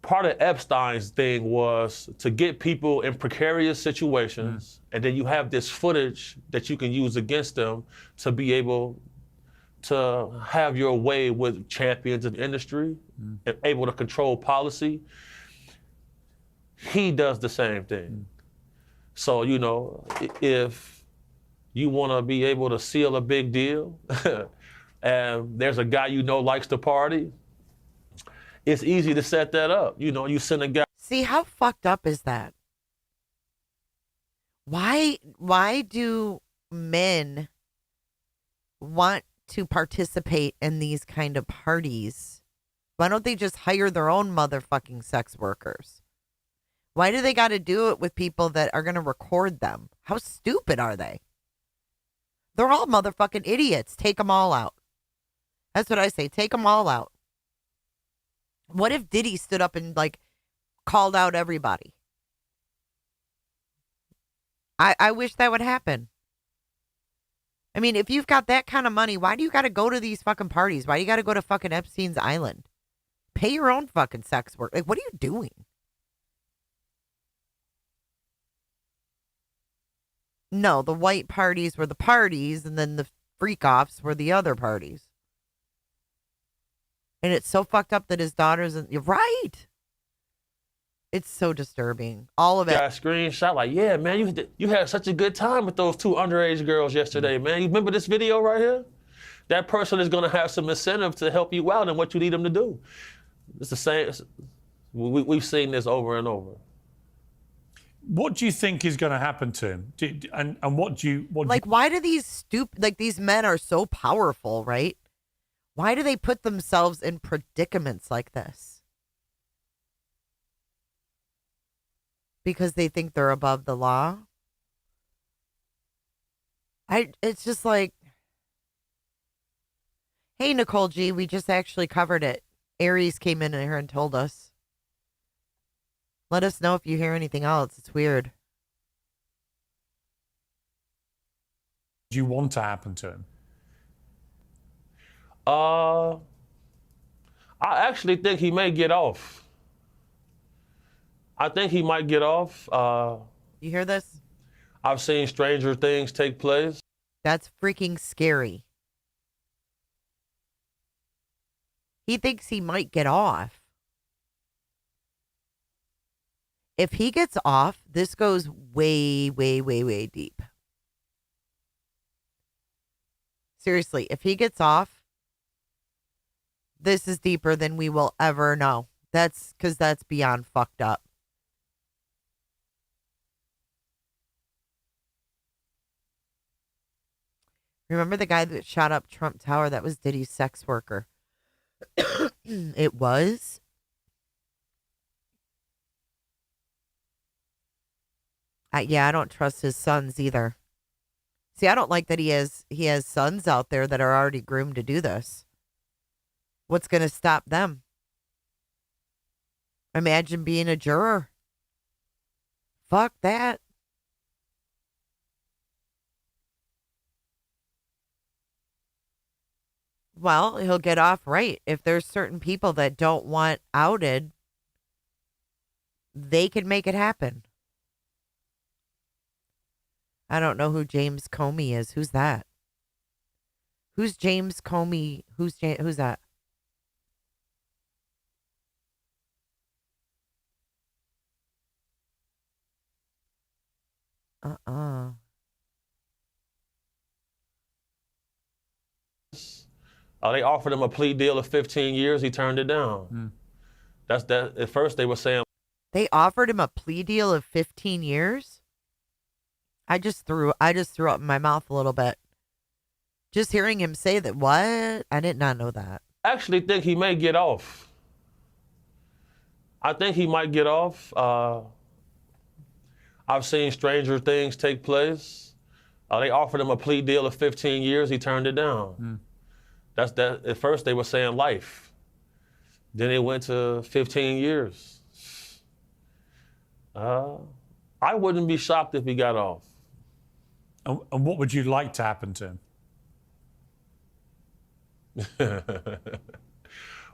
part of Epstein's thing was to get people in precarious situations, and then you have this footage that you can use against them to be able to have your way with champions of industry and able to control policy. He does the same thing. So, if you want to be able to seal a big deal, and there's a guy you know likes to party, it's easy to set that up. You know, you send a guy.
See, how fucked up is that? Why do men want to participate in these kind of parties? Why don't they just hire their own motherfucking sex workers? Why do they got to do it with people that are going to record them? How stupid are they? They're all motherfucking idiots. Take them all out. That's what I say. Take them all out. What if Diddy stood up and like called out everybody? I wish that would happen. I mean, if you've got that kind of money, why do you got to go to these fucking parties? Why do you got to go to fucking Epstein's Island? Pay your own fucking sex work. Like, what are you doing? No, the white parties were the parties, and then the freak-offs were the other parties. And it's so fucked up that his daughters... You're right. It's so disturbing. All of it.
Got a screenshot like, yeah, man, you had such a good time with those 2 underage girls yesterday, man. You remember this video right here? That person is going to have some incentive to help you out in what you need them to do. It's the same. We've seen this over and over.
What do you think is going to happen to him? And what do you...
why do these these men are so powerful, right? Why do they put themselves in predicaments like this? Because they think they're above the law? It's just like, hey, Nicole G, we just actually covered it. Aries came in here and told us. Let us know if you hear anything else. It's weird.
Do you want to happen to him?
I actually think he may get off. I think he might get off.
You hear this?
I've seen stranger things take place.
That's freaking scary. He thinks he might get off. If he gets off, this goes way, way, way, way deep. Seriously, if he gets off, this is deeper than we will ever know. That's because that's beyond fucked up. Remember the guy that shot up Trump Tower? That was Diddy's sex worker. It was? Yeah, I don't trust his sons either. See, I don't like that he has sons out there that are already groomed to do this. What's going to stop them? Imagine being a juror. Fuck that. Well, he'll get off right. If there's certain people that don't want outed, they can make it happen. I don't know who James Comey is. Who's that? Who's James Comey? Who's that?
They offered him a plea deal of 15 years. He turned it down. That's that. At first, they were saying
they offered him a plea deal of 15 years. I just threw up in my mouth a little bit. Just hearing him say that. What? I did not know that.
I actually think he may get off. I think he might get off. I've seen stranger things take place. They offered him a plea deal of 15 years. He turned it down. That's that. At first, they were saying life. Then it went to 15 years. I wouldn't be shocked if he got off.
And what would you like to happen to him?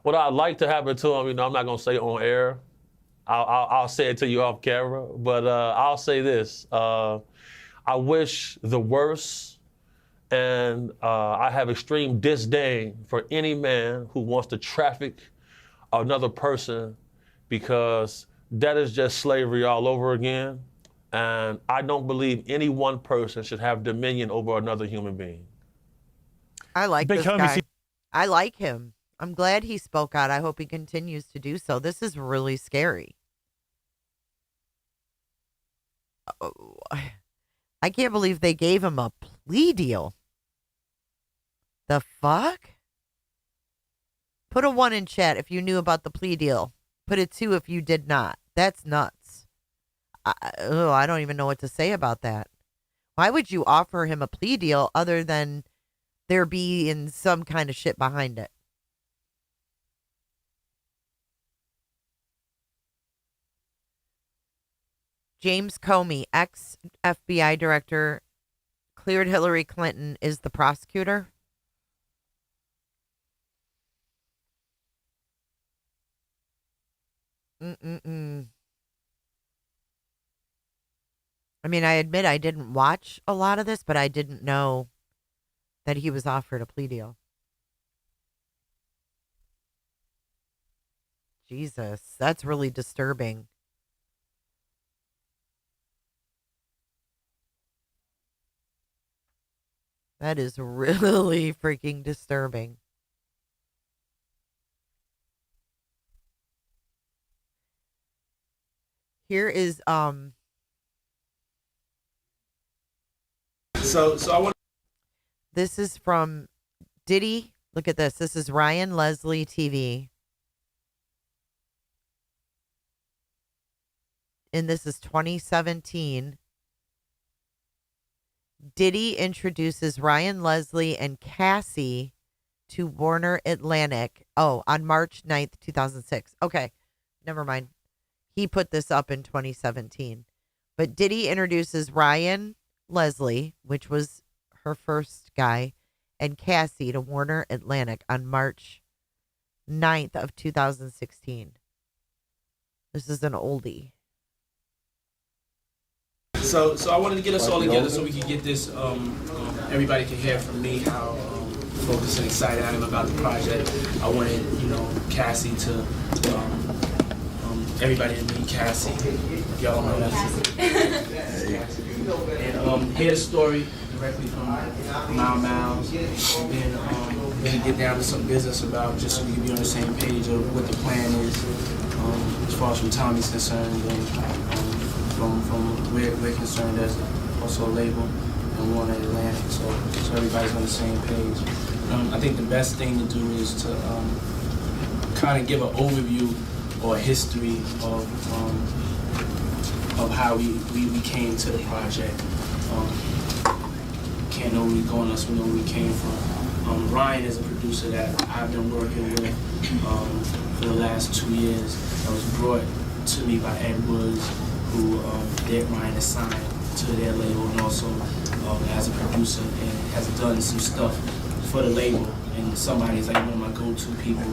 What I'd like to happen to him, I'm not going to say on air. I'll say it to you off camera. But I'll say this. I wish the worst. And I have extreme disdain for any man who wants to traffic another person, because that is just slavery all over again. And I don't believe any one person should have dominion over another human being.
I like
Big
this
homie,
guy.
see-
I like him. I'm glad he spoke out. I hope he continues to do so. This is really scary. Oh, I can't believe they gave him a plea deal. The fuck? Put a 1 in chat if you knew about the plea deal. Put a 2 if you did not. That's nuts. I don't even know what to say about that. Why would you offer him a plea deal other than there being some kind of shit behind it? James Comey, ex-FBI director, cleared Hillary Clinton, is the prosecutor. I mean, I admit I didn't watch a lot of this, but I didn't know that he was offered a plea deal. Jesus, that's really disturbing. That is really freaking disturbing. Here is
So I want.
this is from Diddy. Look at this. This is Ryan Leslie TV. And this is 2017. Diddy introduces Ryan Leslie and Cassie to Warner Atlantic. Oh, on March 9th, 2006. Okay, never mind. He put this up in 2017. But Diddy introduces Ryan Leslie, which was her first guy, and Cassie to Warner Atlantic on March 9th of 2016. This is an oldie.
So I wanted to get us all together so we could get this. Everybody can hear from me how focused and excited I am about the project. I wanted, Cassie to, everybody to meet Cassie. Y'all know that's and hear the story directly from Miles. And then get down to some business about just so we can be on the same page of what the plan is as far as from Tommy's concerned and. From where we're concerned as also a label and Warner Atlantic, so everybody's on the same page. I think the best thing to do is to kind of give an overview or a history of how we came to the project. Can't know where we're going unless we know where we came from. Ryan is a producer that I've been working with for the last 2 years. That was brought to me by Ed Woods, who Ryan is signed to their label and also as a producer and has done some stuff for the label. And somebody is like one of my go-to people.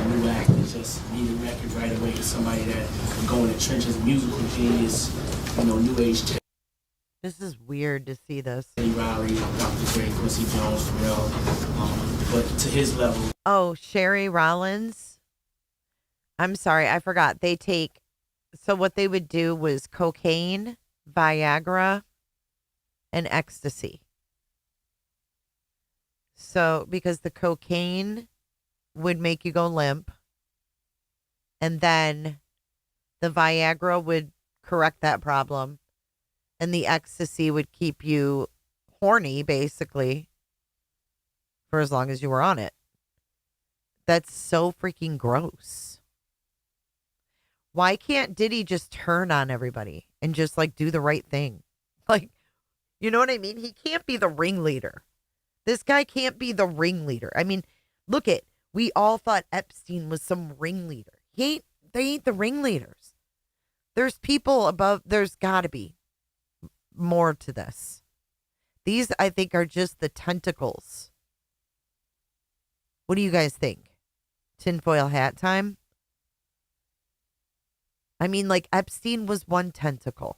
New act that just need a record right away. Somebody that will go in the trenches, musical genius, new age.
This is weird to see this.
Riley, Dr. Dre, Quincy Jones, Pharrell, but to his level.
Oh, Sherry Rollins. I'm sorry, I forgot. So what they would do was cocaine, Viagra, and ecstasy. So because the cocaine would make you go limp, and then the Viagra would correct that problem, and the ecstasy would keep you horny, basically, for as long as you were on it. That's so freaking gross. Why can't Diddy just turn on everybody and just do the right thing? You know what I mean? He can't be the ringleader. This guy can't be the ringleader. I mean, we all thought Epstein was some ringleader. They ain't the ringleaders. There's people above, there's gotta be more to this. These, I think, are just the tentacles. What do you guys think? Tinfoil hat time? I mean, Epstein was one tentacle.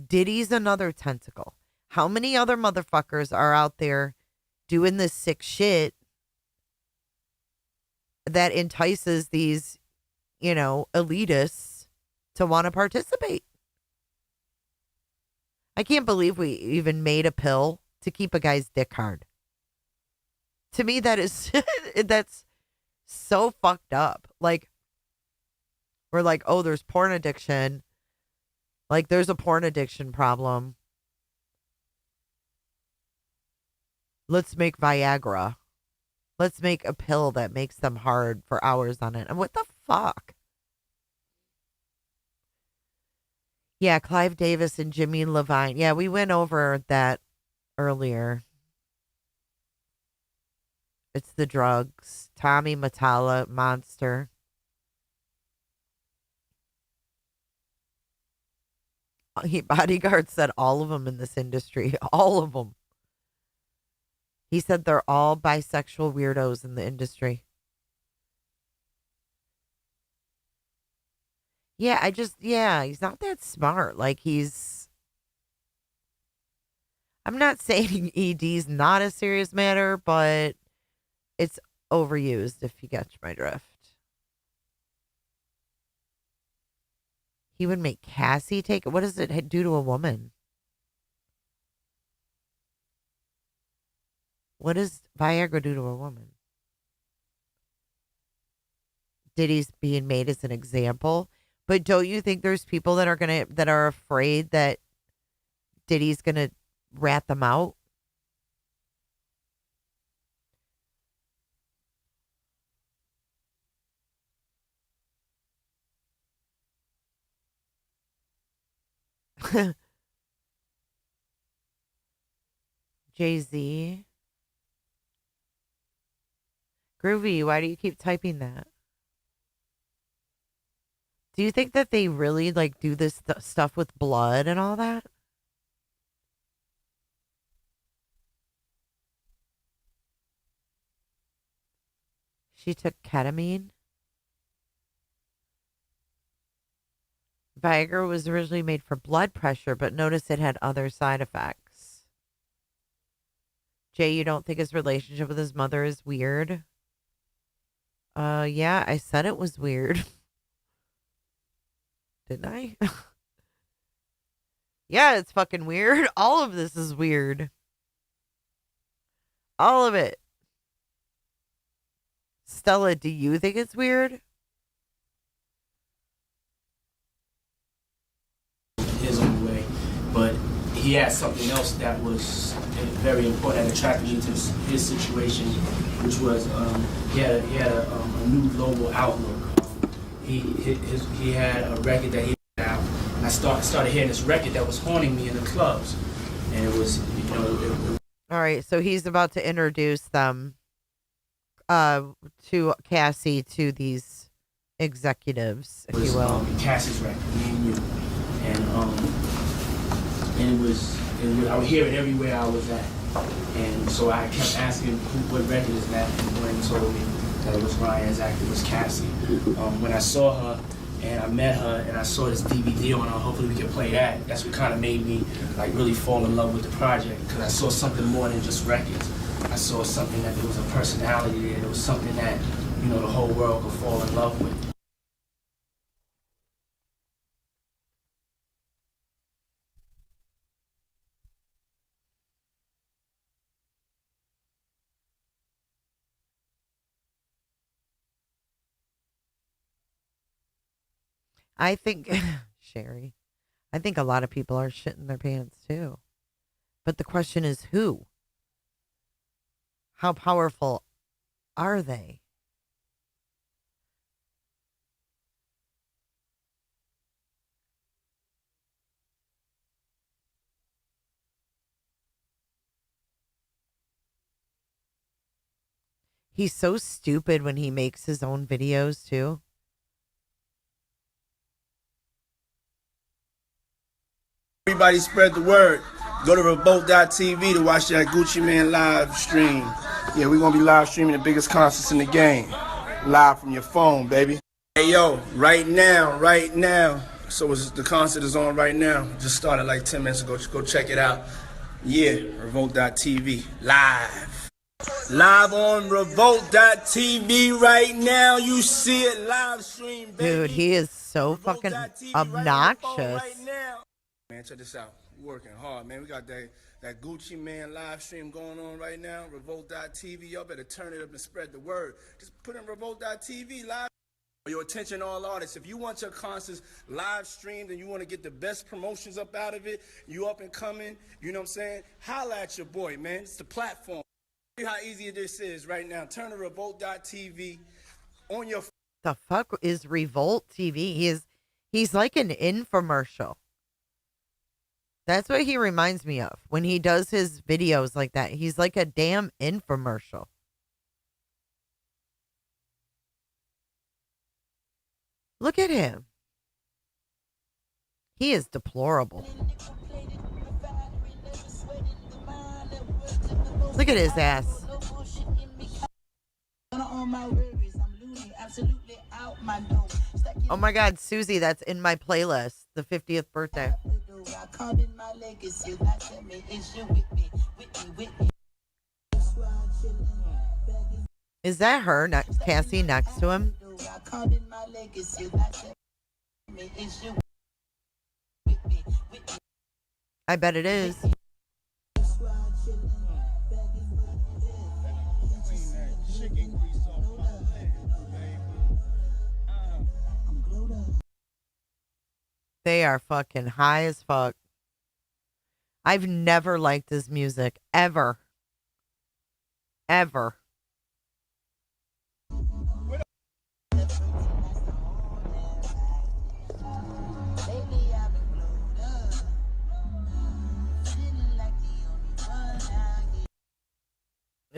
Diddy's another tentacle. How many other motherfuckers are out there doing this sick shit that entices these, elitists to want to participate? I can't believe we even made a pill to keep a guy's dick hard. To me, that is that's so fucked up. Like, we're like, oh, there's porn addiction. Like, there's a porn addiction problem. Let's make Viagra. Let's make a pill that makes them hard for hours on it. And what the fuck? Yeah, Clive Davis and Jimmy Levine. Yeah, we went over that earlier. It's the drugs. Tommy Matala, monster. Bodyguard said all of them in this industry. All of them. He said they're all bisexual weirdos in the industry. Yeah, he's not that smart. Like, I'm not saying ED's not a serious matter, but it's overused, if you catch my drift. He would make Cassie take it. What does it do to a woman? What does Viagra do to a woman? Diddy's being made as an example. But don't you think there's people that are afraid that Diddy's gonna rat them out? Jay-Z. Groovy, why do you keep typing that? Do you think that they really like do this stuff with blood and all that? She took ketamine. Viagra was originally made for blood pressure, but notice it had other side effects. Jay, you don't think his relationship with his mother is weird? Yeah, I said it was weird. Didn't I? Yeah, it's fucking weird. All of this is weird. All of it. Stella, do you think it's weird?
His own way, but he had something else that was very important that attracted me to his situation, which was he had a new global outlook. He had a record that he put out, and I started hearing this record that was haunting me in the clubs, and it was
All right, so he's about to introduce them to Cassie, to these executives, if you will.
Cassie's record, me and you, and it was I would hear it everywhere I was at, and so I kept asking what record is that, and when he told me that it was Ryan's act, it was Cassie. When I saw her and I met her and I saw this DVD on her, hopefully we could play that. That's what kind of made me like really fall in love with the project, because I saw something more than just records. I saw something that there was a personality there. There was something that, you know, the whole world could fall in love with.
I think, Sherry, I think a lot of people are shitting their pants too. But the question is who? How powerful are they? He's so stupid when he makes his own videos too.
Everybody spread the word. Go to Revolt.tv to watch that Gucci Man live stream. Yeah, we're going to be live streaming the biggest concerts in the game. Live from your phone, baby. Hey, yo, right now. So the concert is on right now. Just started like 10 minutes ago. Just go check it out. Yeah, Revolt.tv. Live. Live on Revolt.tv right now. You see it live stream, baby.
Dude, he is so fucking obnoxious.
Man, check this out. Working hard, man. We got that Gucci Man live stream going on right now. Revolt.tv. Y'all better turn it up and spread the word. Just put in Revolt.tv live. Your attention, all artists. If you want your concerts live streamed and you want to get the best promotions up out of it, you up and coming, you know what I'm saying? Holla at your boy, man. It's the platform. See how easy this is right now. Turn to Revolt.tv on your.
The fuck is Revolt TV? He's like an infomercial. That's what he reminds me of when he does his videos like that. He's like a damn infomercial. Look at him. He is deplorable. Look at his ass. Oh my God, Susie, that's in my playlist. The 50th birthday. Is that her, Cassie, next to him? I bet it is. They are fucking high as fuck. I've never liked his music. Ever. Ever.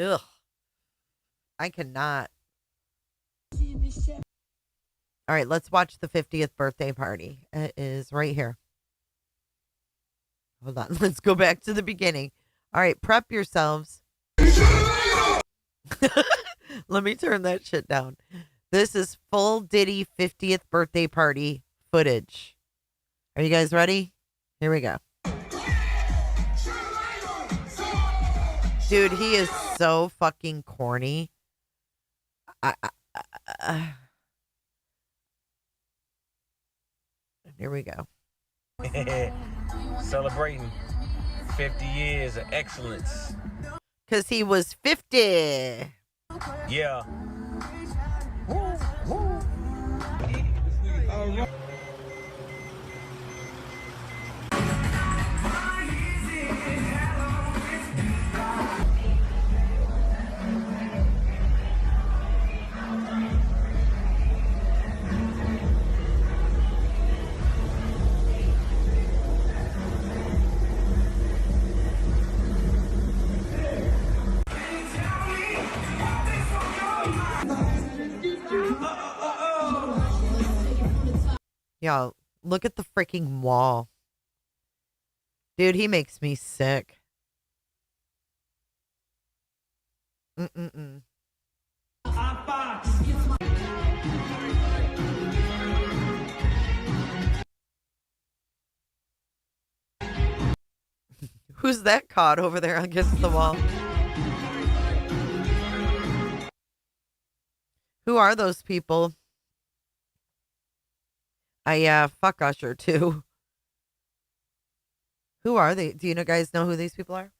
Ugh. I cannot. All right, let's watch the 50th birthday party. It is right here. Hold on. Let's go back to the beginning. All right, prep yourselves. Let me turn that shit down. This is full Diddy 50th birthday party footage. Are you guys ready? Here we go. Dude, he is so fucking corny. Here we go.
Celebrating 50 years of excellence.
Because he was 50.
Yeah.
Y'all, look at the freaking wall. Dude, he makes me sick. Mm-mm-mm. Who's that caught over there against the wall? Who are those people? Fuck Usher too. Who are they? Do you guys know who these people are?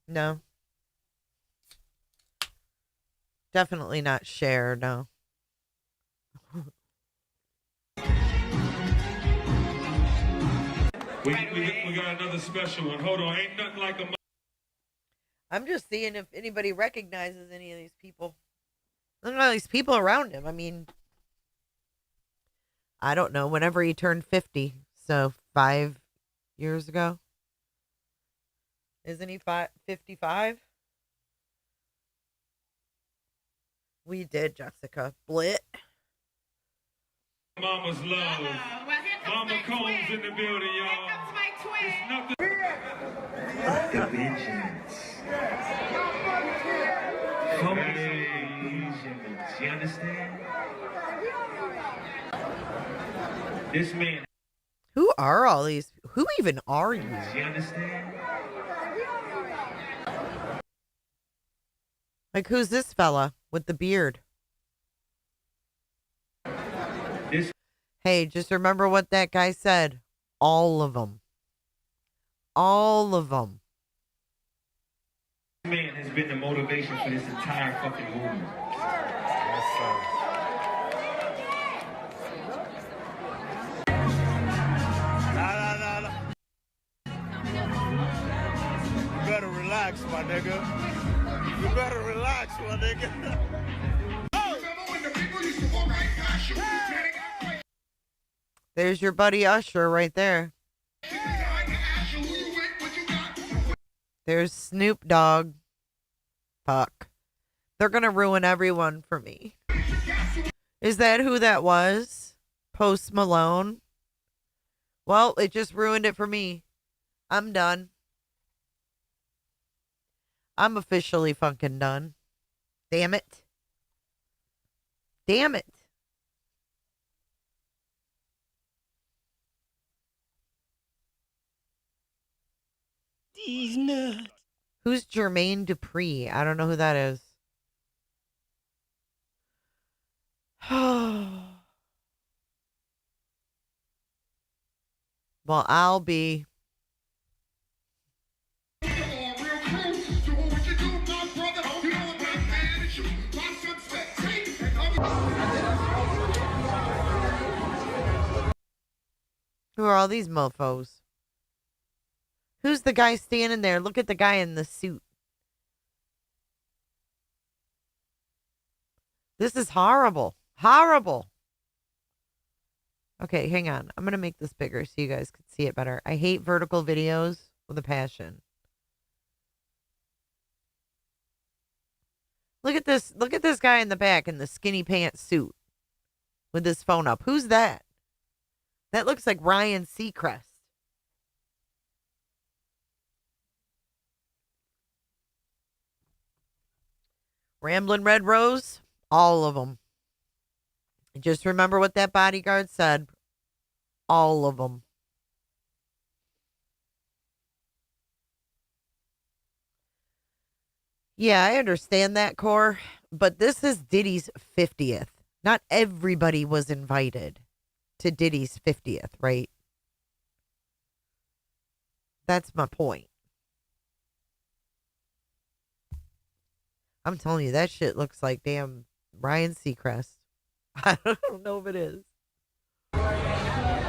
No. Definitely not Cher, no.
We got another special one. Hold on, ain't nothing like a.
I'm just seeing if anybody recognizes any of these people. Look at all these people around him. I mean, I don't know. Whenever he turned 50, so 5 years ago. Isn't he 55? We did, Jessica. Blit.
Mama's love. Mama Combs in the building, y'all. Here comes my twin.
The vengeance. You understand?
This man.
Who are all these? Who even are you?
You understand?
Like, who's this fella with the beard? Hey, just remember what that guy said. All of them. All of them.
This man has been the motivation for this entire fucking movement.
Nah. You better relax, my nigga. You better relax, my nigga.
There's your buddy Usher right there. There's Snoop Dogg. Fuck. They're gonna ruin everyone for me. Is that who that was? Post Malone? Well, it just ruined it for me. I'm done. I'm officially fucking done. Damn it. Damn it.
These nuts.
Who's Jermaine Dupri? I don't know who that is. Well, I'll be. Who are all these mofos? Who's the guy standing there? Look at the guy in the suit. This is horrible. Horrible. Okay, hang on. I'm going to make this bigger so you guys can see it better. I hate vertical videos with a passion. Look at this. Look at this guy in the back in the skinny pants suit with his phone up. Who's that? That looks like Ryan Seacrest. Ramblin' Red Rose, all of them. Just remember what that bodyguard said. All of them. Yeah, I understand that, Core, but this is Diddy's 50th. Not everybody was invited to Diddy's 50th, right? That's my point. I'm telling you, that shit looks like damn Ryan Seacrest. I don't know if it is. I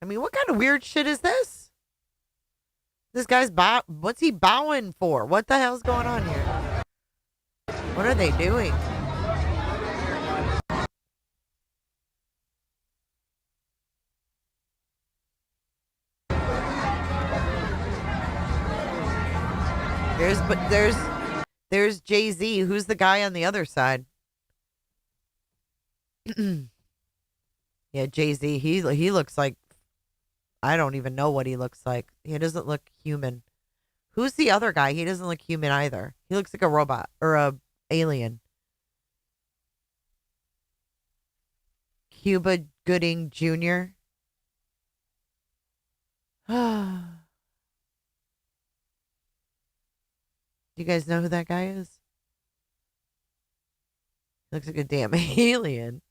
mean, what kind of weird shit is this? This guy's what's he bowing for? What the hell's going on here? What are they doing? There's Jay-Z. Who's the guy on the other side? Yeah, Jay-Z. He looks like, I don't even know what he looks like. He doesn't look human. Who's the other guy? He doesn't look human either. He looks like a robot or a alien. Cuba Gooding Jr. Do you guys know who that guy is? He looks like a damn alien.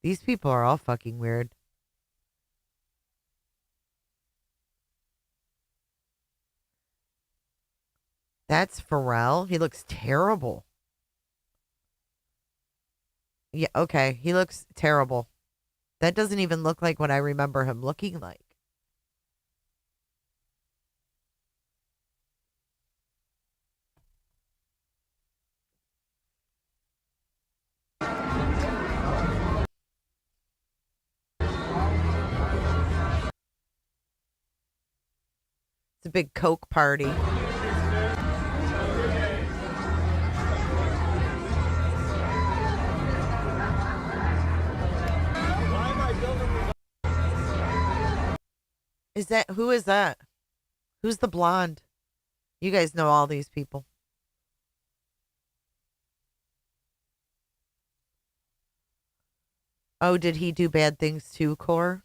These people are all fucking weird. That's Pharrell. He looks terrible. Yeah, okay. He looks terrible. That doesn't even look like what I remember him looking like. It's a big Coke party. Who is that? Who's the blonde? You guys know all these people. Oh, did he do bad things too, Core?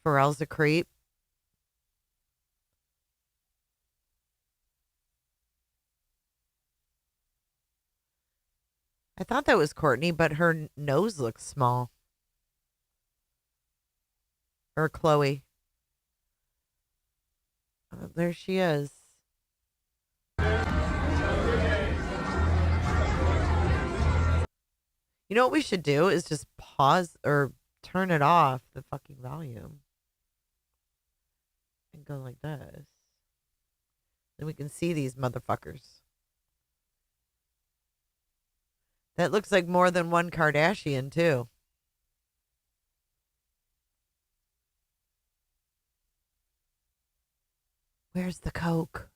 Pharrell's a creep. I thought that was Courtney, but her nose looks small. Or Chloe. Oh, there she is. You know what we should do is just pause or turn it off, the fucking volume. And go like this. Then we can see these motherfuckers. That looks like more than one Kardashian, too. Where's the Coke?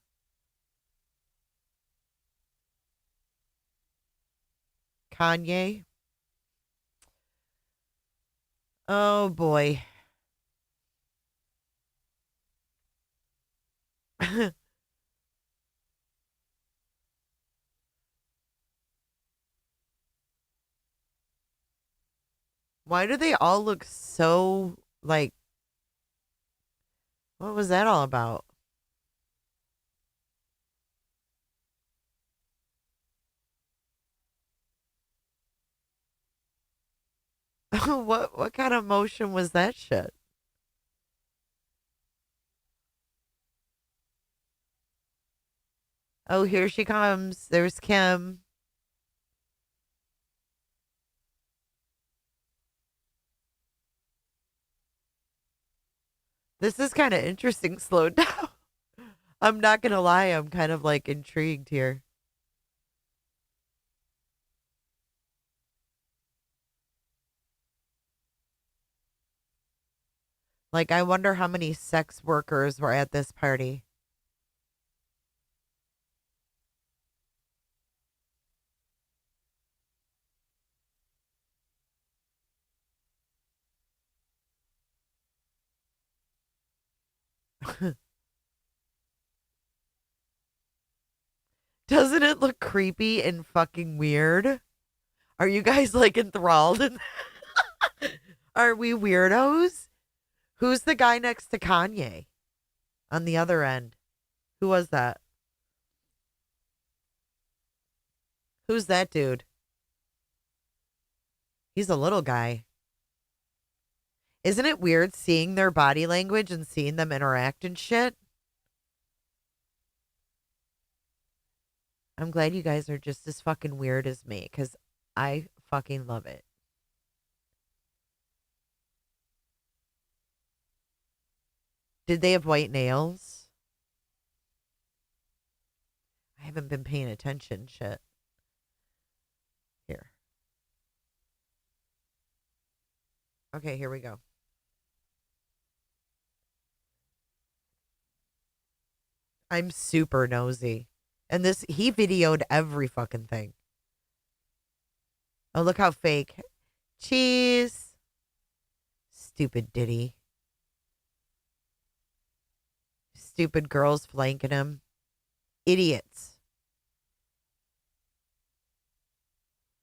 Kanye? Oh, boy. Why do they all look so, like, what was that all about? What kind of motion was that shit? Oh, here she comes. There's Kim. This is kind of interesting, slowed down. I'm not going to lie. I'm kind of like intrigued here. Like, I wonder how many sex workers were at this party. Doesn't it look creepy and fucking weird? Are you guys like enthralled? Are we weirdos? Who's the guy next to Kanye on the other end? Who was that? Who's that dude? He's a little guy. Isn't it weird seeing their body language and seeing them interact and shit? I'm glad you guys are just as fucking weird as me, because I fucking love it. Did they have white nails? I haven't been paying attention, shit. Here. Okay, here we go. I'm super nosy. And this, he videoed every fucking thing. Oh, look how fake. Cheese. Stupid Diddy. Stupid girls flanking him. Idiots.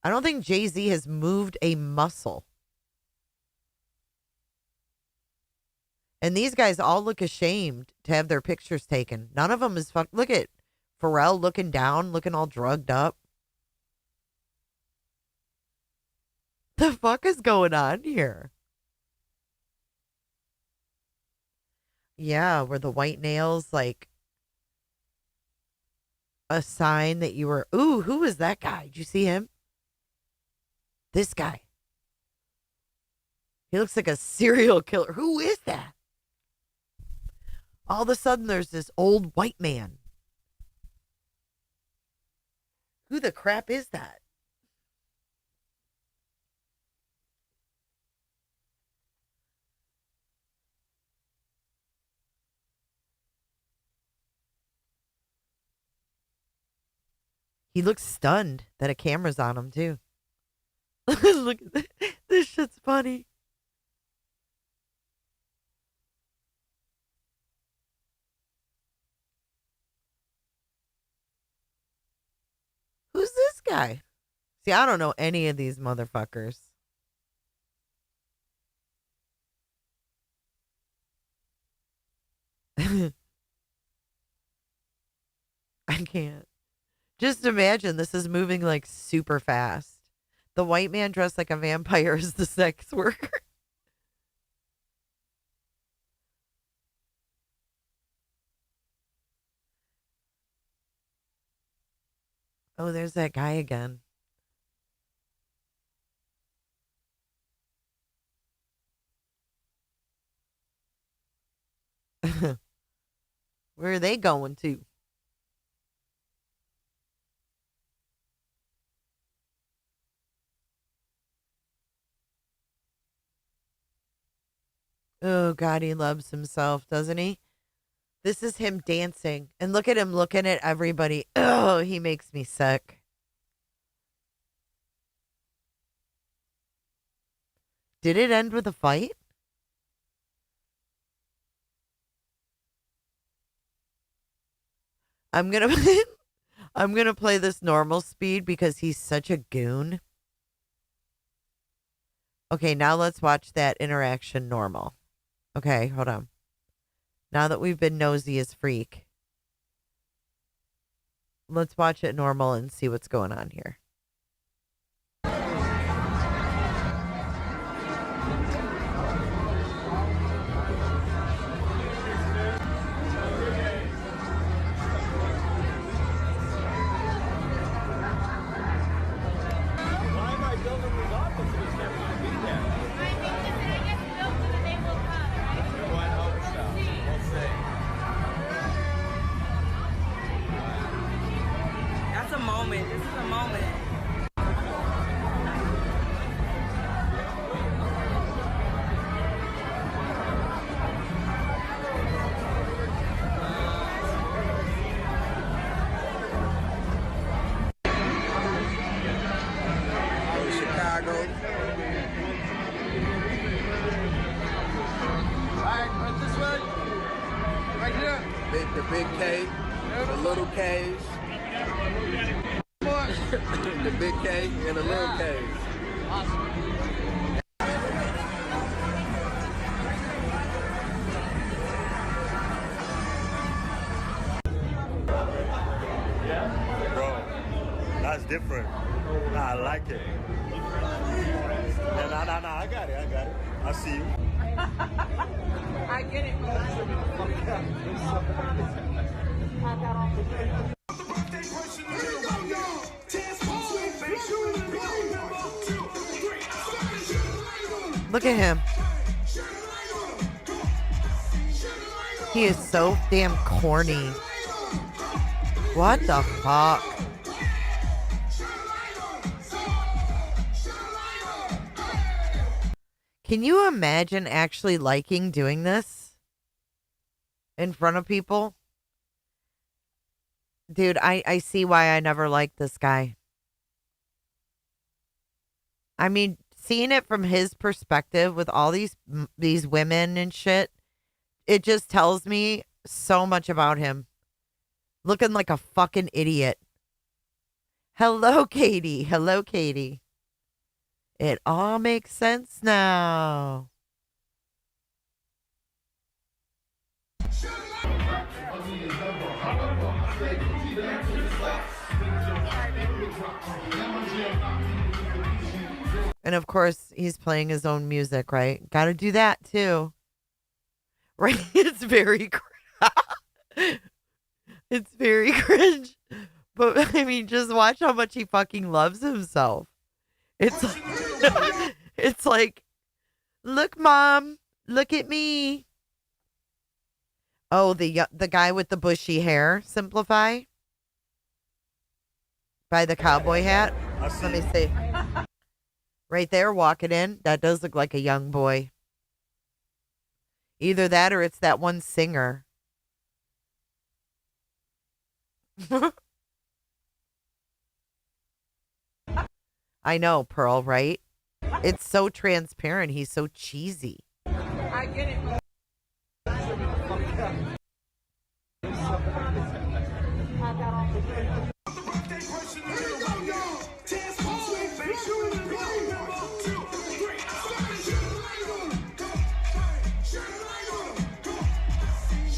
I don't think Jay-Z has moved a muscle. And these guys all look ashamed to have their pictures taken. None of them is fuck. Look at Pharrell looking down, looking all drugged up. The fuck is going on here? Yeah, were the white nails like a sign that you were, ooh, who was that guy? Did you see him? This guy. He looks like a serial killer. Who is that? All of a sudden, there's this old white man. Who the crap is that? He looks stunned that a camera's on him, too. Look at this. This shit's funny. guy. See, I don't know any of these motherfuckers. I can't. Just imagine this is moving like super fast. The white man dressed like a vampire is the sex worker. Oh, there's that guy again. Where are they going to? Oh, God, he loves himself, doesn't he? This is him dancing. And look at him looking at everybody. Oh, he makes me sick. Did it end with a fight? I'm gonna play this normal speed because he's such a goon. Okay, now let's watch that interaction normal. Okay, hold on. Now that we've been nosy as freak, let's watch it normal and see what's going on here.
That's a moment. This is a moment.
Chicago. Alright, this way. Right here. The big K, the little K's. The big K and the little K's.
Bro, that's different. Nah, I like it. Nah, I got it. I see you.
I get it, bro.
Look at him. He is so damn corny. What the fuck? Can you imagine actually liking doing this in front of people? Dude, I see why I never liked this guy. I mean, seeing it from his perspective with all these women and shit, it just tells me so much about him. Looking like a fucking idiot. Hello, Katie. Hello, Katie. It all makes sense now. And of course, he's playing his own music, right? Got to do that too. Right? It's very it's very cringe. But I mean, just watch how much he fucking loves himself. It's like, it's like, look, Mom, look at me. Oh, the guy with the bushy hair, Simplify? By the cowboy hat? Let me see. Right there, walking in. That does look like a young boy. Either that or it's that one singer. I know, Pearl, right? It's so transparent. He's so cheesy.
I get it.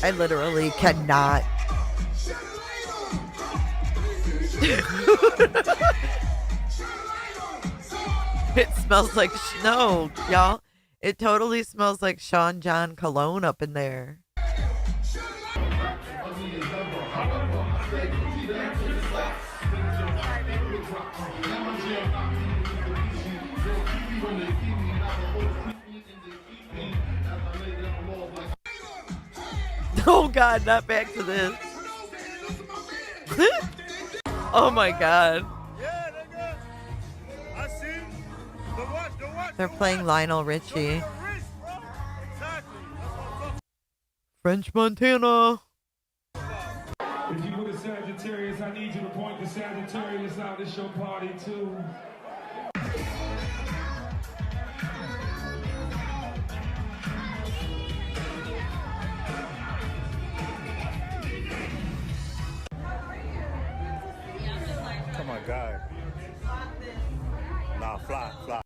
I literally cannot. It smells like snow, y'all. It totally smells like Sean John cologne up in there. Oh God, not back to this. Oh my God. They're playing Lionel Richie. French Montana.
If you with a Sagittarius, I need you to point the Sagittarius out. It's your party too.
Oh my God. Nah, fly.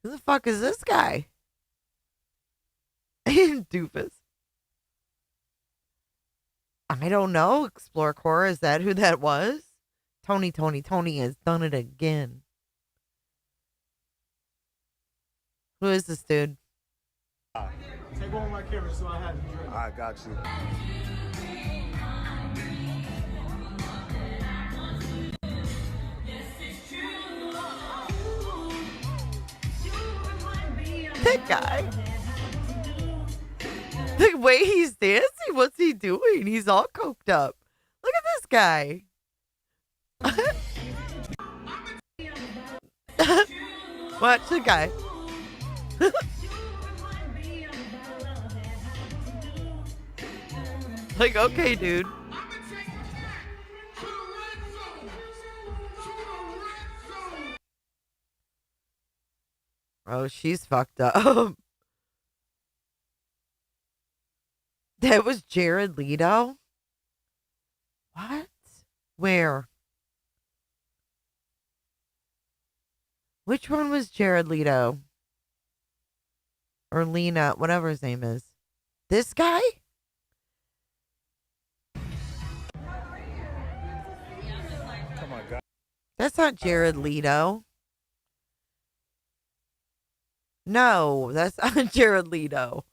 Who the fuck is this guy? Doofus. I don't know. Explore Core. Is that who that was? Tony has done it again. Who is this dude?
Take one of my cameras so I have it.
I got you.
That guy. The way he's dancing, what's he doing? He's all coked up. Look at this guy. Watch the guy. Like, okay, dude. Oh, she's fucked up. That was Jared Leto? What? Where? Which one was Jared Leto? Or Lena, whatever his name is. This guy?
Oh my God.
That's not Jared Leto. No, that's not Jared Leto.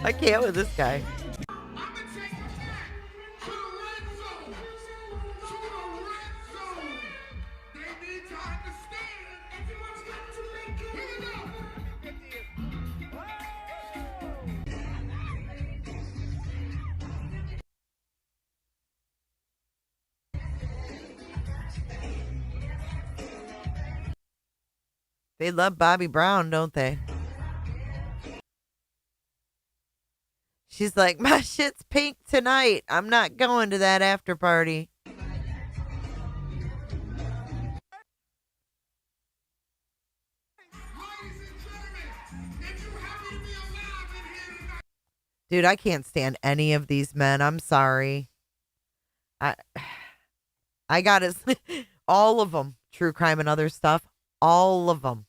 I can't with this guy. They love Bobby Brown, don't they? She's like, my shit's pink tonight. I'm not going to that after party. Dude, I can't stand any of these men. I'm sorry. I got it. All of them. True crime and other stuff. All of them.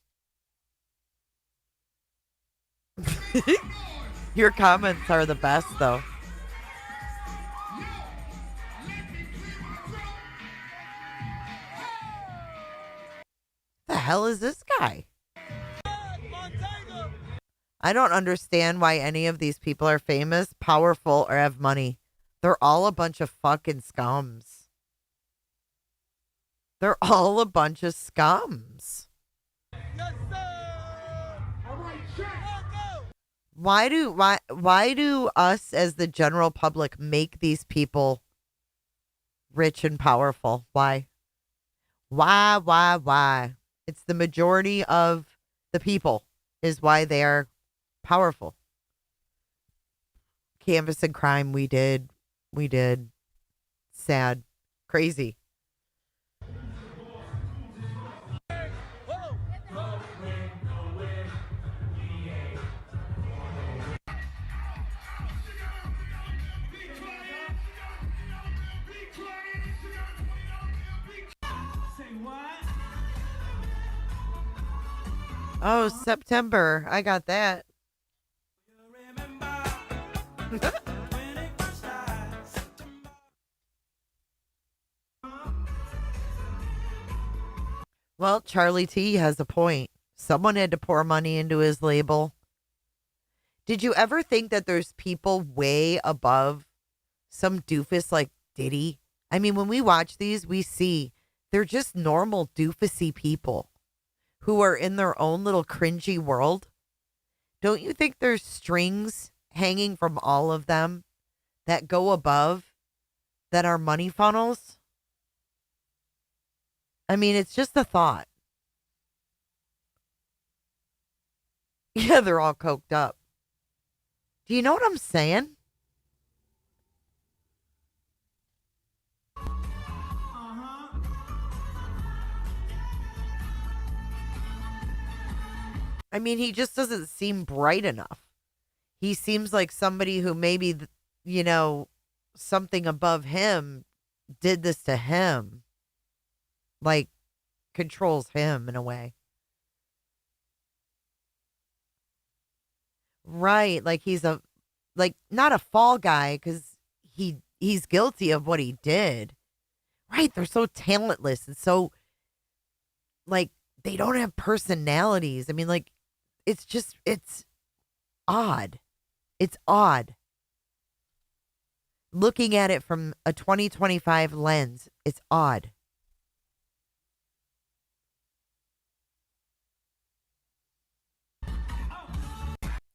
Your comments are the best, though. The hell is this guy? I don't understand why any of these people are famous, powerful, or have money. They're all a bunch of fucking scums. They're all a bunch of scums. Why do us as the general public make these people rich and powerful? Why? Why? It's the majority of the people is why they are powerful. Canvas and crime, we did. Sad. Crazy. Oh, September. I got that. Well, Charlie T has a point. Someone had to pour money into his label. Did you ever think that there's people way above some doofus like Diddy? I mean, when we watch these, we see they're just normal doofusy people who are in their own little cringy world. Don't you think there's strings hanging from all of them that go above that are money funnels? I mean, it's just a thought. Yeah, they're all coked up. Do you know what I'm saying? I mean, he just doesn't seem bright enough. He seems like somebody who maybe, something above him did this to him. Like, controls him in a way. Right. Like he's not a fall guy because he's guilty of what he did. Right. They're so talentless and so, like, they don't have personalities. I mean, like, it's odd. It's odd. Looking at it from a 2025 lens, it's odd.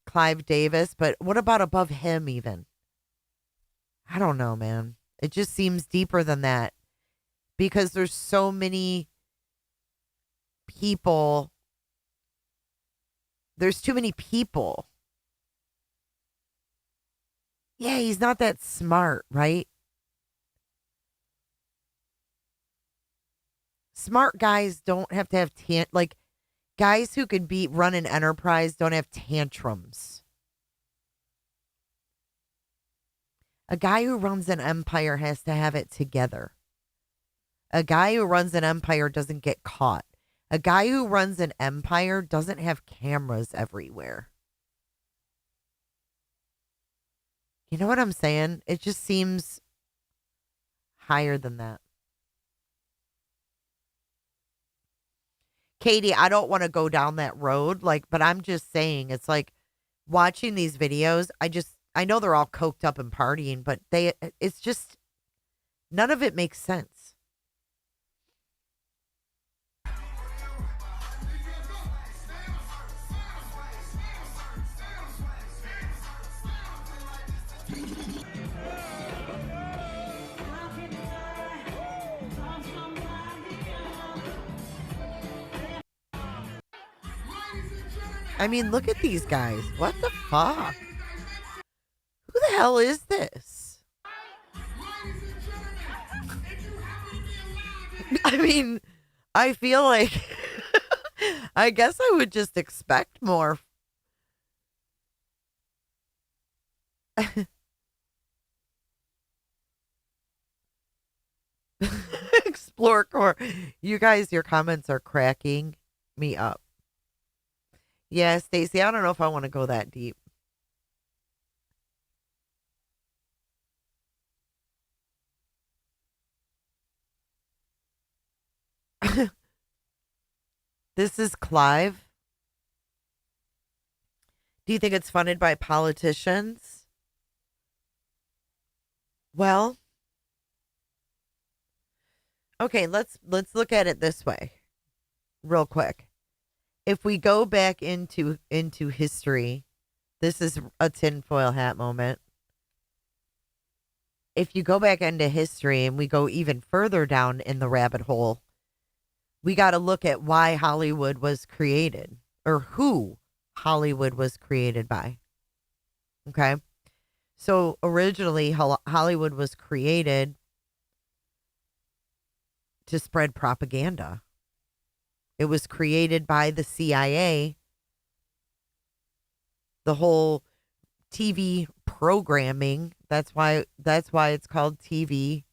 Clive Davis, but what about above him even? I don't know, man. It just seems deeper than that because there's so many people. There's too many people. Yeah, he's not that smart, right? Smart guys don't have to have guys who could run an enterprise don't have tantrums. A guy who runs an empire has to have it together. A guy who runs an empire doesn't get caught. A guy who runs an empire doesn't have cameras everywhere. You know what I'm saying? It just seems higher than that. Katie, I don't want to go down that road, but I'm just saying, it's like watching these videos, I know they're all coked up and partying, but it's just, none of it makes sense. I mean, look at these guys. What the fuck? Who the hell is this? I mean, I feel like I guess I would just expect more. Explore core. You guys, your comments are cracking me up. Yeah, Stacey, I don't know if I want to go that deep. This is Clive. Do you think it's funded by politicians? Well, okay, let's look at it this way, real quick. If we go back into history, this is a tinfoil hat moment. If you go back into history and we go even further down in the rabbit hole, we got to look at why Hollywood was created or who Hollywood was created by. Okay. So originally Hollywood was created to spread propaganda. It was created by the CIA. The whole TV programming, that's why it's called TV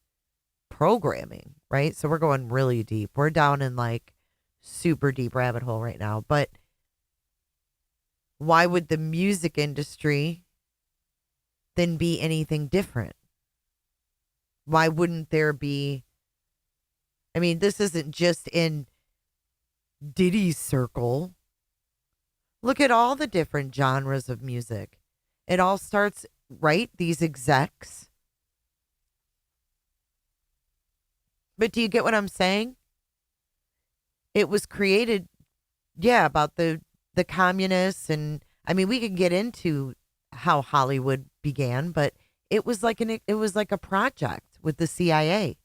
programming, right? So we're going really deep. We're down in super deep rabbit hole right now. But why would the music industry then be anything different? Why wouldn't there be? I mean, this isn't just in Diddy's circle. Look at all the different genres of music. It all starts, right? These execs. But do you get what I'm saying? It was created, yeah, about the communists, and I mean, we can get into how Hollywood began, but it was like a project with the CIA.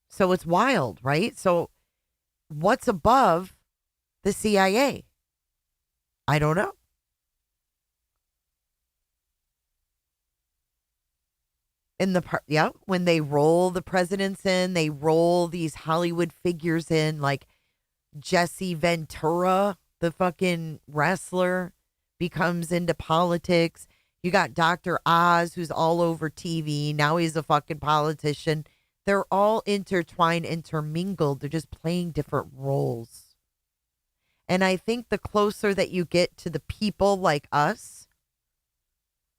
So it's wild, right? So what's above the CIA? I don't know. In the part, yeah, when they roll the presidents in, they roll these Hollywood figures in, like Cassie Ventura, the fucking wrestler, becomes into politics. You got Dr. Oz, who's all over TV. Now he's a fucking politician. They're all intertwined, intermingled. They're just playing different roles. And I think the closer that you get to the people like us,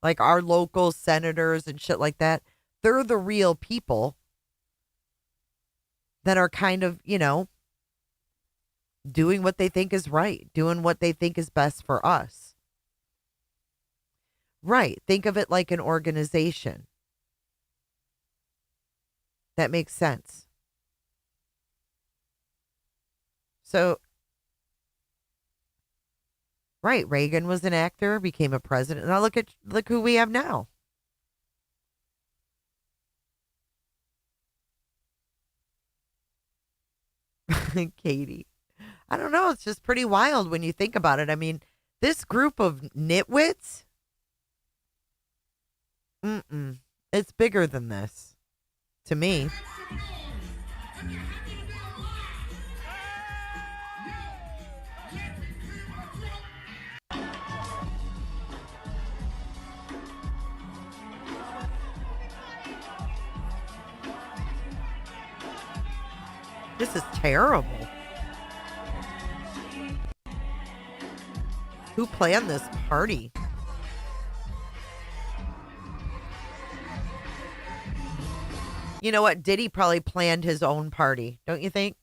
like our local senators and shit like that, they're the real people that are kind of, doing what they think is right, doing what they think is best for us. Right. Think of it like an organization. That makes sense. So, right, Reagan was an actor, became a president. Now look who we have now. Katie. I don't know. It's just pretty wild when you think about it. I mean, this group of nitwits, it's bigger than this, to me. This is terrible. Who planned this party? You know what? Diddy probably planned his own party, don't you think?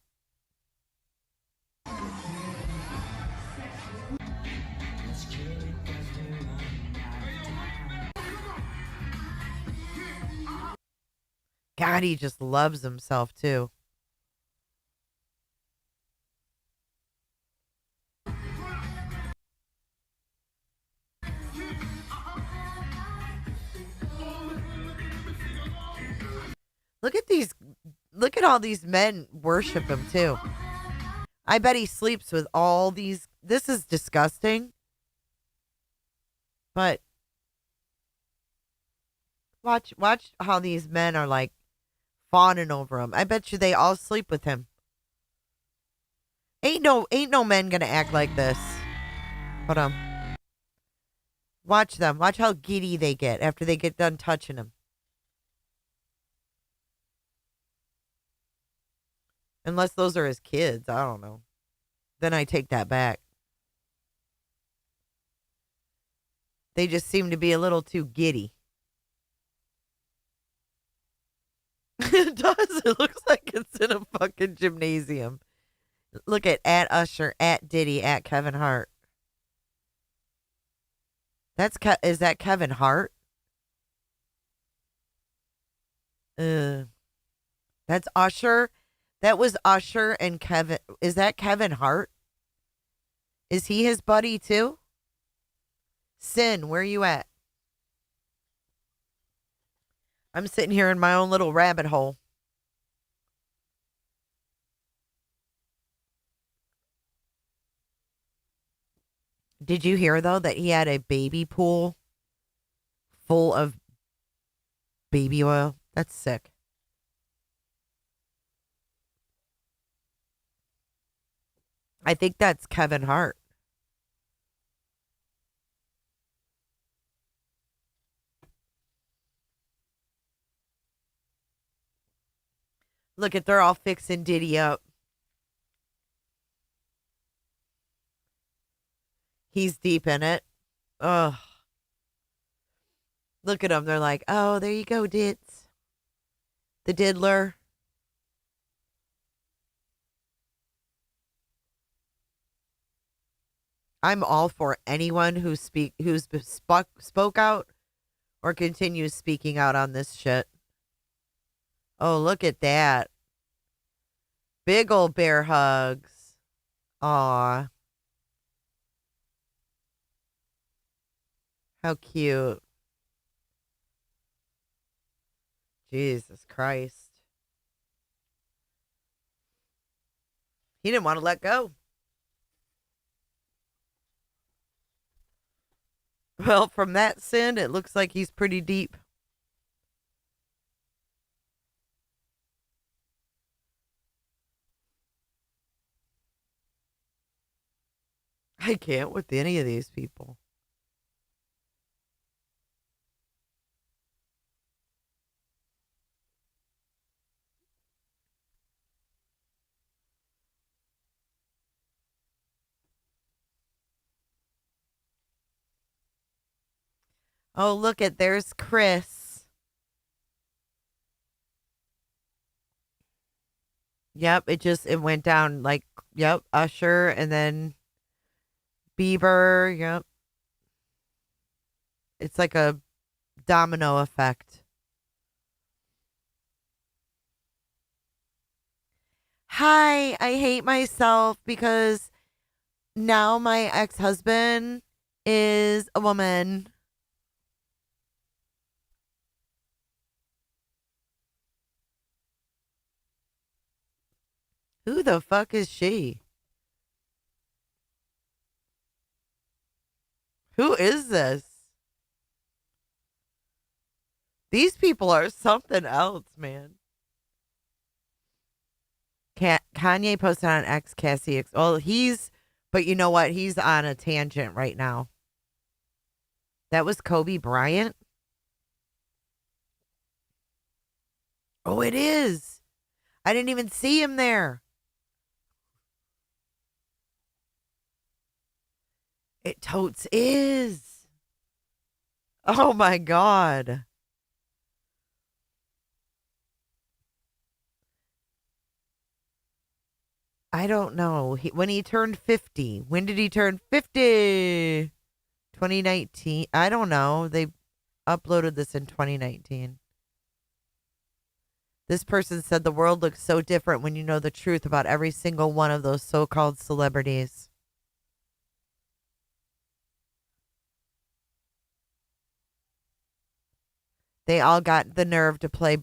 God, he just loves himself too. Look at all these men worship him too. I bet he sleeps with all these. This is disgusting. But watch how these men are like fawning over him. I bet you they all sleep with him. Ain't no men gonna act like this. Hold on. Watch them. Watch how giddy they get after they get done touching him. Unless those are his kids. I don't know. Then I take that back. They just seem to be a little too giddy. It does. It looks like it's in a fucking gymnasium. Look at Usher, at Diddy, at Kevin Hart. Is that Kevin Hart? That's Usher. That was Usher and Kevin. Is that Kevin Hart? Is he his buddy too? Sin, where you at? I'm sitting here in my own little rabbit hole. Did you hear, though, that he had a baby pool full of baby oil? That's sick. I think that's Kevin Hart. Look at, they're all fixing Diddy up. He's deep in it. Ugh. Look at them. They're like, oh, there you go, Dits. The diddler. I'm all for anyone who's spoke out or continues speaking out on this shit. Oh, look at that. Big old bear hugs. Aw. How cute. Jesus Christ. He didn't want to let go. Well, from that sin, it looks like he's pretty deep. I can't with any of these people. Oh, look at, there's Chris. Yep, it went down like, yep, Usher and then Bieber, yep. It's like a domino effect. Hi, I hate myself because now my ex-husband is a woman. Who the fuck is she? Who is this? These people are something else, man. Kanye posted on X, Cassie X. Well, but you know what? He's on a tangent right now. That was Kobe Bryant. Oh, it is. I didn't even see him there. It totes is. Oh my God. I don't know. When he turned 50. When did he turn 50? 2019. I don't know. They uploaded this in 2019. This person said the world looks so different when you know the truth about every single one of those so-called celebrities. They all got the nerve to play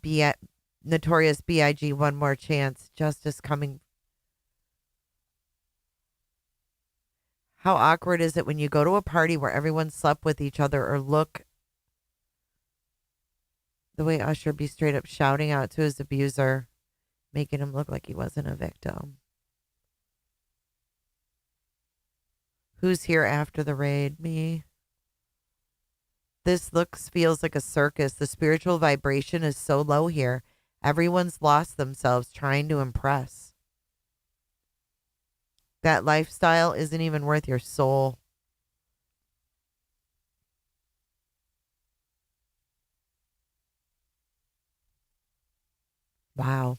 Notorious B.I.G. One More Chance. Justice coming. How awkward is it when you go to a party where everyone slept with each other or look the way Usher be straight up shouting out to his abuser, making him look like he wasn't a victim? Who's here after the raid? Me. This feels like a circus. The spiritual vibration is so low here. Everyone's lost themselves trying to impress. That lifestyle isn't even worth your soul. Wow.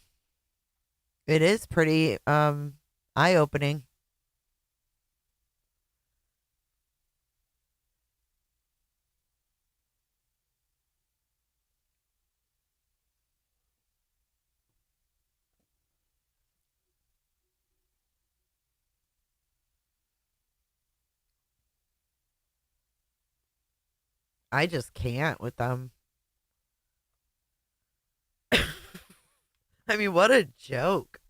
It is pretty eye-opening. I just can't with them. I mean, what a joke.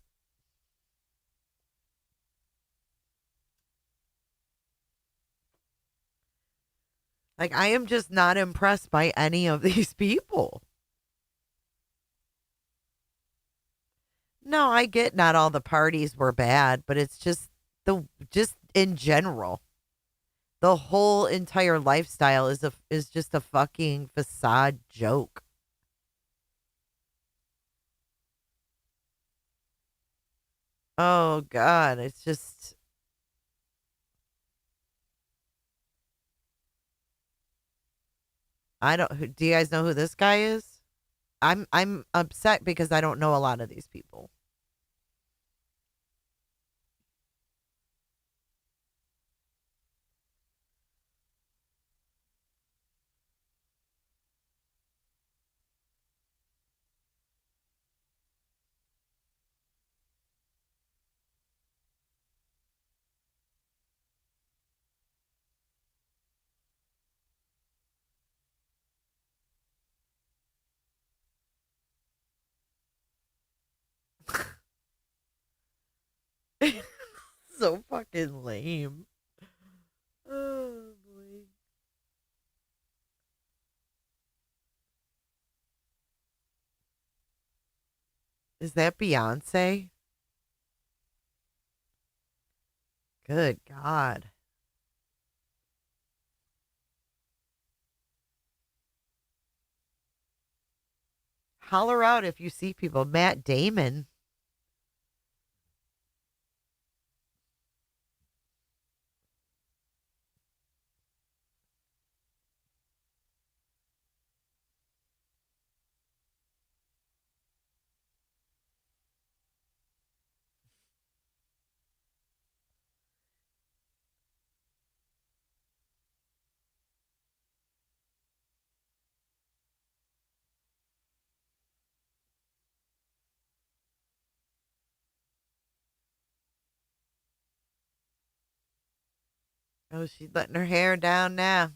Like, I am just not impressed by any of these people. No, I get not all the parties were bad, but it's just in general. The whole entire lifestyle is just a fucking facade joke. Oh God, it's just I don't. Do you guys know who this guy is? I'm upset because I don't know a lot of these people. So fucking lame. Oh boy. Is that Beyonce? Good God. Holler out if you see people. Matt Damon. Oh, she's letting her hair down now.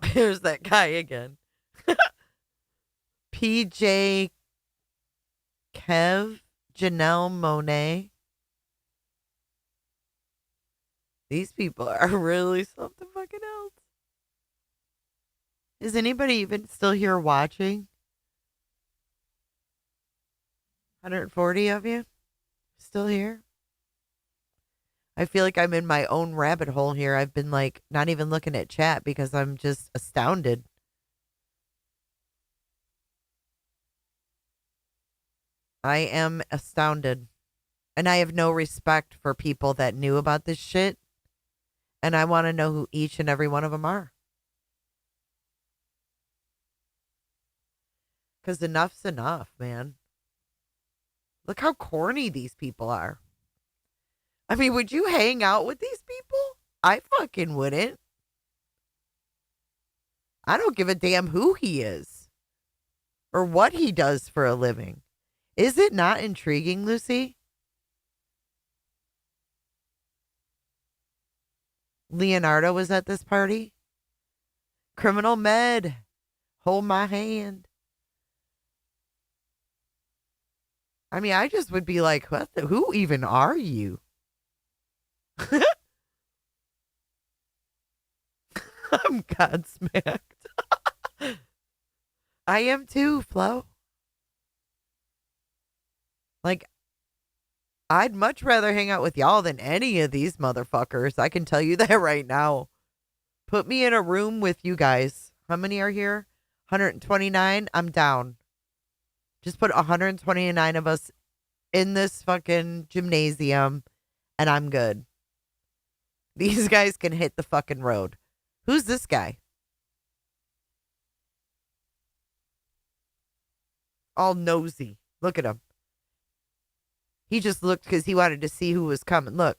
Here's that guy again. PJ Kev, Janelle Monet. These people are really something fucking else. Is anybody even still here watching? 140 of you still here? I feel like I'm in my own rabbit hole here. I've been like not even looking at chat because I'm just astounded. I am astounded. And I have no respect for people that knew about this shit. And I want to know who each and every one of them are. Because enough's enough, man. Look how corny these people are. I mean, would you hang out with these people? I fucking wouldn't. I don't give a damn who he is or what he does for a living. Is it not intriguing, Lucy? Leonardo was at this party. Criminal Med. Hold my hand. I mean, I just would be like, who even are you? I'm godsmacked. I am too, Flo. Like, I'd much rather hang out with y'all than any of these motherfuckers. I can tell you that right now. Put me in a room with you guys. How many are here? 129? I'm down. Just put 129 of us in this fucking gymnasium and I'm good. These guys can hit the fucking road. Who's this guy? All nosy. Look at him. He just looked because he wanted to see who was coming. Look.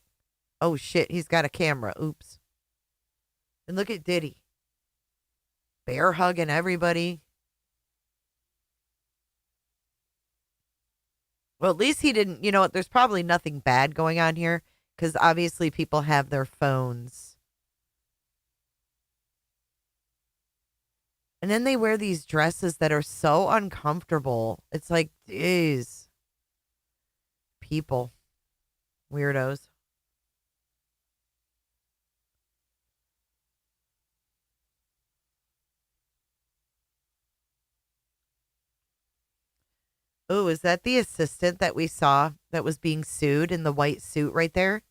Oh, shit. He's got a camera. Oops. And look at Diddy. Bear hugging everybody. Well, at least he didn't. You know what? There's probably nothing bad going on here because obviously people have their phones. And then they wear these dresses that are so uncomfortable. It's like, geez. People. Weirdos. Oh, is that the assistant that we saw that was being sued in the white suit right there?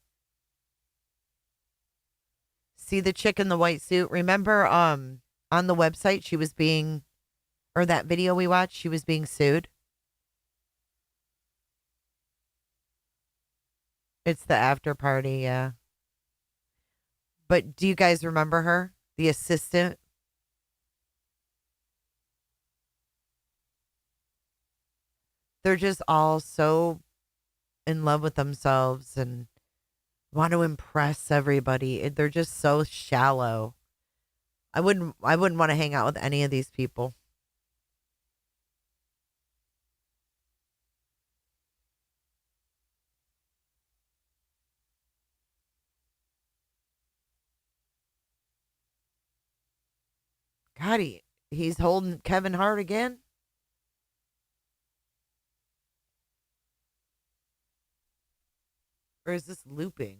See the chick in the white suit? Remember, on the website, she was being, or that video we watched, she was being sued. It's the after party, yeah. But do you guys remember her? The assistant. They're just all so in love with themselves and want to impress everybody. They're just so shallow. I wouldn't want to hang out with any of these people. God, he's holding Kevin Hart again. Or is this looping?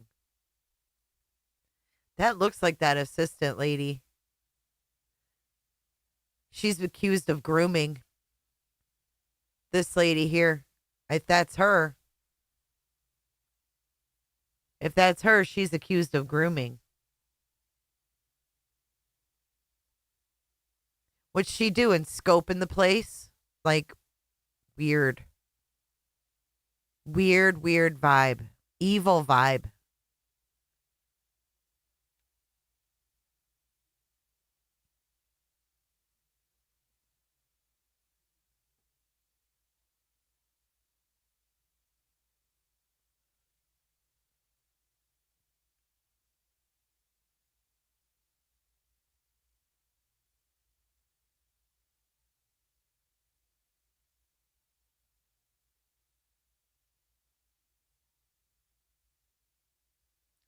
That looks like that assistant lady. She's accused of grooming this lady here. If that's her, she's accused of grooming. What's she doing? Scoping the place? Like, weird. Weird vibe. Evil vibe.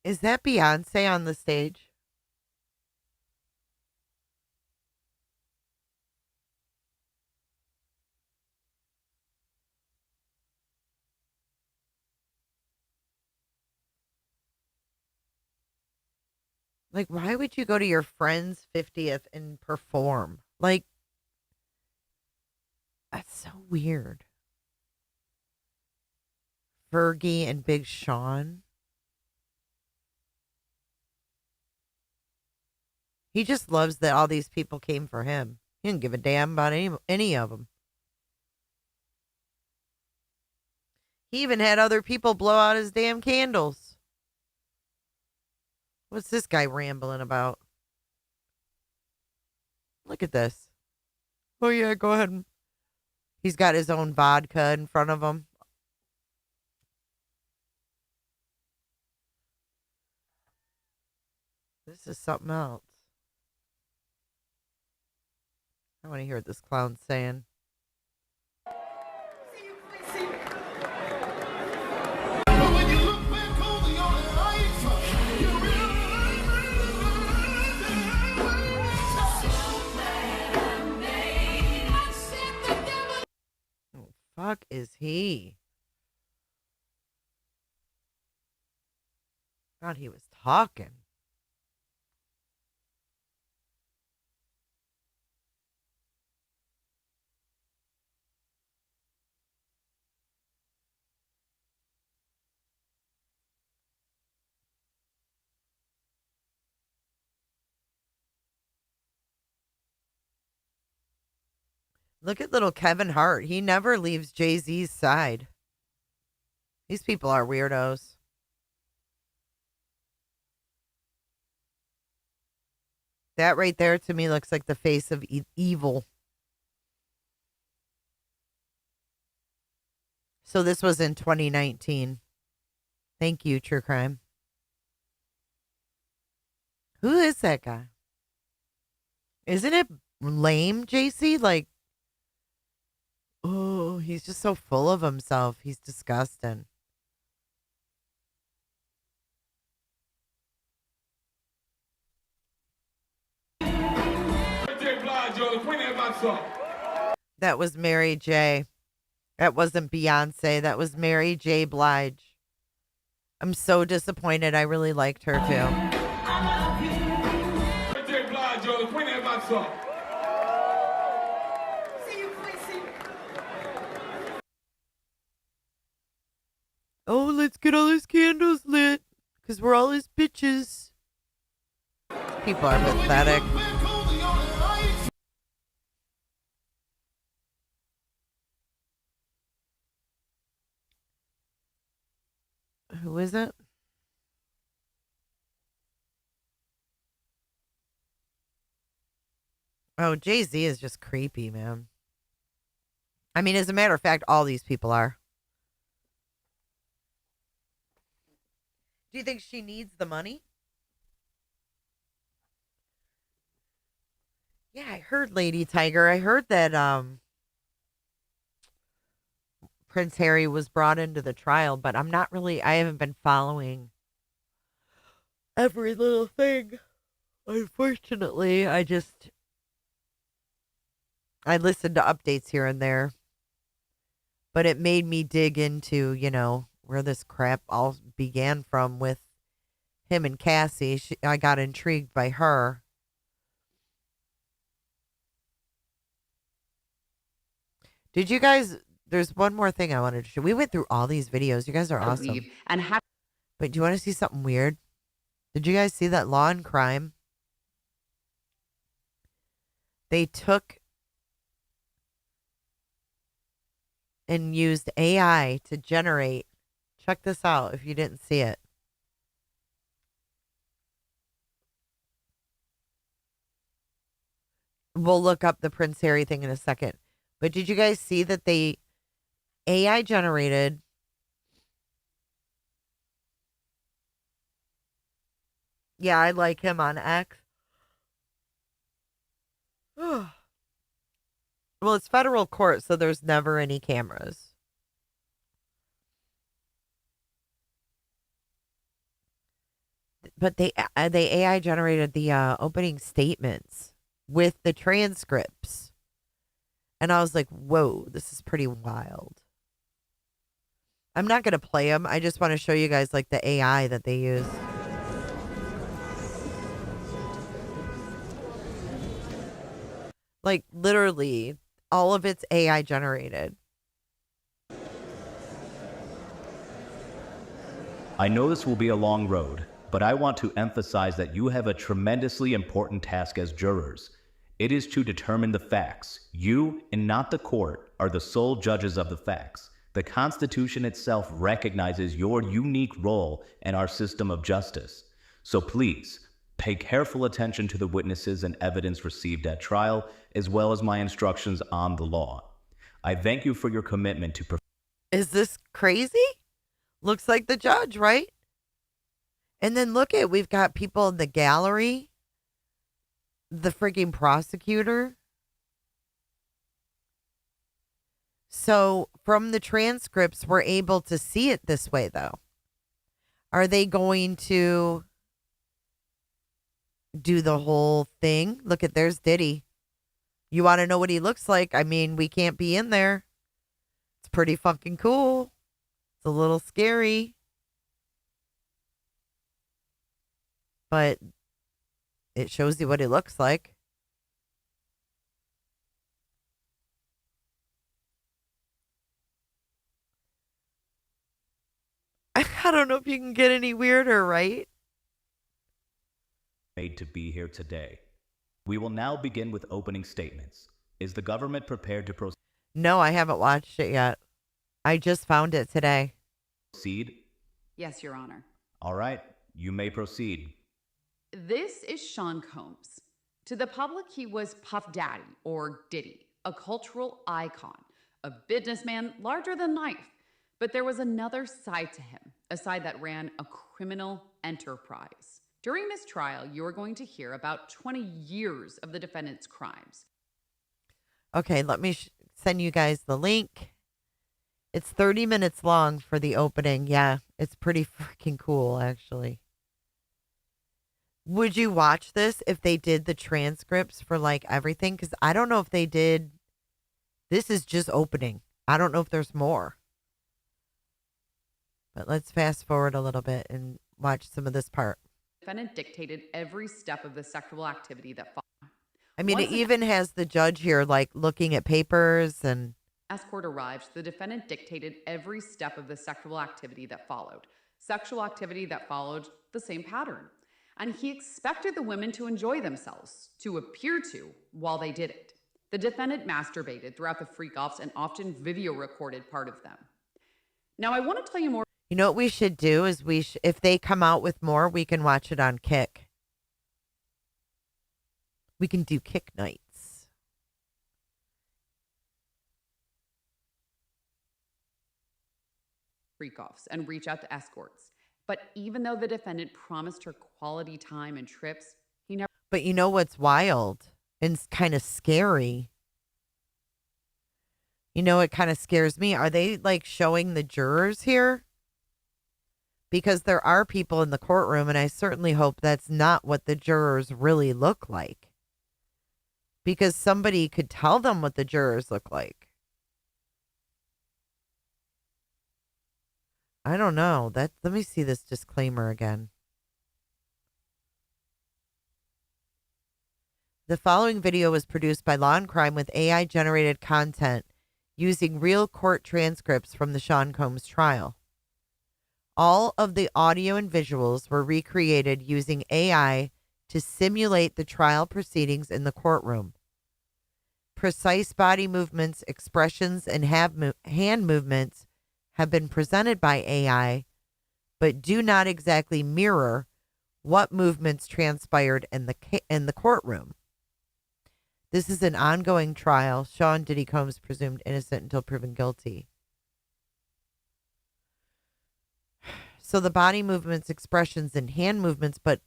Is that Beyonce on the stage? Like, why would you go to your friend's 50th and perform? Like, that's so weird. Fergie and Big Sean. He just loves that all these people came for him. He didn't give a damn about any of them. He even had other people blow out his damn candles. What's this guy rambling about? Look at this. Oh, yeah, go ahead. He's got his own vodka in front of him. This is something else. I want to hear what this clown's saying. Fuck is he? Thought he was talking. Look at little Kevin Hart. He never leaves Jay-Z's side. These people are weirdos. That right there to me looks like the face of evil. So this was in 2019. Thank you, True Crime. Who is that guy? Isn't it lame, JC? Like, oh, he's just so full of himself. He's disgusting. That was Mary J. That wasn't Beyonce. That was Mary J. Blige. I'm so disappointed. I really liked her too. Oh, let's get all his candles lit, because we're all his bitches. People are pathetic. Who is it? Oh, Jay-Z is just creepy, man. I mean, as a matter of fact, all these people are. Do you think she needs the money? Yeah, I heard Lady Tiger. I heard that Prince Harry was brought into the trial, but I haven't been following every little thing. Unfortunately, I listened to updates here and there, but it made me dig into, where this crap all began from with him and Cassie. I got intrigued by her. Did you guys, there's one more thing I wanted to show. We went through all these videos. You guys are awesome. But do you want to see something weird? Did you guys see that Law and Crime? They took and used AI to generate. Check this out if you didn't see it. We'll look up the Prince Harry thing in a second. But did you guys see that they AI generated Yeah, I like him on X. Well, it's federal court, so there's never any cameras. But they AI generated the opening statements with the transcripts. And I was like, whoa, this is pretty wild. I'm not going to play them. I just want to show you guys like the AI that they use. Like literally all of it's AI generated.
I know this will be a long road, but I want to emphasize that you have a tremendously important task as jurors. It is to determine the facts. You, and not the court, are the sole judges of the facts. The Constitution itself recognizes your unique role in our system of justice. So please, pay careful attention to the witnesses and evidence received at trial, as well as my instructions on the law. I thank you for your commitment to...
Is this crazy? Looks like the judge, right? And then look at, we've got people in the gallery. The freaking prosecutor. So from the transcripts, we're able to see it this way, though. Are they going to do the whole thing? Look at, there's Diddy. You want to know what he looks like? I mean, we can't be in there. It's pretty fucking cool. It's a little scary. But it shows you what it looks like. I don't know if you can get any weirder, right?
Made to be here today. We will now begin with opening statements. Is the government prepared to proceed?
No, I haven't watched it yet. I just found it today.
Proceed?
Yes, Your Honor.
All right, you may proceed.
This is Sean Combs. To the public, he was Puff Daddy, or Diddy, a cultural icon, a businessman larger than life. But there was another side to him, a side that ran a criminal enterprise. During this trial, you are going to hear about 20 years of the defendant's crimes.
Okay, let me send you guys the link. It's 30 minutes long for the opening. Yeah, it's pretty freaking cool, actually. Would you watch this if they did the transcripts for like everything? Because I don't know if they did. This is just opening. I don't know if there's more. But let's fast forward a little bit and watch some of this part.
The defendant dictated every step of the sexual activity that followed.
I mean, it even has the judge here like looking at papers and...
As court arrived, the defendant dictated every step of the sexual activity that followed. Sexual activity that followed the same pattern. And he expected the women to enjoy themselves, to appear to, while they did it. The defendant masturbated throughout the freak-offs and often video recorded part of them. Now, I want to tell you more.
You know what we should do is if they come out with more, we can watch it on Kick. We can do Kick nights.
freak-offs and reach out to escorts. But even though the defendant promised her quality time and trips, he never...
But you know what's wild and kind of scary? You know, it kind of scares me. Are they like showing the jurors here? Because there are people in the courtroom, and I certainly hope that's not what the jurors really look like. Because somebody could tell them what the jurors look like. I don't know. Let me see this disclaimer again. The following video was produced by Law and Crime with AI-generated content using real court transcripts from the Sean Combs trial. All of the audio and visuals were recreated using AI to simulate the trial proceedings in the courtroom. Precise body movements, expressions, and hand movements have been presented by AI, but do not exactly mirror what movements transpired in the courtroom. This is an ongoing trial. Sean Diddy Combs presumed innocent until proven guilty. So the body movements, expressions, and hand movements, but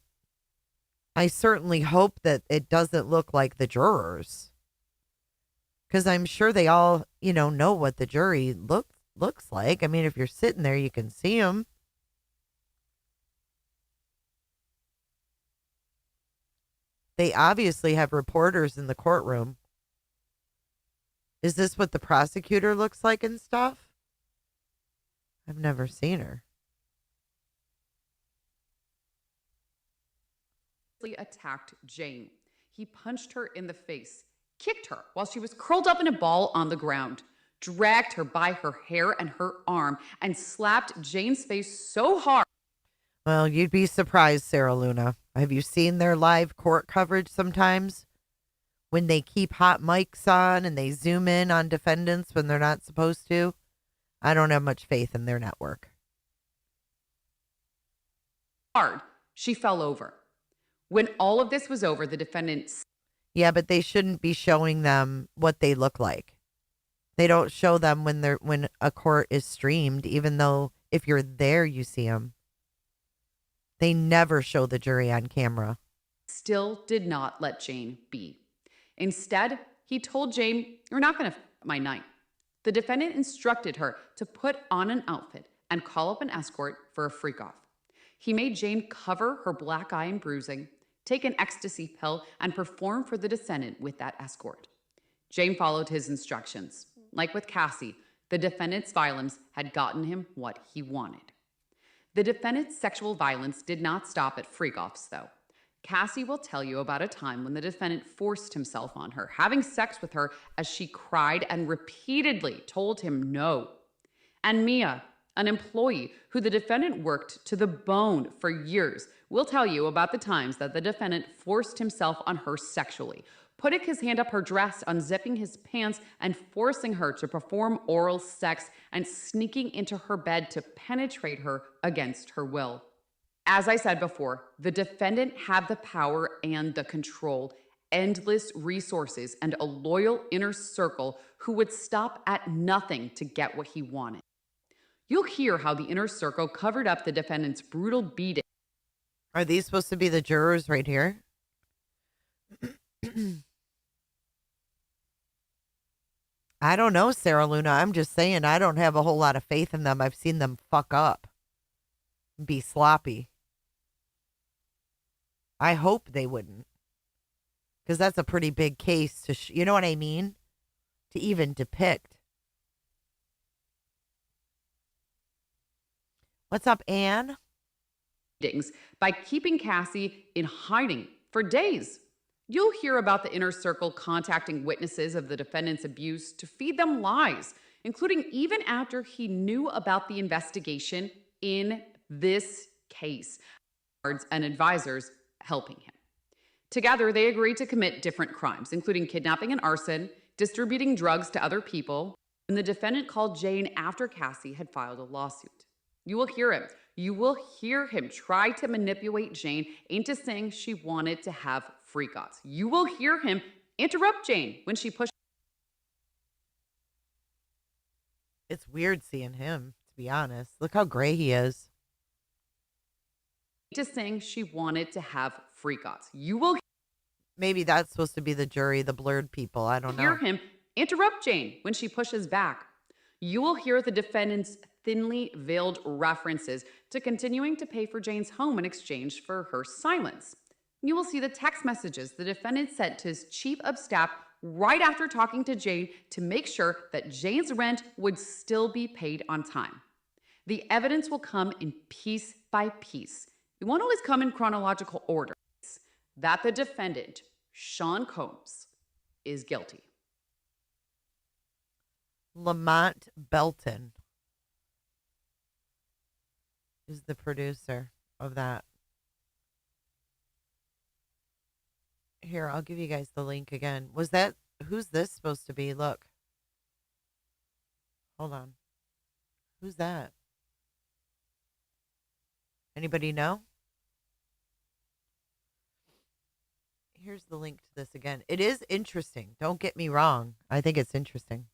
I certainly hope that it doesn't look like the jurors. Because I'm sure they all, know what the jury looks like. I mean, if you're sitting there, you can see them. They obviously have reporters in the courtroom. Is this what the prosecutor looks like and stuff? I've never seen her.
Attacked Jane. He punched her in the face, kicked her while she was curled up in a ball on the ground, dragged her by her hair and her arm, and slapped Jane's face so hard.
Well, you'd be surprised, Sarah Luna. Have you seen their live court coverage sometimes? When they keep hot mics on and they zoom in on defendants when they're not supposed to? I don't have much faith in their network.
Hard. She fell over. When all of this was over, the defendant...
Yeah, but they shouldn't be showing them what they look like. They don't show them when a court is streamed, even though if you're there, you see them. They never show the jury on camera.
Still did not let Jane be. Instead, he told Jane, "You're not going to f my night." The defendant instructed her to put on an outfit and call up an escort for a freak-off. He made Jane cover her black eye and bruising, take an ecstasy pill, and perform for the defendant with that escort. Jane followed his instructions. Like with Cassie, the defendant's violence had gotten him what he wanted. The defendant's sexual violence did not stop at freak-offs, though. Cassie will tell you about a time when the defendant forced himself on her, having sex with her as she cried and repeatedly told him no. And Mia, an employee who the defendant worked to the bone for years, will tell you about the times that the defendant forced himself on her sexually, putting his hand up her dress, unzipping his pants, and forcing her to perform oral sex and sneaking into her bed to penetrate her against her will. As I said before, the defendant had the power and the control, endless resources, and a loyal inner circle who would stop at nothing to get what he wanted. You'll hear how the inner circle covered up the defendant's brutal beating.
Are these supposed to be the jurors right here? I don't know, Sarah Luna. I'm just saying I don't have a whole lot of faith in them. I've seen them fuck up. Be sloppy. I hope they wouldn't. Because that's a pretty big case to, you know what I mean? To even depict. What's up, Anne?
By keeping Cassie in hiding for days. You'll hear about the inner circle contacting witnesses of the defendant's abuse to feed them lies, including even after he knew about the investigation in this case, and advisors helping him. Together, they agreed to commit different crimes, including kidnapping and arson, distributing drugs to other people, and the defendant called Jane after Cassie had filed a lawsuit. You will hear him. You will hear him try to manipulate Jane into saying she wanted to have freak-offs. You will hear him interrupt Jane when she pushed.
It's weird seeing him, to be honest. Look how gray he is.
Just saying she wanted to have freak-offs. You will
Maybe that's supposed to be the jury, the blurred people. I don't
hear
know.
him interrupt Jane when she pushes back. You will hear the defendant's thinly veiled references to continuing to pay for Jane's home in exchange for her silence. You will see the text messages the defendant sent to his chief of staff right after talking to Jane to make sure that Jane's rent would still be paid on time. The evidence will come in piece by piece. It won't always come in chronological order. That the defendant, Sean Combs, is guilty.
Lamont Belton is the producer of that. Here, I'll give you guys the link again. Who's this supposed to be? Look. Hold on. Who's that? Anybody know? Here's the link to this again. It is interesting. Don't get me wrong. I think it's interesting.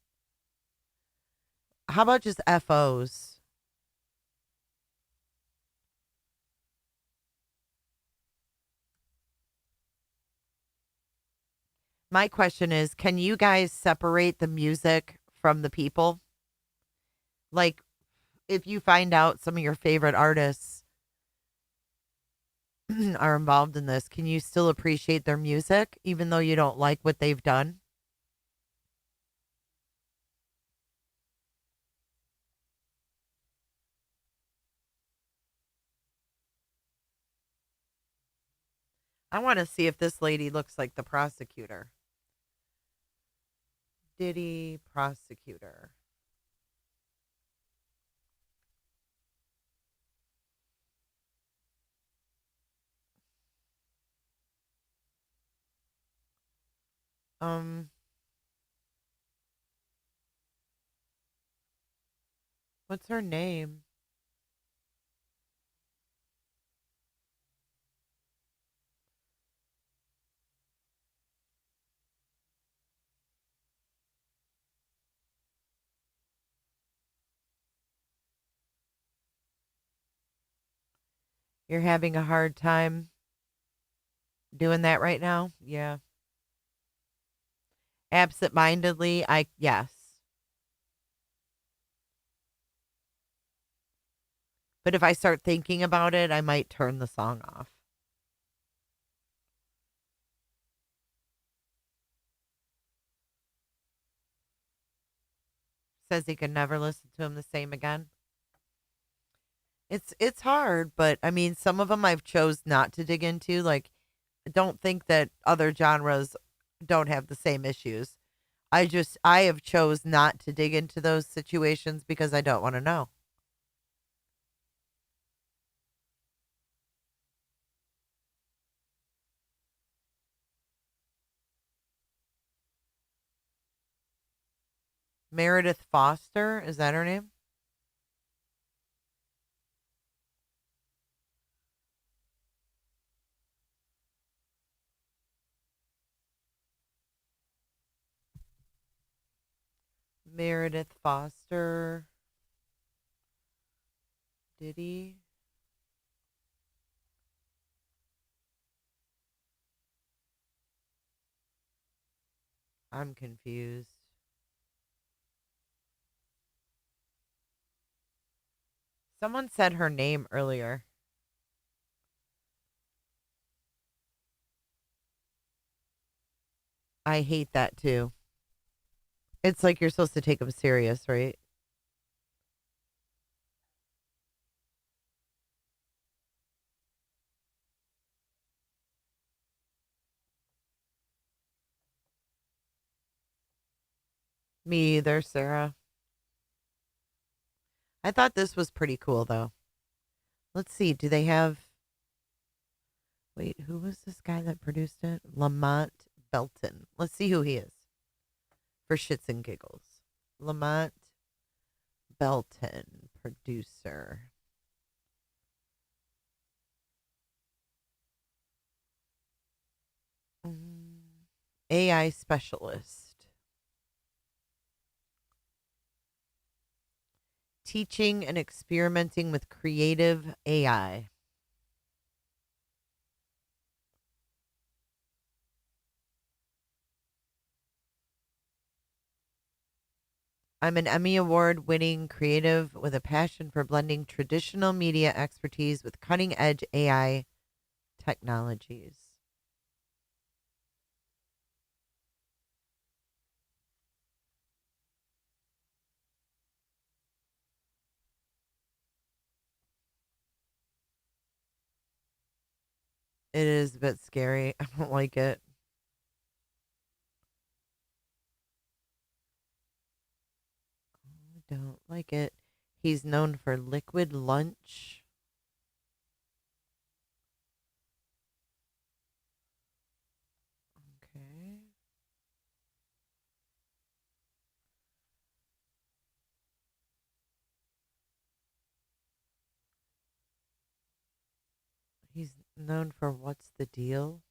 How about just FOs? My question is, can you guys separate the music from the people? Like, if you find out some of your favorite artists are involved in this, can you still appreciate their music even though you don't like what they've done? I want to see if this lady looks like the prosecutor. Diddy prosecutor. What's her name? You're having a hard time doing that right now? Yeah. Absent-mindedly, yes. But if I start thinking about it, I might turn the song off. Says he could never listen to him the same again. It's hard, but I mean, some of them I've chose not to dig into. Like, I don't think that other genres don't have the same issues. I have chose not to dig into those situations because I don't want to know. Meredith Foster, is that her name? Meredith Foster. Diddy. I'm confused. Someone said her name earlier. I hate that too. It's like you're supposed to take them serious, right? Me either, Sarah. I thought this was pretty cool, though. Let's see. Do they have... Wait, who was this guy that produced it? Lamont Belton. Let's see who he is. For shits and giggles. Lamont Belton, producer. AI specialist. teaching and experimenting with creative AI. I'm an Emmy Award winning creative with a passion for blending traditional media expertise with cutting edge AI technologies. It is a bit scary. I don't like it. I don't like it. He's known for liquid lunch. Okay. He's known for what's the deal?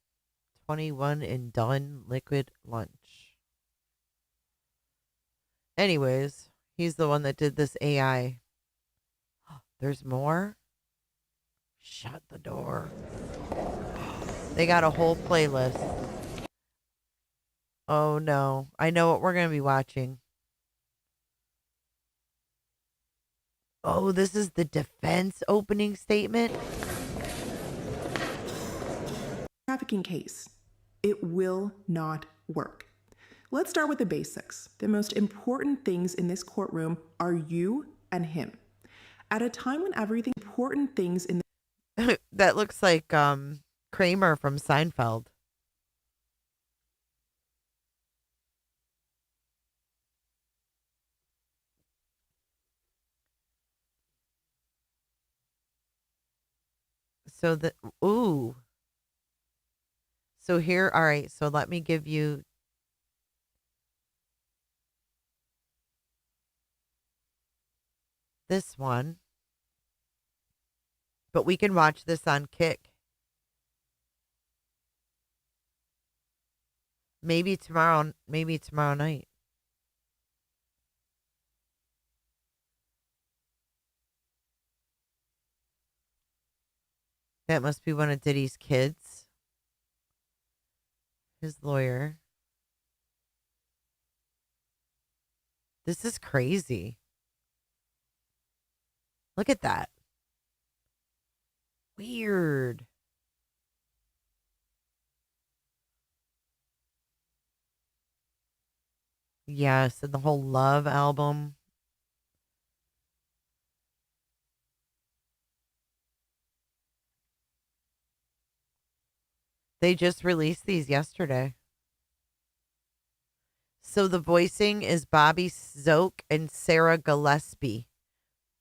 21 and done liquid lunch. Anyways, he's the one that did this AI. There's more? Shut the door. They got a whole playlist. Oh no. I know what we're going to be watching. Oh, this is the defense opening statement?
Trafficking case. It will not work. Let's start with the basics. The most important things in this courtroom are you and him. At a time when everything important things in the
That looks like Kramer from Seinfeld. So the ooh. So here, all right, so let me give you this one. But we can watch this on Kick. Maybe tomorrow night. That must be one of Diddy's kids. His lawyer. This is crazy. Look at that. Weird. Yes, and the whole Love album. They just released these yesterday. So the voicing is Bobby Zoke and Sarah Gillespie.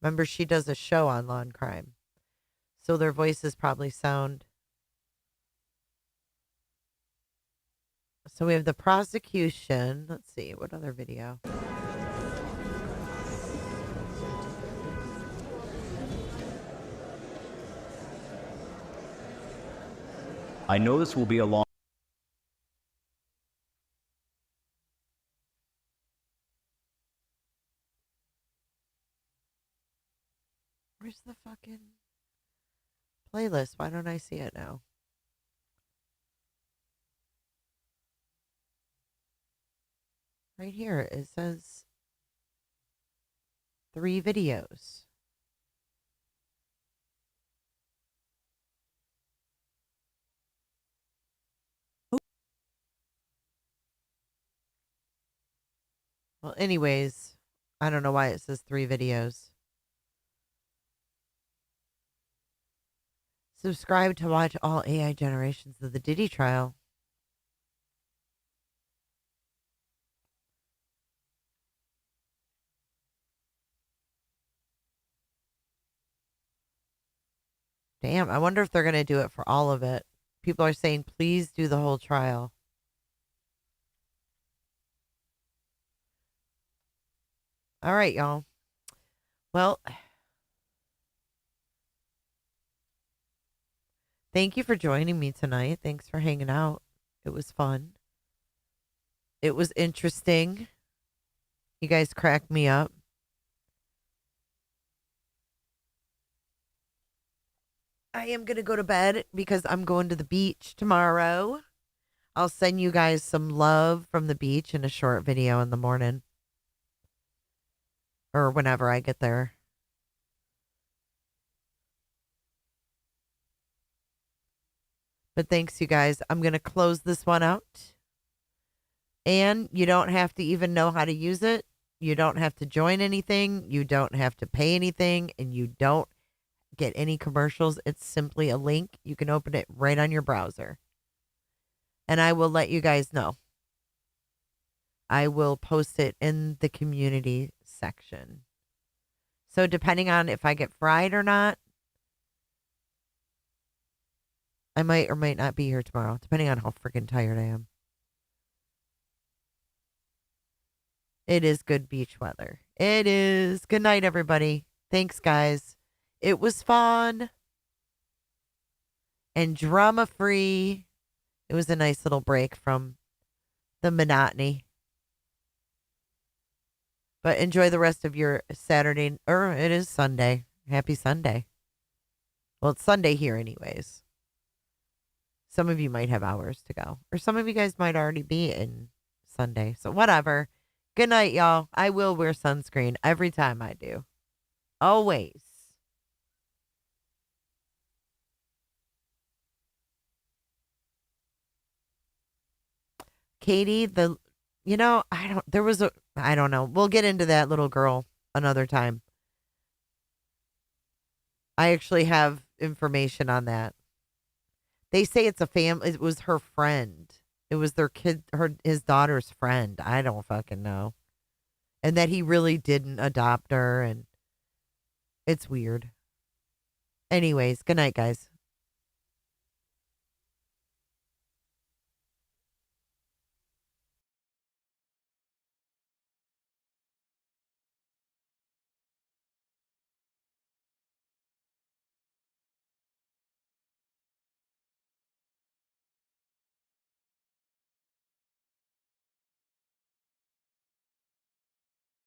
Remember, she does a show on Law and Crime. So their voices probably sound. So we have the prosecution. Let's see, what other video?
I know this will be a long.
Where's the fucking playlist? Why don't I see it now? Right here, it says 3 videos. Well, anyways, I don't know why it says 3 videos. Subscribe to watch all AI generations of the Diddy trial. Damn, I wonder if they're going to do it for all of it. People are saying, please do the whole trial. All right, y'all. Well, thank you for joining me tonight. Thanks for hanging out. It was fun. It was interesting. You guys cracked me up. I am going to go to bed because I'm going to the beach tomorrow. I'll send you guys some love from the beach in a short video in the morning. Or whenever I get there. But thanks, you guys. I'm going to close this one out. And you don't have to even know how to use it. You don't have to join anything. You don't have to pay anything. And you don't get any commercials. It's simply a link. You can open it right on your browser. And I will let you guys know. I will post it in the community section. So depending on if I get fried or not, I might or might not be here tomorrow, depending on how freaking tired I am. It is good beach weather. It is. Good night, everybody. Thanks, guys. It was fun and drama-free. It was a nice little break from the monotony. But enjoy the rest of your Saturday, or it is Sunday. Happy Sunday. Well, it's Sunday here anyways. Some of you might have hours to go. Or some of you guys might already be in Sunday. So whatever. Good night, y'all. I will wear sunscreen every time I do. Always. Katie, I don't know. We'll get into that little girl another time. I actually have information on that. They say it's a family. It was her friend. It was their kid, his daughter's friend. I don't fucking know. And that he really didn't adopt her, and it's weird. Anyways, good night, guys.